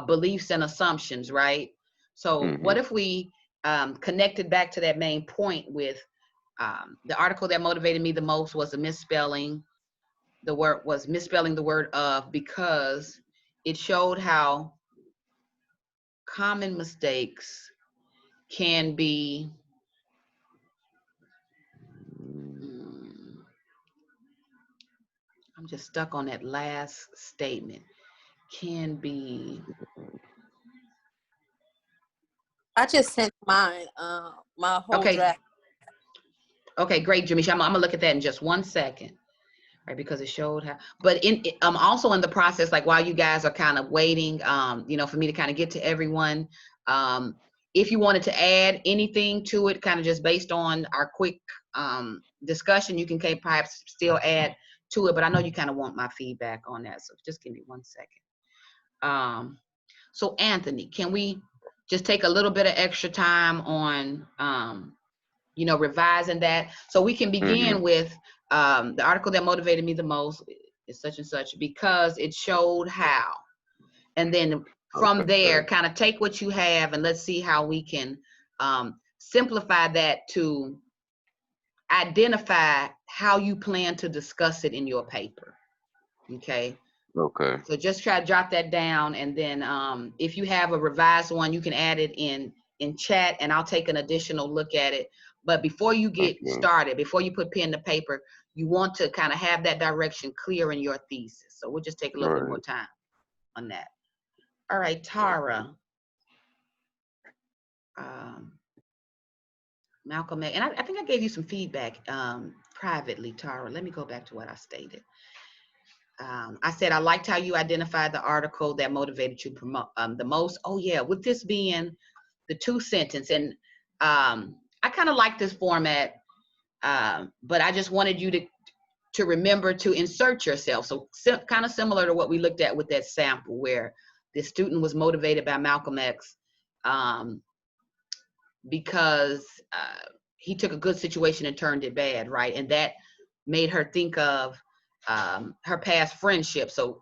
Speaker 1: beliefs and assumptions, right? So what if we connected back to that main point with the article that motivated me the most was the misspelling. The word was misspelling the word of, because it showed how common mistakes can be, I'm just stuck on that last statement, can be.
Speaker 2: I just sent mine, my whole draft.
Speaker 1: Okay, great, Jimmy. I'm gonna look at that in just 1 second, right? Because it showed how, but I'm also in the process, like while you guys are kind of waiting, for me to kind of get to everyone. If you wanted to add anything to it, kind of just based on our quick discussion, you can perhaps still add to it, but I know you kind of want my feedback on that. So just give me 1 second. So Anthony, can we just take a little bit of extra time on, revising that, so we can begin with the article that motivated me the most is such and such because it showed how, and then from there kind of take what you have and let's see how we can simplify that to identify how you plan to discuss it in your paper. Okay. So just try to jot that down, and then if you have a revised one, you can add it in chat, and I'll take an additional look at it. But before you get started, before you put pen to paper, you want to kind of have that direction clear in your thesis. So we'll just take a little bit more time on that. All right, Tara. Malcolm, and I think I gave you some feedback privately, Tara. Let me go back to what I stated. I said I liked how you identified the article that motivated you the most. Oh yeah, with this being the 2-sentence, and I kind of like this format, but I just wanted you to remember to insert yourself. So kind of similar to what we looked at with that sample, where the student was motivated by Malcolm X because he took a good situation and turned it bad, right? And that made her think of her past friendship. So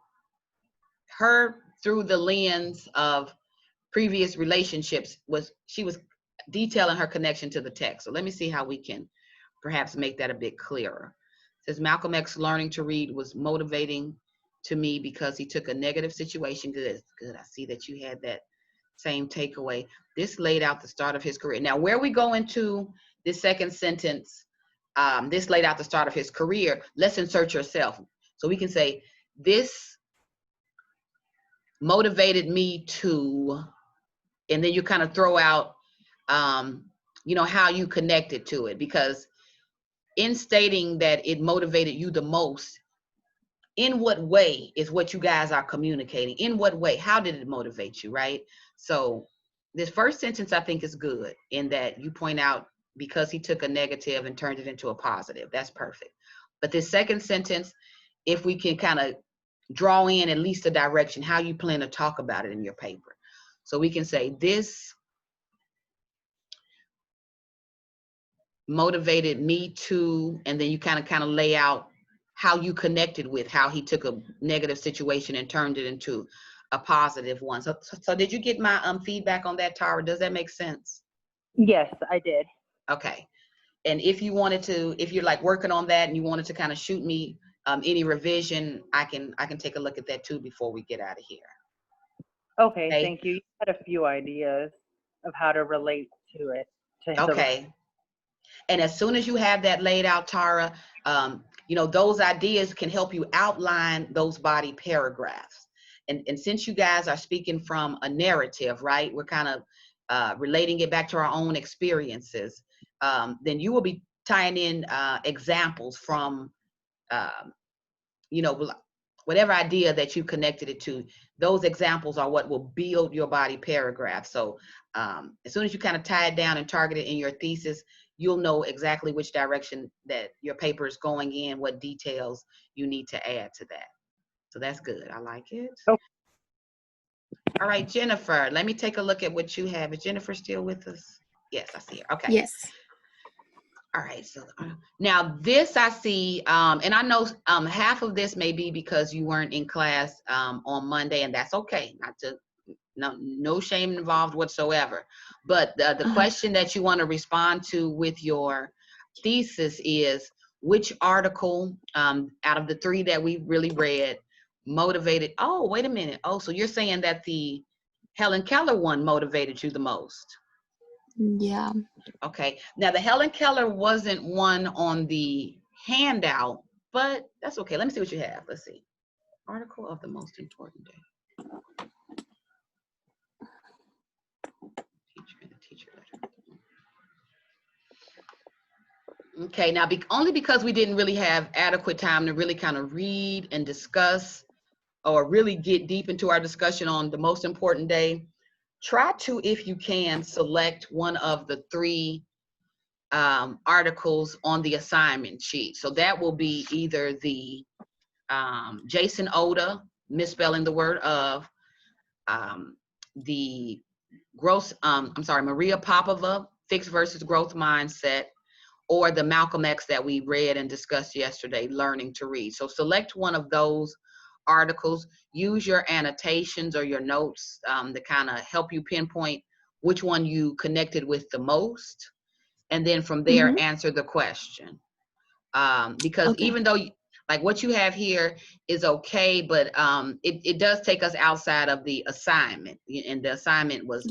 Speaker 1: her, through the lens of previous relationships, she was detailing her connection to the text. So let me see how we can perhaps make that a bit clearer. It says Malcolm X learning to read was motivating to me because he took a negative situation. Good. I see that you had that same takeaway. This laid out the start of his career. Now, where we go into this second sentence, this laid out the start of his career. Let's insert yourself. So we can say, this motivated me to, and then you kind of throw out, how you connected to it. Because in stating that it motivated you the most, in what way is what you guys are communicating? In what way? How did it motivate you, right? So this first sentence I think is good in that you point out because he took a negative and turned it into a positive. That's perfect. But this second sentence, if we can kind of draw in at least a direction, how you plan to talk about it in your paper. So we can say, this motivated me to, and then you kind of lay out how you connected with how he took a negative situation and turned it into a positive one. So did you get my feedback on that, Tara? Does that make sense?
Speaker 3: Yes, I did.
Speaker 1: Okay. And if you wanted to, if you're like working on that and you wanted to kind of shoot me any revision, I can take a look at that too before we get out of here.
Speaker 3: Okay, thank you. You had a few ideas of how to relate to it.
Speaker 1: Okay. And as soon as you have that laid out, Tara, those ideas can help you outline those body paragraphs. And since you guys are speaking from a narrative, right, we're kind of relating it back to our own experiences, then you will be tying in examples from, whatever idea that you connected it to. Those examples are what will build your body paragraph. So as soon as you kind of tie it down and target it in your thesis, you'll know exactly which direction that your paper is going in, what details you need to add to that. So that's good. I like it.
Speaker 3: Oh.
Speaker 1: All right, Jennifer, let me take a look at what you have. Is Jennifer still with us? Yes, I see her. Okay.
Speaker 6: Yes.
Speaker 1: All right, so now this I see, and I know half of this may be because you weren't in class on Monday, and that's okay. No shame involved whatsoever. But the question that you want to respond to with your thesis is, which article out of the three that we really read motivated? Oh, wait a minute. Oh, so you're saying that the Helen Keller one motivated you the most?
Speaker 6: Yeah.
Speaker 1: Okay. Now the Helen Keller wasn't one on the handout, but that's okay. Let me see what you have. Let's see. Article of the most important day. Teacher letter. Okay, now only because we didn't really have adequate time to really kind of read and discuss or really get deep into our discussion on the most important day, try to, if you can, select one of the three articles on the assignment sheet. So that will be either the Jason Oda, misspelling the word of, the Maria Popova, Fixed versus Growth Mindset, or the Malcolm X that we read and discussed yesterday, Learning to Read. So select one of those articles, use your annotations or your notes to kind of help you pinpoint which one you connected with the most, and then from there answer the question. Because even though like what you have here is okay, but it does take us outside of the assignment, and the assignment was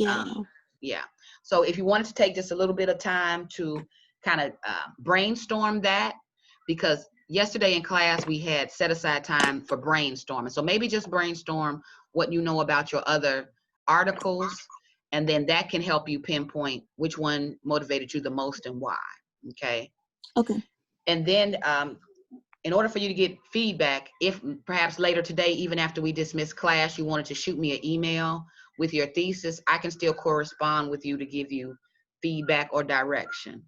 Speaker 1: so if you wanted to take just a little bit of time to kind of brainstorm that, because yesterday in class we had set aside time for brainstorming. So maybe just brainstorm what you know about your other articles, and then that can help you pinpoint which one motivated you the most and why. Okay. And then in order for you to get feedback, if perhaps later today, even after we dismiss class, you wanted to shoot me an email with your thesis, I can still correspond with you to give you feedback or direction.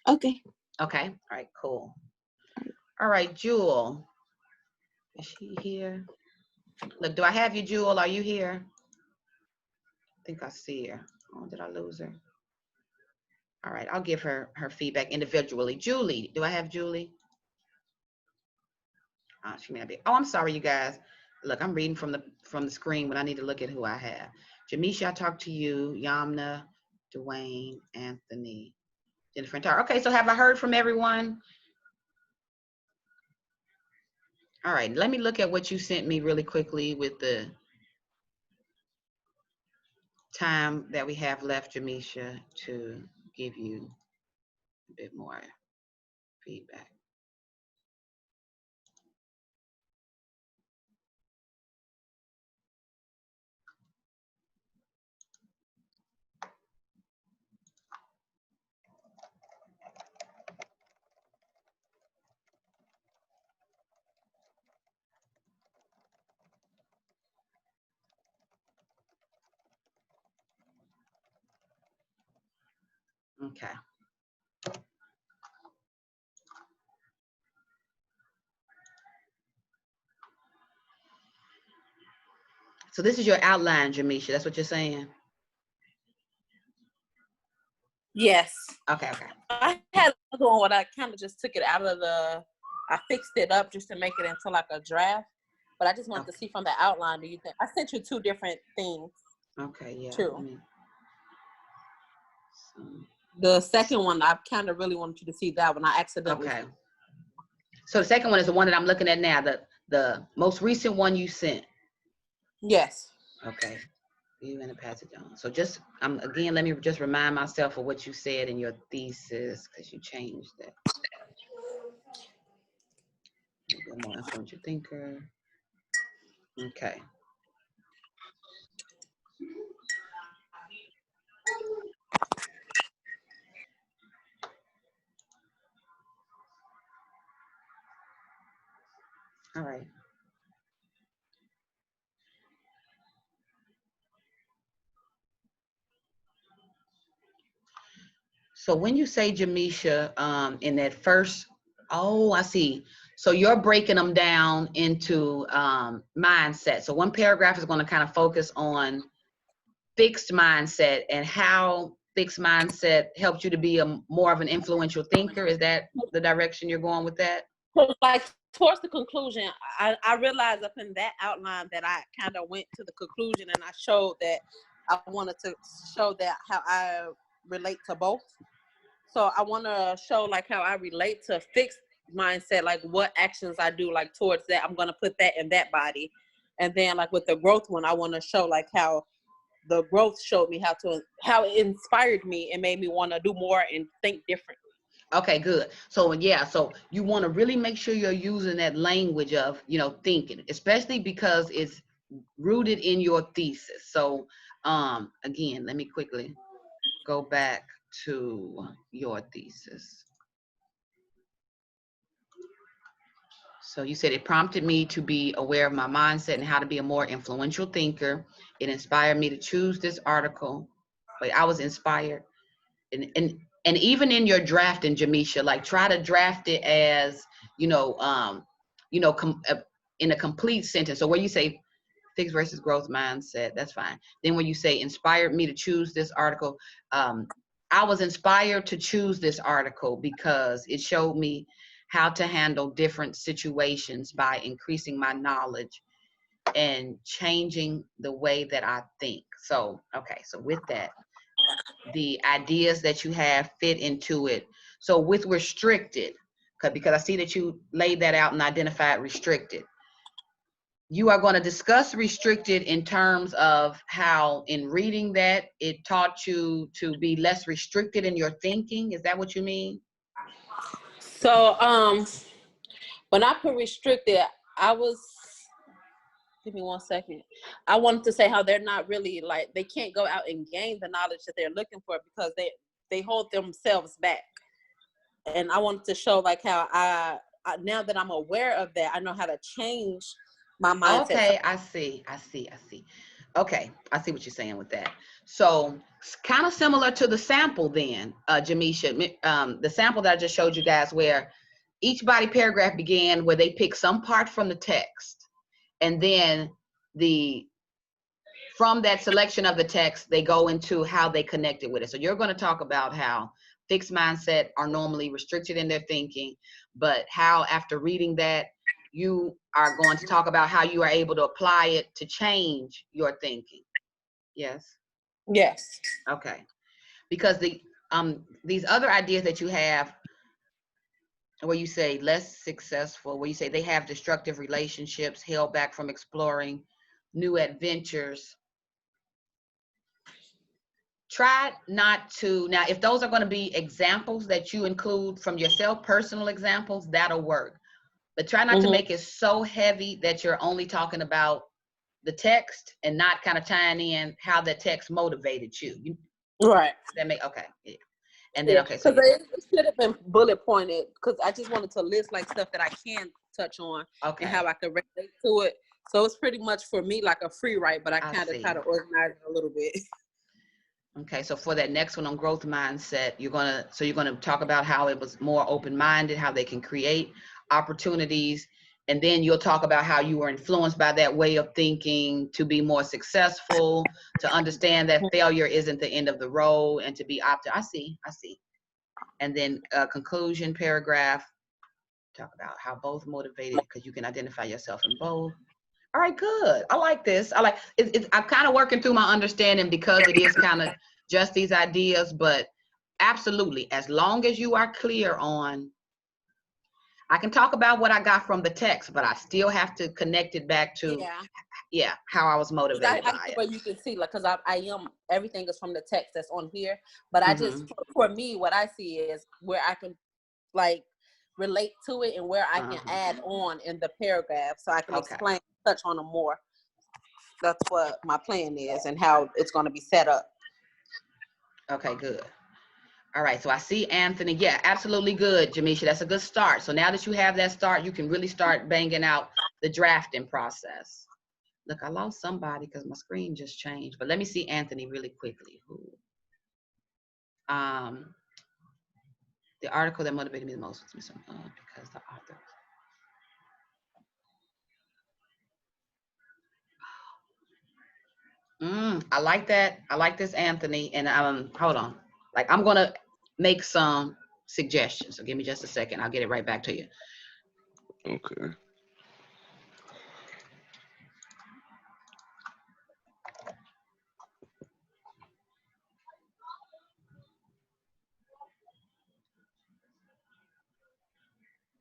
Speaker 1: Okay. All right, cool. All right, Jewel. Is she here? Look, do I have you, Jewel? Are you here? I think I see her. Oh, did I lose her? All right, I'll give her feedback individually. Julie, do I have Julie? She may not be. Oh, I'm sorry, you guys. Look, I'm reading from the screen when I need to look at who I have. Jamisha, I talked to you. Yamna, Dwayne, Anthony, Jennifer, and Tara. Okay, so have I heard from everyone? All right, let me look at what you sent me really quickly with the time that we have left, Jamisha, to give you a bit more feedback. Okay. So this is your outline, Jamisha. That's what you're saying?
Speaker 2: Yes.
Speaker 1: Okay, okay.
Speaker 2: I had another one where I kind of just took it out of I fixed it up just to make it into like a draft. But I just wanted to see from the outline, do you think? I sent you two different things.
Speaker 1: Okay, yeah.
Speaker 2: Too. The second one, I kind of really wanted you to see that one. I accidentally.
Speaker 1: Okay. So the second one is the one that I'm looking at now, the most recent one you sent.
Speaker 2: Yes.
Speaker 1: Okay. You in the passage on. So just again, let me just remind myself of what you said in your thesis, because you changed that. A more influential thinker. Okay. All right. So when you say, Jamisha, in that first, oh, I see. So you're breaking them down into mindset. So one paragraph is going to kind of focus on fixed mindset and how fixed mindset helps you to be more of an influential thinker. Is that the direction you're going with that?
Speaker 2: So like towards the conclusion, I realized up in that outline that I kind of went to the conclusion and I showed that I wanted to show that how I relate to both. So I want to show like how I relate to fixed mindset, like what actions I do like towards that. I'm going to put that in that body. And then like with the growth one, I want to show like how the growth showed me how it inspired me and made me want to do more and think differently.
Speaker 1: Okay, good. So yeah, so you want to really make sure you're using that language of, thinking, especially because it's rooted in your thesis. So again, let me quickly go back to your thesis. So you said it prompted me to be aware of my mindset and how to be a more influential thinker. It inspired me to choose this article. But I was inspired. And even in your drafting, Jamisha, like try to draft it as, in a complete sentence. So where you say fixed versus growth mindset, that's fine. Then when you say inspired me to choose this article, I was inspired to choose this article because it showed me how to handle different situations by increasing my knowledge and changing the way that I think. So, okay, so with that, the ideas that you have fit into it. So with restricted, because I see that you laid that out and identified restricted. You are going to discuss restricted in terms of how in reading that, it taught you to be less restricted in your thinking. Is that what you mean?
Speaker 2: So when I put restricted, give me 1 second. I wanted to say how they're not really like, they can't go out and gain the knowledge that they're looking for because they hold themselves back. And I wanted to show like how I now that I'm aware of that, I know how to change my mindset.
Speaker 1: Okay, I see. Okay, I see what you're saying with that. So it's kind of similar to the sample then, Jamisha, the sample that I just showed you guys where each body paragraph began where they pick some part from the text. And then from that selection of the text, they go into how they connected with it. So you're going to talk about how fixed mindset are normally restricted in their thinking, but how after reading that, you are going to talk about how you are able to apply it to change your thinking. Yes?
Speaker 2: Yes.
Speaker 1: Okay. Because these other ideas that you have, where you say less successful, where you say they have destructive relationships, held back from exploring new adventures. Try not to, now if those are going to be examples that you include from yourself, personal examples, that'll work. But try not to make it so heavy that you're only talking about the text and not kind of tying in how the text motivated you.
Speaker 2: Right.
Speaker 1: That make, okay, yeah. And then, okay,
Speaker 2: so
Speaker 1: so
Speaker 2: it should have been bullet pointed because I just wanted to list like stuff that I can touch on and how I can relate to it. So it's pretty much for me like a free write, but I kind of try to organize it a little bit.
Speaker 1: Okay, so for that next one on growth mindset, you're gonna talk about how it was more open-minded, how they can create opportunities, and then you'll talk about how you were influenced by that way of thinking to be more successful, to understand that failure isn't the end of the road, and to be I see. And then conclusion paragraph, talk about how both motivated, because you can identify yourself in both. All right, good. I like this. I like it. I'm kind of working through my understanding because it is kind of just these ideas, but absolutely, as long as you are clear on, I can talk about what I got from the text, but I still have to connect it back to, how I was motivated by it.
Speaker 2: But you can see, like, because I am, everything is from the text that's on here, but I just, for me, what I see is where I can, like, relate to it and where I can add on in the paragraph so I can explain, touch on them more. That's what my plan is and how it's going to be set up.
Speaker 1: Okay, good. All right, so I see Anthony. Yeah, absolutely good, Jamisha. That's a good start. So now that you have that start, you can really start banging out the drafting process. Look, I lost somebody because my screen just changed, but let me see Anthony really quickly. The article that motivated me the most was because the author. I like that. I like this, Anthony. And hold on. Like, I'm gonna make some suggestions. So give me just a second. I'll get it right back to you.
Speaker 9: Okay.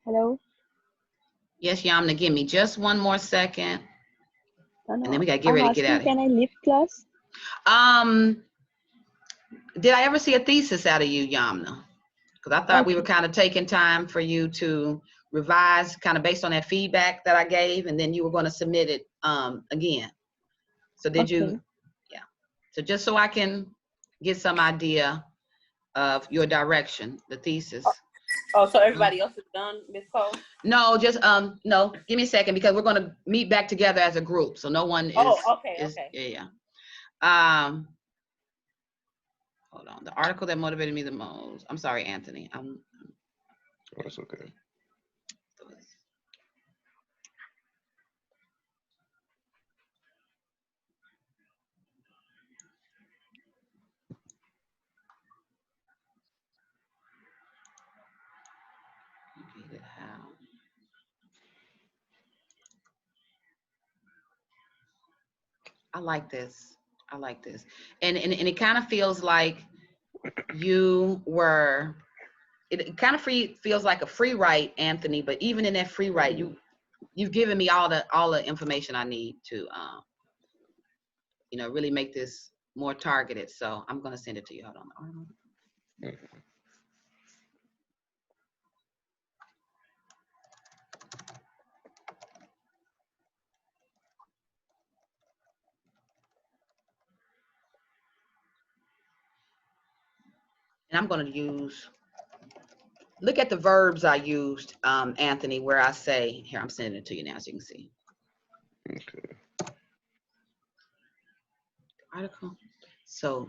Speaker 6: Hello?
Speaker 1: Yes, Yamna, give me just one more second.
Speaker 6: No,
Speaker 1: and then we gotta get ready to get out of here.
Speaker 6: Can I leave class?
Speaker 1: Did I ever see a thesis out of you, Yamna? Because I thought we were kind of taking time for you to revise kind of based on that feedback that I gave, and then you were going to submit it again. So did you? Yeah. So just so I can get some idea of your direction, the thesis.
Speaker 2: Oh, so everybody else is done, Ms. Cole?
Speaker 1: No, just no. Give me a second because we're going to meet back together as a group, so no one is.
Speaker 2: Oh, okay.
Speaker 1: Yeah. Hold on. The article that motivated me the most. I'm sorry, Anthony.
Speaker 9: That's okay.
Speaker 1: I like this. I like this. And it kind of feels like you were, it kind of feels like a free write, Anthony, but even in that free write, you've given me all the information I need to, really make this more targeted. So I'm going to send it to you. Hold on. And I'm going to look at the verbs I used, Anthony, where I say, here, I'm sending it to you now so you can see.
Speaker 9: Okay.
Speaker 1: Article. So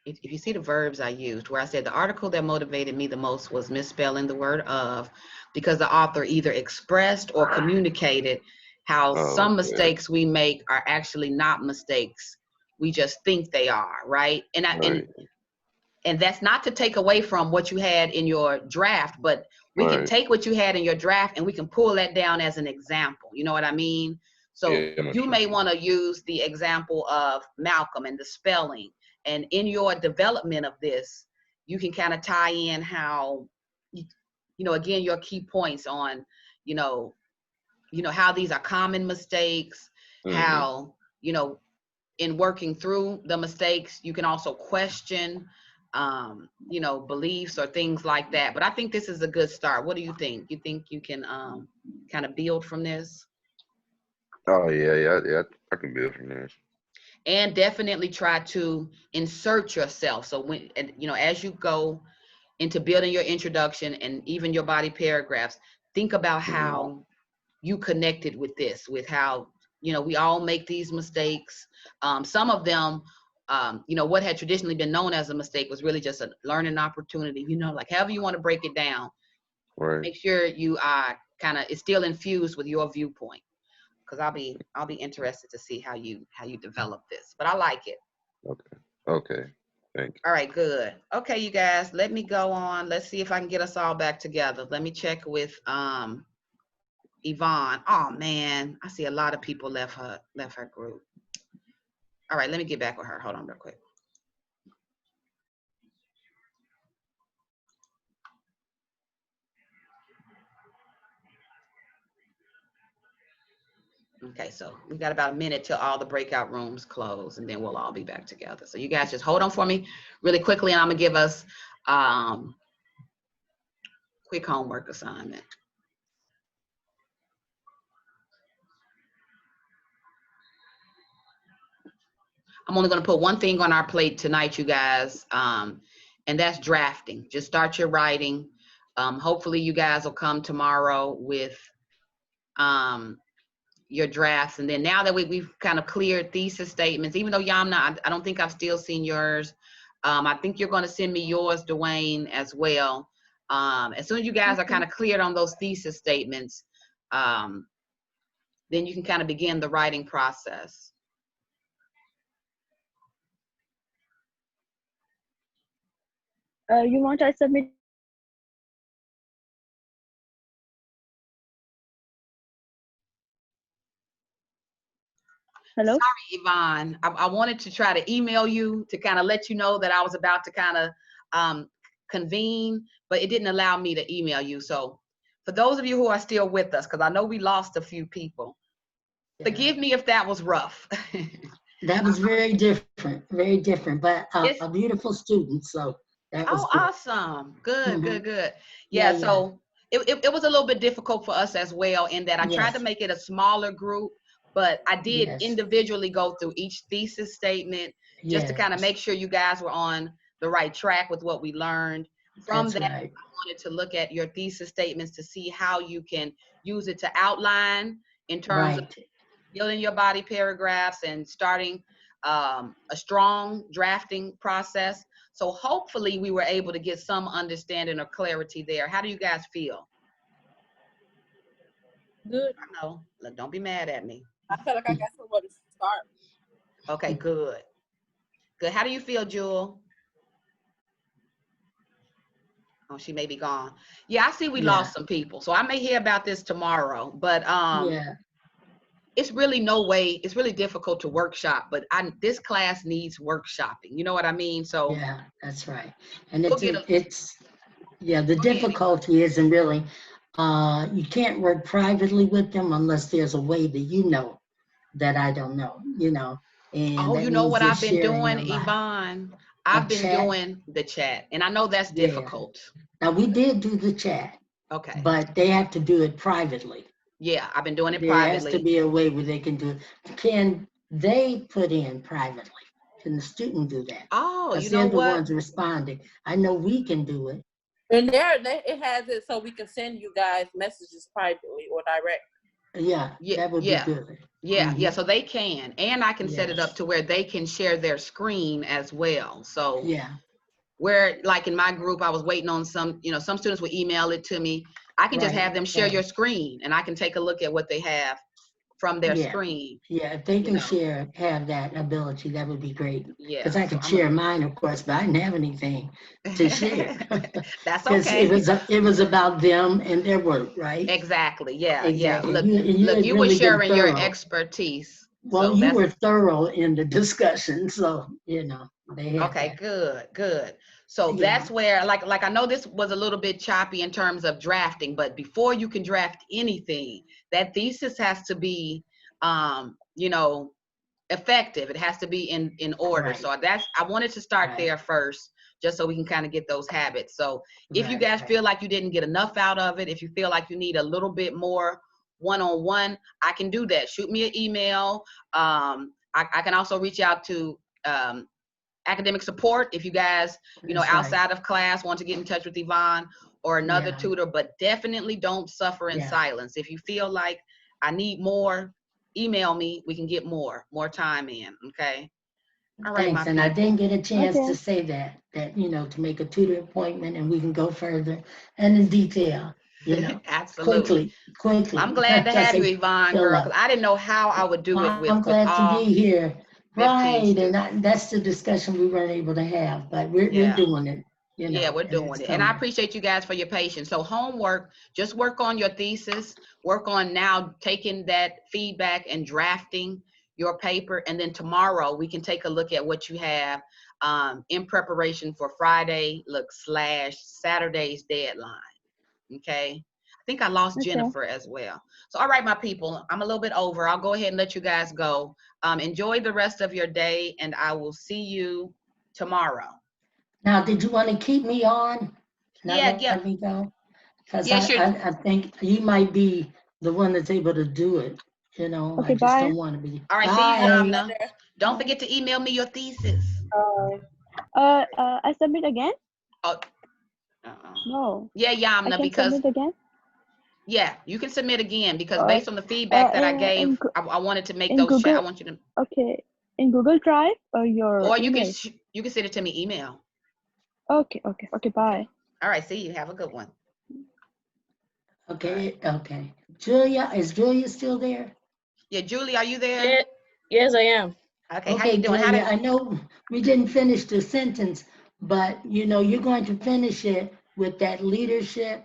Speaker 1: if you see the verbs I used, where I said the article that motivated me the most was misspelling the word of, because the author either expressed or communicated how some mistakes we make are actually not mistakes. We just think they are, right? And that's not to take away from what you had in your draft, but we can take what you had in your draft and we can pull that down as an example. You know what I mean? So you may want to use the example of Malcolm and the spelling. And in your development of this, you can kind of tie in how, again, your key points on, how these are common mistakes, how, in working through the mistakes, you can also question, beliefs or things like that. But I think this is a good start. What do you think? You think you can kind of build from this?
Speaker 9: Oh yeah. I can build from this.
Speaker 1: And definitely try to insert yourself. So when, as you go into building your introduction and even your body paragraphs, think about how you connected with this, with how, we all make these mistakes. Some of them, what had traditionally been known as a mistake was really just a learning opportunity, like however you want to break it down.
Speaker 9: Right.
Speaker 1: Make sure you are it's still infused with your viewpoint. Because I'll be interested to see how you develop this. But I like it.
Speaker 9: Okay. Thank you.
Speaker 1: All right, good. Okay, you guys, let me go on. Let's see if I can get us all back together. Let me check with Yvonne. Oh man, I see a lot of people left her group. All right, let me get back with her. Hold on real quick. Okay, so we got about a minute till all the breakout rooms close, and then we'll all be back together. So you guys just hold on for me really quickly, and I'm gonna give us quick homework assignment. I'm only gonna put one thing on our plate tonight, you guys, and that's drafting. Just start your writing. Hopefully you guys will come tomorrow with your drafts. And then now that we've kind of cleared thesis statements, even though Yamna, I don't think I've still seen yours. I think you're going to send me yours, Dwayne, as well. As soon as you guys are kind of cleared on those thesis statements, then you can kind of begin the writing process.
Speaker 6: You want I submit? Hello?
Speaker 1: Sorry, Yvonne. I wanted to try to email you to kind of let you know that I was about to kind of convene, but it didn't allow me to email you. So for those of you who are still with us, because I know we lost a few people, forgive me if that was rough.
Speaker 7: That was very different, but a beautiful student. So that was good.
Speaker 1: Awesome. Good, good. Yeah, so it was a little bit difficult for us as well in that I tried to make it a smaller group, but I did individually go through each thesis statement just to kind of make sure you guys were on the right track with what we learned. From that, I wanted to look at your thesis statements to see how you can use it to outline in terms of building your body paragraphs and starting a strong drafting process. So hopefully we were able to get some understanding or clarity there. How do you guys feel?
Speaker 2: Good.
Speaker 1: I know. Don't be mad at me.
Speaker 2: I feel like I got somewhere to start.
Speaker 1: Okay, good. Good. How do you feel, Jewel? Oh, she may be gone. Yeah, I see we lost some people. So I may hear about this tomorrow, but it's really no way, it's really difficult to workshop, but this class needs workshopping. You know what I mean? So
Speaker 7: yeah, that's right. And the difficulty isn't really, you can't work privately with them unless there's a way that that I don't know, And
Speaker 1: you know what I've been doing, Yvonne? I've been doing the chat, and I know that's difficult.
Speaker 7: Now we did do the chat.
Speaker 1: Okay.
Speaker 7: But they have to do it privately.
Speaker 1: Yeah, I've been doing it privately.
Speaker 7: There has to be a way where they can do it. Can they put in privately? Can the student do that?
Speaker 1: Oh, you know
Speaker 7: they're
Speaker 1: what?
Speaker 7: the ones responding. I know we can do it.
Speaker 2: And it has it so we can send you guys messages privately or direct.
Speaker 7: Yeah, that would be good.
Speaker 1: Yeah, so they can. And I can set it up to where they can share their screen as well. So where, like in my group, I was waiting on some students would email it to me. I can just have them share your screen and I can take a look at what they have from their screen.
Speaker 7: Yeah, if they can have that ability, that would be great.
Speaker 1: Yeah.
Speaker 7: Because I could share mine, of course, but I didn't have anything to share.
Speaker 1: That's okay.
Speaker 7: It was about them and their work, right?
Speaker 1: Exactly. Yeah.
Speaker 7: Exactly.
Speaker 1: Yeah. Look, you were sharing your expertise.
Speaker 7: Well, you were thorough in the discussion, so they had
Speaker 1: okay, good. So
Speaker 7: Yeah.
Speaker 1: that's where, like I know this was a little bit choppy in terms of drafting, but before you can draft anything, that thesis has to be, you know, effective. It has to be in order.
Speaker 7: Right.
Speaker 1: So I wanted to start
Speaker 7: Right.
Speaker 1: there first, just so we can kind of get those habits. So if you
Speaker 7: Right,
Speaker 1: guys
Speaker 7: right.
Speaker 1: feel like you didn't get enough out of it, if you feel like you need a little bit more one-on-one, I can do that. Shoot me an email. I can also reach out to academic support if you guys, you know,
Speaker 7: That's right.
Speaker 1: outside of class want to get in touch with Yvonne or another
Speaker 7: Yeah.
Speaker 1: tutor, but definitely don't suffer in
Speaker 7: Yeah.
Speaker 1: silence. If you feel like I need more, email me. We can get more time in. Okay. All right,
Speaker 7: Thanks.
Speaker 1: my
Speaker 7: And I
Speaker 1: people.
Speaker 7: didn't get a chance
Speaker 6: Okay.
Speaker 7: to say that, you know, to make a tutor appointment and we can go further and in detail, you know,
Speaker 1: Absolutely.
Speaker 7: quickly.
Speaker 1: I'm glad to
Speaker 7: Just
Speaker 1: have you,
Speaker 7: say,
Speaker 1: Yvonne,
Speaker 7: fill
Speaker 1: girl,
Speaker 7: up.
Speaker 1: because I didn't know how I would do it
Speaker 7: I'm glad to
Speaker 1: all
Speaker 7: be here.
Speaker 1: 15
Speaker 7: Right.
Speaker 1: students.
Speaker 7: And that's the discussion we weren't able to have, but we're
Speaker 1: Yeah.
Speaker 7: doing it, you know.
Speaker 1: Yeah, we're
Speaker 7: and
Speaker 1: doing
Speaker 7: it's
Speaker 1: it. And I
Speaker 7: coming.
Speaker 1: appreciate you guys for your patience. So homework, just work on your thesis, work on now taking that feedback and drafting your paper. And then tomorrow we can take a look at what you have in preparation for Friday, / Saturday's deadline. Okay. I think I lost
Speaker 6: Okay.
Speaker 1: Jennifer as well. So, all right, my people, I'm a little bit over. I'll go ahead and let you guys go. Enjoy the rest of your day and I will see you tomorrow.
Speaker 7: Now, did you want to keep me on? Not
Speaker 1: Yeah, yeah.
Speaker 7: let me go? Because
Speaker 1: Yeah, sure.
Speaker 7: I think you might be the one that's able to do it, you know.
Speaker 6: Okay,
Speaker 7: I just
Speaker 6: bye.
Speaker 7: don't want to be.
Speaker 1: All right, see you,
Speaker 7: Bye.
Speaker 1: Yamna. Don't forget to email me your thesis.
Speaker 6: I submit again?
Speaker 1: Oh,
Speaker 6: No.
Speaker 1: yeah,
Speaker 6: I
Speaker 1: Yamna,
Speaker 6: can
Speaker 1: because
Speaker 6: submit again?
Speaker 1: yeah, you can submit again because
Speaker 6: Uh,
Speaker 1: based on the feedback that I gave,
Speaker 6: in
Speaker 1: I wanted to make
Speaker 6: in
Speaker 1: those. I
Speaker 6: Google.
Speaker 1: want you to,
Speaker 6: Okay. In Google Drive or your
Speaker 1: or you can
Speaker 6: email?
Speaker 1: you can send it to me email.
Speaker 6: Okay. Bye.
Speaker 1: All right, see you. Have a good one.
Speaker 7: Okay, okay. Julia, is Julia still there?
Speaker 1: Yeah, Julie, are you there?
Speaker 2: Yes, I am.
Speaker 1: Okay, how you doing?
Speaker 7: Julia, I know we didn't finish the sentence, but you know, you're going to finish it with that leadership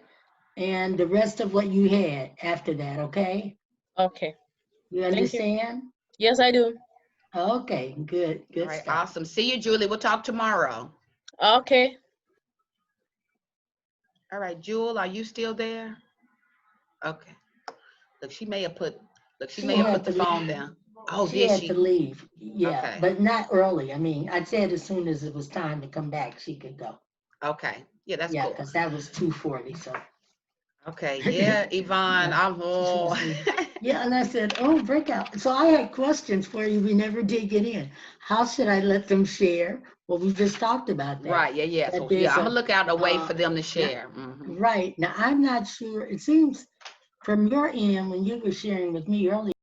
Speaker 7: and the rest of what you had after that, okay?
Speaker 2: Okay.
Speaker 7: You
Speaker 2: Thank you.
Speaker 7: understand?
Speaker 2: Yes, I do.
Speaker 7: Okay, good
Speaker 1: All right,
Speaker 7: stuff.
Speaker 1: awesome. See you, Julie. We'll talk tomorrow.
Speaker 2: Okay.
Speaker 1: All right, Jewel, are you still there? Okay. Look, she may have put the phone down. Oh,
Speaker 7: She
Speaker 1: did
Speaker 7: had
Speaker 1: she?
Speaker 7: to leave, yeah,
Speaker 1: Okay.
Speaker 7: but not early. I mean, I said as soon as it was time to come back, she could go.
Speaker 1: Okay. Yeah, that's
Speaker 7: Yeah,
Speaker 1: cool.
Speaker 7: because that was 2:40, so.
Speaker 1: Okay. Yeah, Yvonne,
Speaker 7: Yeah,
Speaker 1: I'm
Speaker 7: she was leaving. Yeah, and I said, oh, breakout. So I had questions for you. We never did get in. How should I let them share? Well, we just talked about that.
Speaker 1: Right. Yeah.
Speaker 7: That
Speaker 1: So yeah,
Speaker 7: there's
Speaker 1: I'm gonna look out a way for them to
Speaker 7: now,
Speaker 1: share.
Speaker 7: right. Now, I'm not sure. It seems from your end, when you were sharing with me earlier,